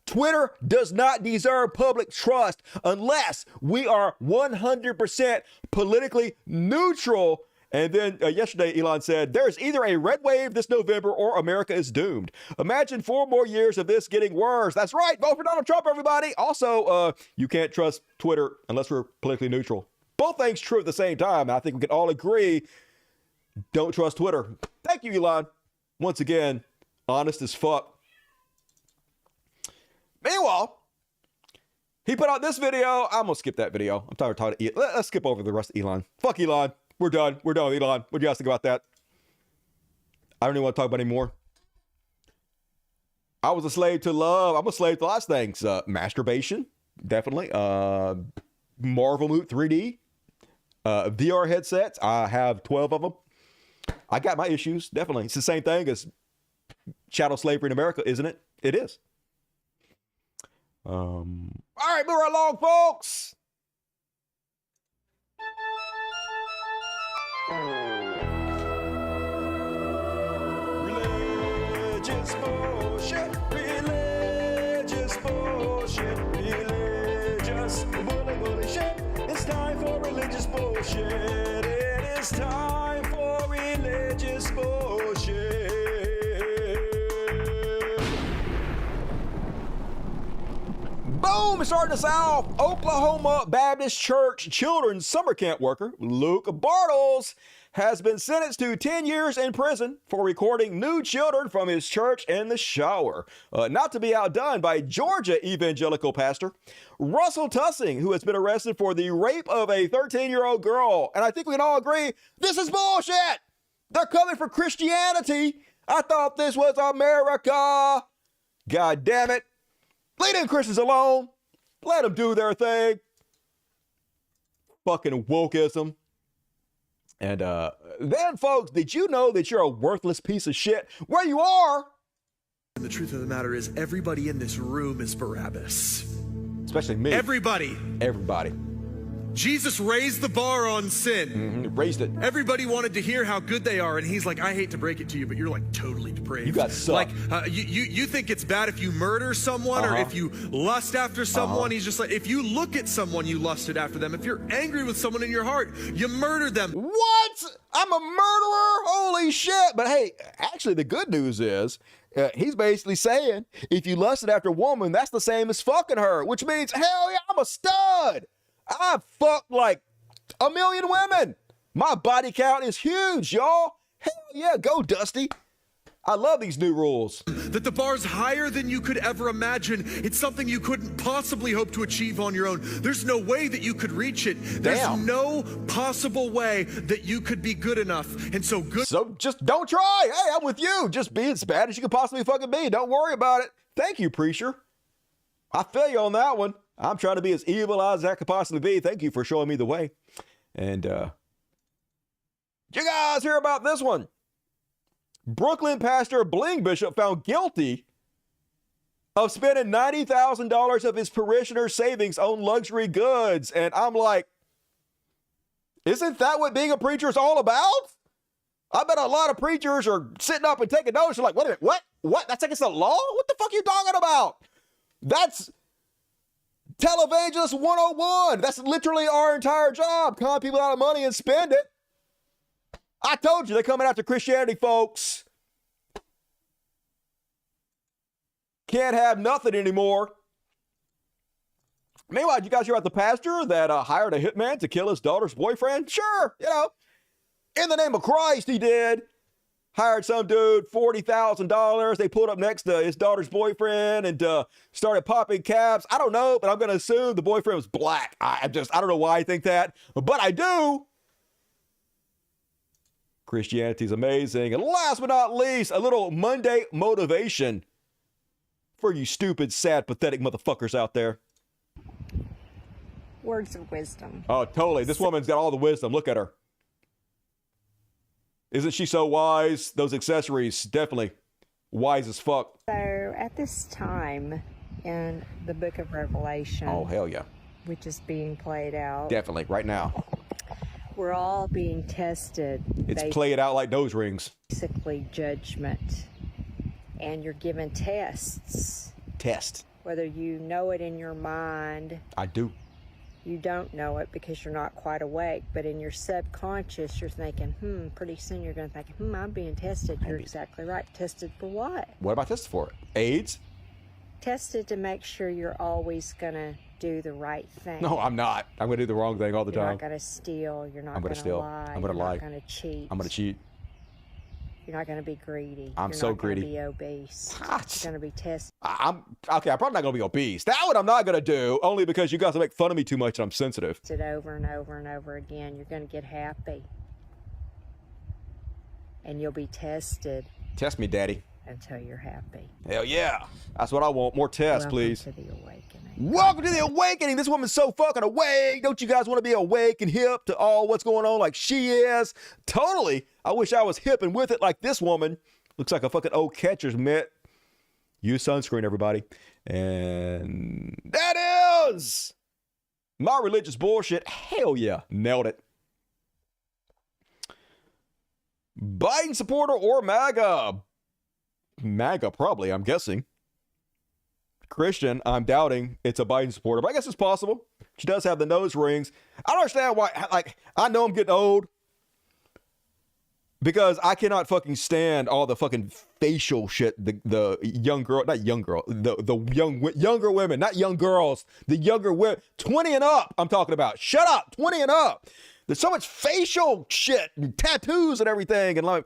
Speaker 1: Twitter does not deserve public trust unless we are 100% politically neutral. And then yesterday, Elon said, there's either a red wave this November or America is doomed. Imagine 4 more years of this getting worse. That's right. Vote for Donald Trump, everybody. Also, you can't trust Twitter unless we're politically neutral. Both things true at the same time. I think we can all agree, don't trust Twitter. Thank you, Elon. Once again, honest as fuck. Meanwhile, he put out this video. I'm going to skip that video. I'm tired of talking to Elon. Let's skip over the rest of Elon. Fuck Elon. We're done. We're done with Elon. What do you guys think about that? I don't even want to talk about it anymore. I was a slave to love. I'm a slave to lots of things. Masturbation, definitely. Marvel Moot 3D. VR headsets. I have 12 of them. I got my issues, definitely. It's the same thing as chattel slavery in America, isn't it? It is. All right, move right along, folks. Religious bullshit, religious bullshit, religious bully shit. It's time for religious bullshit. It is time for religious bullshit. Boom! Starting us off, Oklahoma Baptist Church children's summer camp worker Luke Bartles has been sentenced to 10 years in prison for recording nude children from his church in the shower. Not to be outdone by Georgia evangelical pastor Russell Tussing, who has been arrested for the rape of a 13-year-old girl. And I think we can all agree, this is bullshit. They're coming for Christianity. I thought this was America. God damn it. Leave them Christians alone. Let them do their thing. Fucking wokeism. And then, folks, did you know that you're a worthless piece of shit where you are?
Speaker 9: The truth of the matter is everybody in this room is Barabbas.
Speaker 1: Especially me.
Speaker 9: Everybody.
Speaker 1: Everybody.
Speaker 9: Jesus raised the bar on sin.
Speaker 1: Raised it.
Speaker 9: Everybody wanted to hear how good they are, and he's like, I hate to break it to you, but you're like totally depraved.
Speaker 1: You got sucked.
Speaker 9: Like, you think it's bad if you murder someone or if you lust after someone. He's just like, if you look at someone, you lusted after them. If you're angry with someone in your heart, you murdered them.
Speaker 1: What? I'm a murderer? Holy shit. But hey, actually, the good news is, he's basically saying, if you lusted after a woman, that's the same as fucking her, which means, hell yeah, I'm a stud. I fucked like 1 million women. My body count is huge, y'all. Hell yeah, go Dusty. I love these new rules.
Speaker 9: That the bar's higher than you could ever imagine. It's something you couldn't possibly hope to achieve on your own. There's no way that you could reach it. There's no possible way that you could be good enough. And so
Speaker 1: just don't try. Hey, I'm with you. Just be as bad as you could possibly fucking be. Don't worry about it. Thank you, preacher. I feel you on that one. I'm trying to be as evil as I could possibly be. Thank you for showing me the way. And you guys hear about this one? Brooklyn pastor Bling Bishop found guilty of spending $90,000 of his parishioners' savings on luxury goods. And I'm like, isn't that what being a preacher is all about? I bet a lot of preachers are sitting up and taking notes. They're like, wait a minute, what? That's against the law? What the fuck are you talking about? That's Televangelist 101. That's literally our entire job. Con people out of money and spend it. I told you they're coming after Christianity, folks. Can't have nothing anymore. Meanwhile, did you guys hear about the pastor that hired a hitman to kill his daughter's boyfriend? Sure, in the name of Christ, he did. Hired some dude, $40,000. They pulled up next to his daughter's boyfriend and started popping caps. I don't know, but I'm going to assume the boyfriend was black. I don't know why I think that, but I do. Christianity is amazing. And last but not least, a little Monday motivation for you stupid, sad, pathetic motherfuckers out there.
Speaker 11: Words of wisdom.
Speaker 1: Oh, totally. This woman's got all the wisdom. Look at her. Isn't she so wise? Those accessories, definitely wise as fuck.
Speaker 11: So at this time in the book of Revelation.
Speaker 1: Oh, hell yeah.
Speaker 11: Which is being played out.
Speaker 1: Definitely, right now.
Speaker 11: We're all being tested.
Speaker 1: It's played out like nose rings.
Speaker 11: Basically judgment. And you're given tests.
Speaker 1: Test.
Speaker 11: Whether you know it in your mind.
Speaker 1: I do.
Speaker 11: You don't know it because you're not quite awake, but in your subconscious, you're thinking, pretty soon you're going to think, I'm being tested. You're exactly right. Tested for what?
Speaker 1: What am I tested for? AIDS?
Speaker 11: Tested to make sure you're always going to do the right thing.
Speaker 1: No, I'm not. I'm going to do the wrong thing all the time.
Speaker 11: You're not going to steal. You're not going to lie.
Speaker 1: I'm going to lie.
Speaker 11: You're not going to cheat.
Speaker 1: I'm going to cheat.
Speaker 11: You're not going to be greedy.
Speaker 1: I'm so greedy.
Speaker 11: You're not going to be obese. You're going to be tested.
Speaker 1: I'm probably not going to be obese. That one I'm not going to do, only because you guys will make fun of me too much and I'm sensitive.
Speaker 11: Tested over and over and over again. You're going to get happy. And you'll be tested.
Speaker 1: Test me, Daddy.
Speaker 11: Until you're happy.
Speaker 1: Hell yeah. That's what I want. More tests, please.
Speaker 11: Welcome to the awakening.
Speaker 1: Welcome to the awakening. This woman's so fucking awake. Don't you guys want to be awake and hip to all what's going on like she is? Totally. I wish I was hip and with it like this woman. Looks like a fucking old catcher's mitt. Use sunscreen, everybody. And that is my religious bullshit. Hell yeah. Nailed it. Biden supporter or MAGA? MAGA, probably, I'm guessing. Christian, I'm doubting it's a Biden supporter, but I guess it's possible. She does have the nose rings. I don't understand why, I know I'm getting old because I cannot fucking stand all the fucking facial shit the younger women, not young girls, the younger women, 20 and up, I'm talking about. Shut up, 20 and up. There's so much facial shit and tattoos and everything. And I'm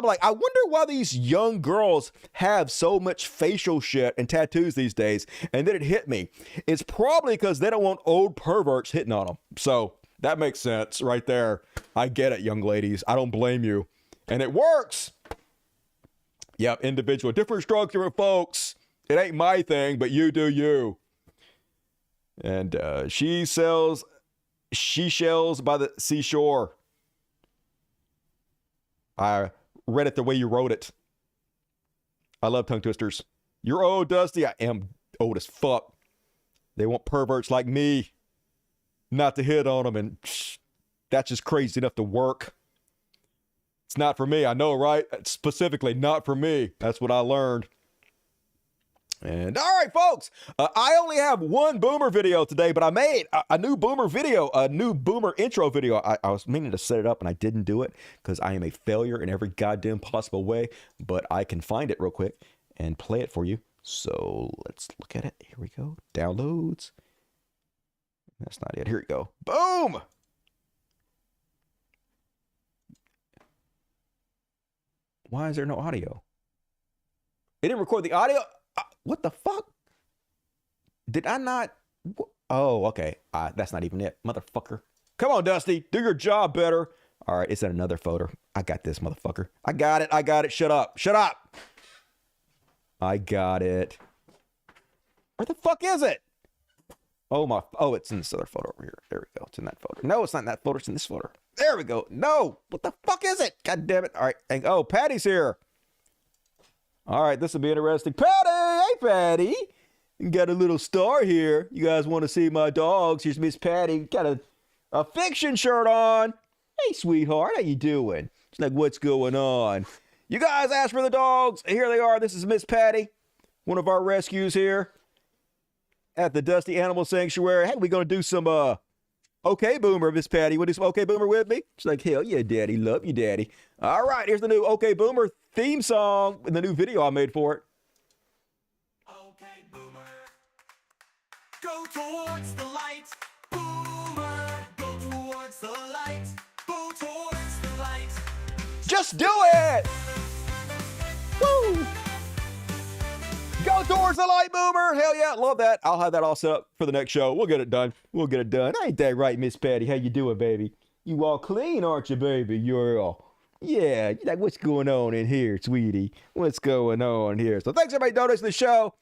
Speaker 1: like, I wonder why these young girls have so much facial shit and tattoos these days. And then it hit me. It's probably because they don't want old perverts hitting on them. So that makes sense right there. I get it, young ladies. I don't blame you. And it works. Yep, individual. Different strokes, different folks. It ain't my thing, but you do you. And she sells shells by the seashore. I read it the way you wrote it. I love tongue twisters. You're old, Dusty. I am old as fuck. They want perverts like me. not to hit on them, and that's just crazy enough to work. It's not for me. I know, right? It's specifically not for me. That's what I learned. And all right, folks, I only have one boomer video today, but I made a new boomer video, a new boomer intro video. I was meaning to set it up and I didn't do it because I am a failure in every goddamn possible way, but I can find it real quick and play it for you. So let's look at it. Here we go. Downloads. That's not it. Here we go. Boom. Why is there no audio? It didn't record the audio. What the fuck? Did I not? Oh, okay. That's not even it, motherfucker. Come on, Dusty. Do your job better. All right, it's in another folder. I got this, motherfucker. I got it. I got it. Shut up. Shut up. I got it. Where the fuck is it? Oh, my. Oh, it's in this other folder over here. There we go. It's in that folder. No, it's not in that folder. It's in this folder. There we go. No. What the fuck is it? God damn it. All right. And, oh, Patty's here. All right. This will be interesting. Patty. Hey, Patty. You got a little star here. You guys want to see my dogs? Here's Miss Patty. Got a fiction shirt on. Hey, sweetheart. How you doing? It's like, what's going on? You guys asked for the dogs. Here they are. This is Miss Patty, one of our rescues here at the Dusty Animal Sanctuary. Hey, we going to do some, OK Boomer, Miss Patty. Want to do some OK Boomer with me? She's like, hell yeah, Daddy. Love you, Daddy. All right, here's the new OK Boomer theme song and the new video I made for it.
Speaker 10: OK Boomer, go towards the light. Boomer, go towards the light. Go towards the light.
Speaker 1: Just do it! Woo! Go towards the light, Boomer! Hell yeah, love that. I'll have that all set up for the next show. We'll get it done. We'll get it done. Ain't that right, Miss Patty? How you doing, baby? You all clean, aren't you, baby? You're all... Yeah, you're like, what's going on in here, sweetie? What's going on here? So thanks, everybody, donating to the show.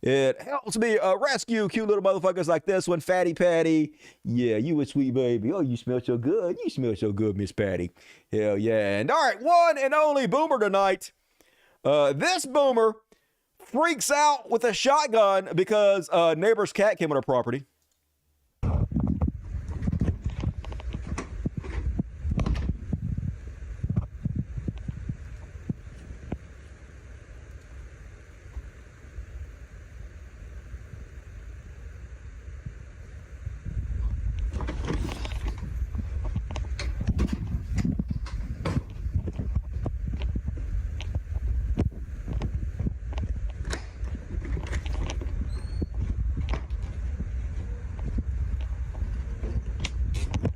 Speaker 1: It helps me rescue cute little motherfuckers like this one, Fatty Patty. Yeah, you a sweet baby. Oh, you smell so good. You smell so good, Miss Patty. Hell yeah. And all right, one and only boomer tonight. This boomer freaks out with a shotgun because neighbor's cat came on her property.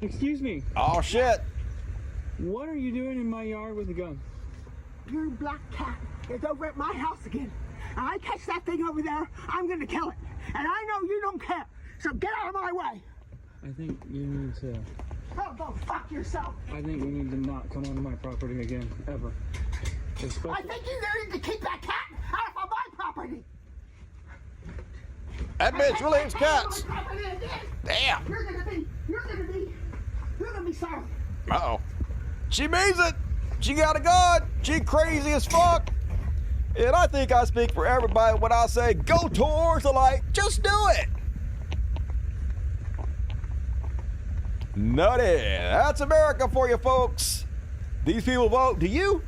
Speaker 13: Excuse me.
Speaker 1: Oh, shit.
Speaker 13: What are you doing in my yard with a gun?
Speaker 14: Your black cat is over at my house again. And I catch that thing over there, I'm gonna kill it. And I know you don't care, so get out of my way.
Speaker 13: I think you need to...
Speaker 14: Oh, go fuck yourself.
Speaker 13: I think you need to not come onto my property again, ever. Especially...
Speaker 14: I think you need to keep that cat out of my property.
Speaker 1: That bitch really hates cats. Damn.
Speaker 14: You're gonna be sorry.
Speaker 1: Uh-oh. She means it. She got a gun. She crazy as fuck. And I think I speak for everybody when I say go towards the light. Just do it. Nutty. That's America for you, folks. These people vote. Do you?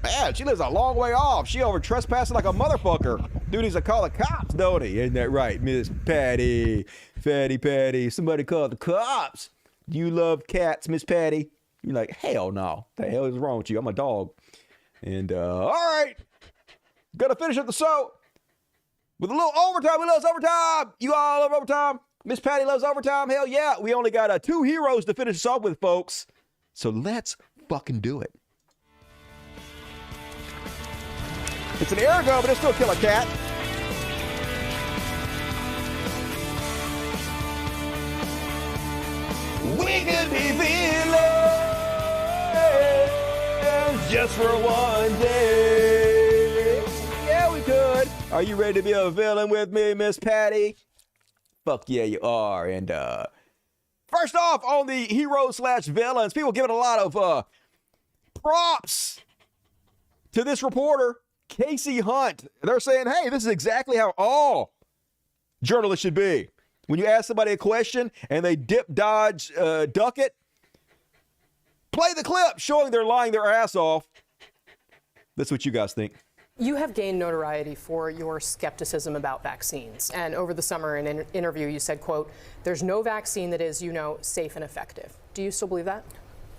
Speaker 1: Man, she lives a long way off. She over trespassing like a motherfucker. Dude needs to call the cops, don't he? Isn't that right, Miss Patty? Fatty Patty. Somebody call the cops. Do you love cats, Miss Patty? You're like, hell no. What the hell is wrong with you? I'm a dog. And, all right. Gonna finish up the show with a little overtime. Who loves overtime? You all love overtime? Miss Patty loves overtime? Hell yeah. We only got 2 heroes to finish us off with, folks. So let's fucking do it. It's an air gun, but it'll still kill a cat. We could be villains just for one day. Yeah, we could. Are you ready to be a villain with me, Miss Patty? Fuck yeah, you are. And first off, on the hero/villains, people giving a lot of props to this reporter, Casey Hunt. They're saying, hey, this is exactly how all journalists should be. when you ask somebody a question and they dip, dodge, duck it? Play the clip showing they're lying their ass off. That's what you guys think.
Speaker 15: You have gained notoriety for your skepticism about vaccines. And over the summer in an interview, you said, quote, "There's no vaccine that is, safe and effective." Do you still believe that?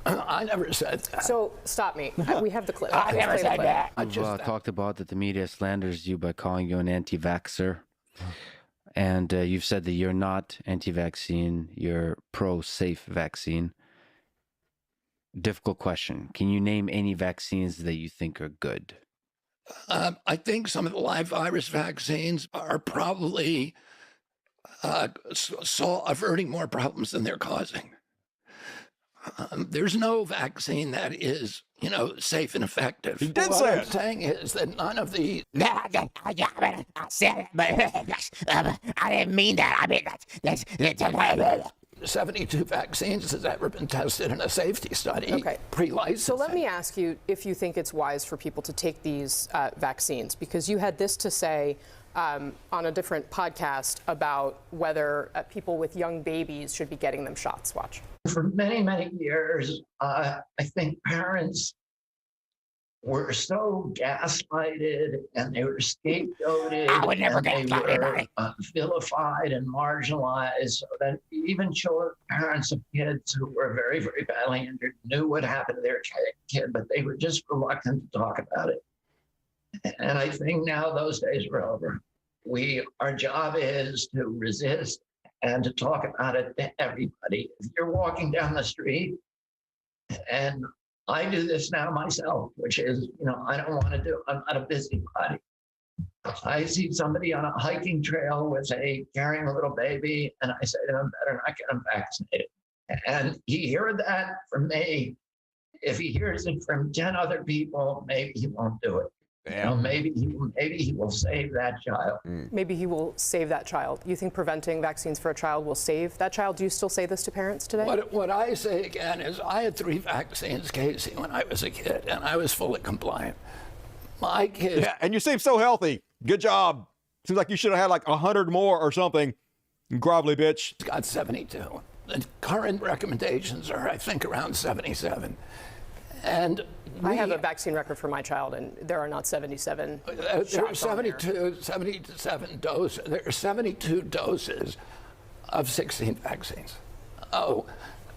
Speaker 16: I never said that.
Speaker 15: So stop me. We have the clip.
Speaker 16: I never said that.
Speaker 17: You've talked about that the media slanders you by calling you an anti-vaxxer. And you've said that you're not anti-vaccine, you're pro-safe vaccine. Difficult question. Can you name any vaccines that you think are good?
Speaker 16: I think some of the live virus vaccines are probably averting more problems than they're causing. There's no vaccine that is, safe and effective.
Speaker 1: He did
Speaker 16: what
Speaker 1: say
Speaker 16: I'm
Speaker 1: it.
Speaker 16: saying is that none of the...
Speaker 12: I said it, but I didn't mean that. I mean, that's
Speaker 16: 72 vaccines has ever been tested in a safety study pre-licensing.
Speaker 15: So let me ask you if you think it's wise for people to take these vaccines, because you had this to say on a different podcast about whether people with young babies should be getting them shots. Watch.
Speaker 16: For many, many years, I think parents were so gaslighted and they were scapegoated.
Speaker 12: I would never
Speaker 16: and they
Speaker 12: gaslight
Speaker 16: were
Speaker 12: anybody.
Speaker 16: vilified and marginalized, so that even parents of kids who were very, very badly injured knew what happened to their kid, but they were just reluctant to talk about it. And I think now those days are over. Our job is to resist and to talk about it to everybody. If you're walking down the street, and I do this now myself, which is, I don't want to do, I'm not a busybody. I see somebody on a hiking trail carrying a little baby, and I say to them, better not get them vaccinated. And he heard that from me. If he hears it from 10 other people, maybe he won't do it. Maybe he will save that child.
Speaker 15: Maybe he will save that child. You think preventing vaccines for a child will save that child? Do you still say this to parents today?
Speaker 16: What I say again is I had 3 vaccines, Casey, when I was a kid, and I was fully compliant. My kids...
Speaker 1: Yeah, and you seem so healthy. Good job. Seems like you should have had like 100 more or something. Grovelly bitch.
Speaker 16: Got 72. The current recommendations are, I think, around 77. And
Speaker 15: I have a vaccine record for my child, and there are not 77
Speaker 16: there are
Speaker 15: shots on there.
Speaker 16: 77 doses. There are 72 doses of 16 vaccines. Oh,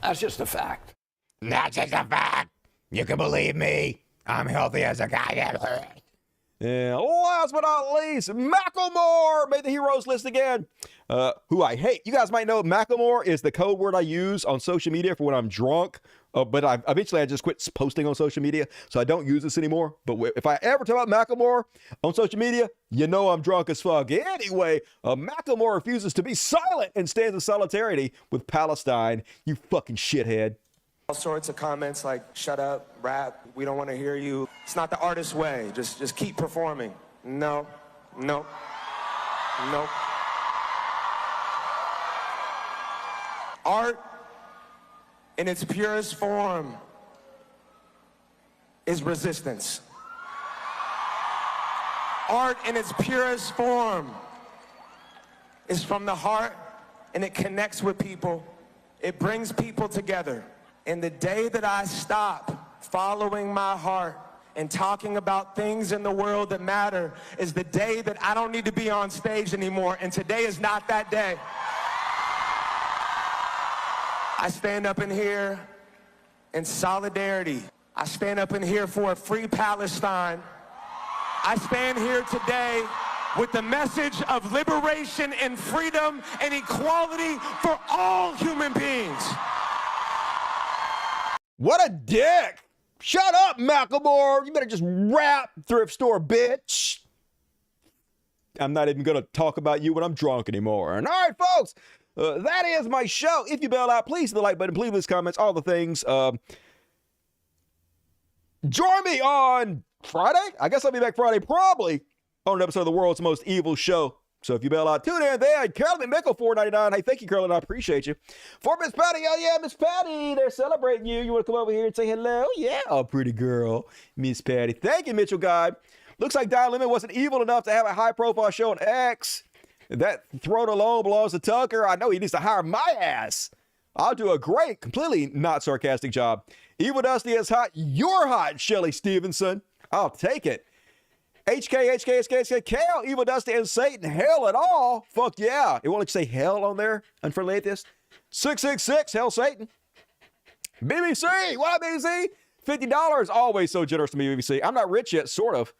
Speaker 16: that's just a fact.
Speaker 12: That's just a fact. You can believe me. I'm healthy as a guy.
Speaker 1: And last but not least, Macklemore made the heroes list again. Who I hate. You guys might know Macklemore is the code word I use on social media for when I'm drunk. But eventually I just quit posting on social media, so I don't use this anymore. But if I ever talk about Macklemore on social media, I'm drunk as fuck. Anyway, Macklemore refuses to be silent and stands in solidarity with Palestine. You fucking shithead.
Speaker 18: All sorts of comments like, shut up, rap, we don't want to hear you. It's not the artist's way. Just keep performing. No. Art, in its purest form, is resistance. Art, in its purest form, is from the heart, and it connects with people. It brings people together. And the day that I stop following my heart and talking about things in the world that matter is the day that I don't need to be on stage anymore. And today is not that day. I stand up in here in solidarity. I stand up in here for a free Palestine. I stand here today with the message of liberation and freedom and equality for all human beings.
Speaker 1: What a dick! Shut up, Macklemore! You better just rap, thrift store bitch! I'm not even gonna talk about you when I'm drunk anymore. And all right, folks, that is my show. If you bail out, please hit the like button, please leave comments, all the things. Join me on Friday? I guess I'll be back Friday, probably, on an episode of the world's most evil show. So if you bail out, tune in there. Carolyn Mickle, $4.99. Hey, thank you, Carolyn. I appreciate you. For Miss Patty, oh yeah, Miss Patty, they're celebrating you. You want to come over here and say hello? Yeah, oh, pretty girl, Miss Patty. Thank you, Mitchell Guy. Looks like Dial Limit wasn't evil enough to have a high-profile show on X. That throne alone belongs to Tucker. I know he needs to hire my ass. I'll do a great, completely not sarcastic job. Evil Dusty is hot. You're hot, Shelly Stevenson. I'll take it. HK, Kale, Evil Dusty, and Satan. Hell at all. Fuck yeah. It won't let you say hell on there, Unfriendly Atheist. 666, hell Satan. BBC, what up, BBC? $50, always so generous to me, BBC. I'm not rich yet, sort of.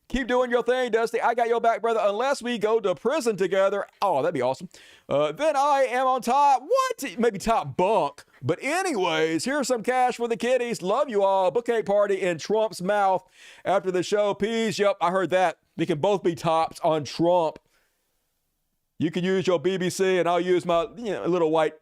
Speaker 1: Keep doing your thing, Dusty. I got your back, brother, unless we go to prison together. Oh, that'd be awesome. Then I am on top. What? Maybe top bunk. But anyways, here's some cash for the kiddies. Love you all. Bookcake party in Trump's mouth after the show. Peace. Yep, I heard that. We can both be tops on Trump. You can use your BBC and I'll use my little white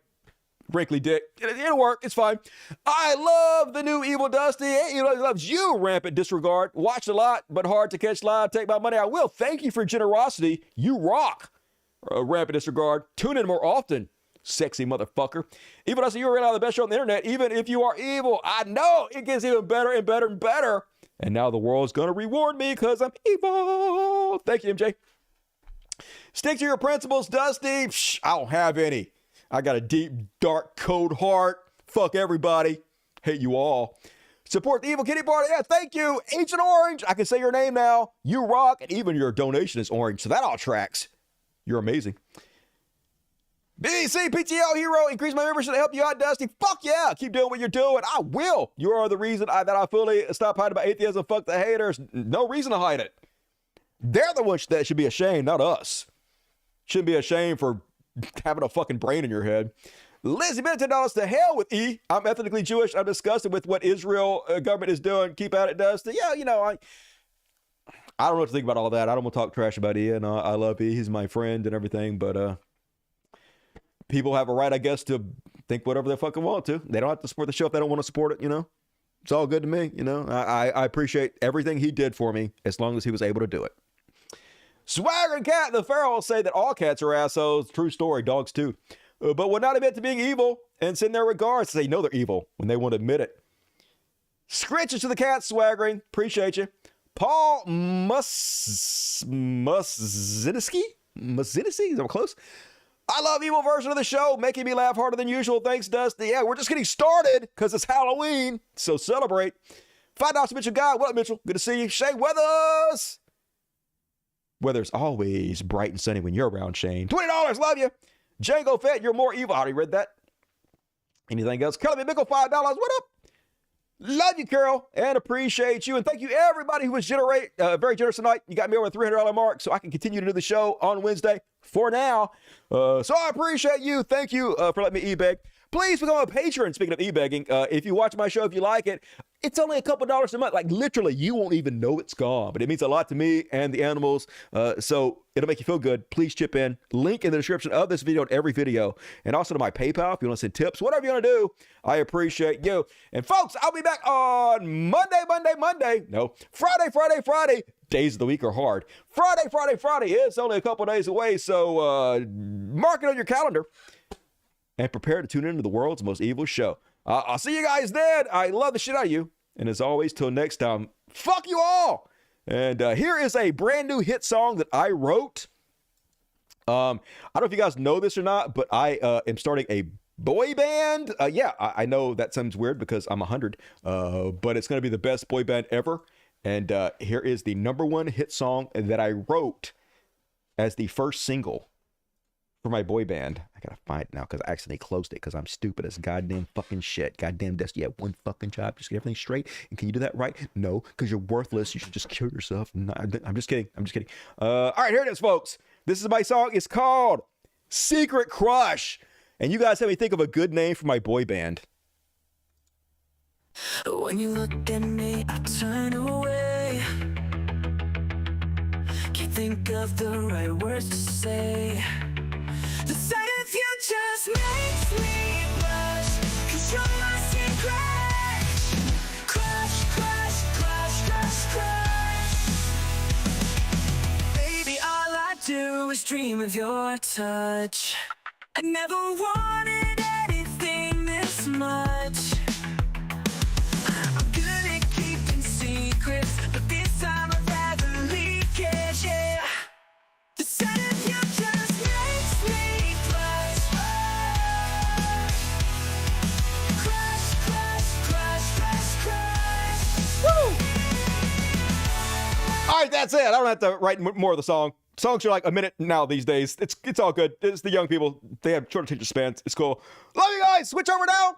Speaker 1: wrinkly dick. It'll work. It's fine. I love the new Evil Dusty. He loves you, Rampant Disregard. Watched a lot, but hard to catch live. Take my money. I will. Thank you for your generosity. You rock, Rampant Disregard. Tune in more often, sexy motherfucker. Evil Dusty, you're right now the best show on the internet, even if you are evil. I know it gets even better and better and better. And now the world's going to reward me because I'm evil. Thank you, MJ. Stick to your principles, Dusty. Psh, I don't have any. I got a deep, dark, cold heart. Fuck everybody. Hate you all. Support the Evil Kitty Party. Yeah, thank you. Ancient Orange. I can say your name now. You rock. And even your donation is orange. So that all tracks. You're amazing. BBC, PTO Hero. Increase my membership to help you out, Dusty. Fuck yeah. Keep doing what you're doing. I will. You are the reason that I fully stop hiding about atheism. Fuck the haters. No reason to hide it. They're the ones that should be ashamed, not us. Shouldn't be ashamed for having a fucking brain in your head. Lizzie, $10 to hell with E. I'm ethnically Jewish. I'm disgusted with what Israel government is doing. Keep at it, Dusty. Yeah, I don't know what to think about all that. I don't want to talk trash about E. And I love E. He's my friend and everything. But people have a right, I guess, to think whatever they fucking want to. They don't have to support the show if they don't want to support it. It's all good to me. I appreciate everything he did for me as long as he was able to do it. Swagger Cat, the Pharaoh say that all cats are assholes. True story, dogs too. But will not admit to being evil and send their regards. They know they're evil when they won't admit it. Scritches to the cat, swaggering. Appreciate you. Paul Muszynski? Is that close? I love evil version of the show, making me laugh harder than usual. Thanks, Dusty. Yeah, we're just getting started because it's Halloween. So celebrate. $5 to Mitchell Guy. What up, Mitchell? Good to see you. Shay Weathers. Weather's always bright and sunny when you're around, Shane. $20, love you. Django Fett, you're more evil. I already read that. Anything else? Kelly Mickle, $5. What up? Love you, Carol, and appreciate you. And thank you, everybody who was very generous tonight. You got me over the $300 mark, so I can continue to do the show on Wednesday for now. So I appreciate you. Thank you for letting me e-beg. Please become a patron. Speaking of e-begging, if you watch my show, if you like it, it's only a couple dollars a month. Like literally, you won't even know it's gone, but it means a lot to me and the animals. So it'll make you feel good. Please chip in. Link in the description of this video and every video, and also to my PayPal if you want to send tips, whatever you want to do. I appreciate you. And folks, I'll be back on Monday. No, Friday. Days of the week are hard. Friday. It's only a couple days away, so mark it on your calendar. And prepare to tune into the world's most evil show. I'll see you guys then. I love the shit out of you. And as always, till next time, fuck you all. And here is a brand new hit song that I wrote. I don't know if you guys know this or not, but I am starting a boy band. I know that sounds weird because I'm 100, but it's going to be the best boy band ever. And here is the #1 hit song that I wrote as the first single for my boy band. I gotta find it now because I accidentally closed it because I'm stupid as goddamn fucking shit. Goddamn Dusty, you have one fucking job. Just get everything straight. And can you do that right? No, because you're worthless. You should just kill yourself. No, I'm just kidding. All right, here it is, folks. This is my song. It's called Secret Crush. And you guys help me think of a good name for my boy band.
Speaker 19: When you look at me, I turn away. Can't think of the right words to say. The sight of you just makes me blush, 'cause you're my secret crush. Baby, all I do is dream of your touch. I never wanted anything this much. I'm good at keeping secrets, but this time I'd rather leak it, yeah. The sight of you just
Speaker 1: right, that's it. I don't have to write more of the song. Songs are like a minute now these days. It's all good. It's the young people. They have short attention spans. It's cool. Love you guys. Switch over now.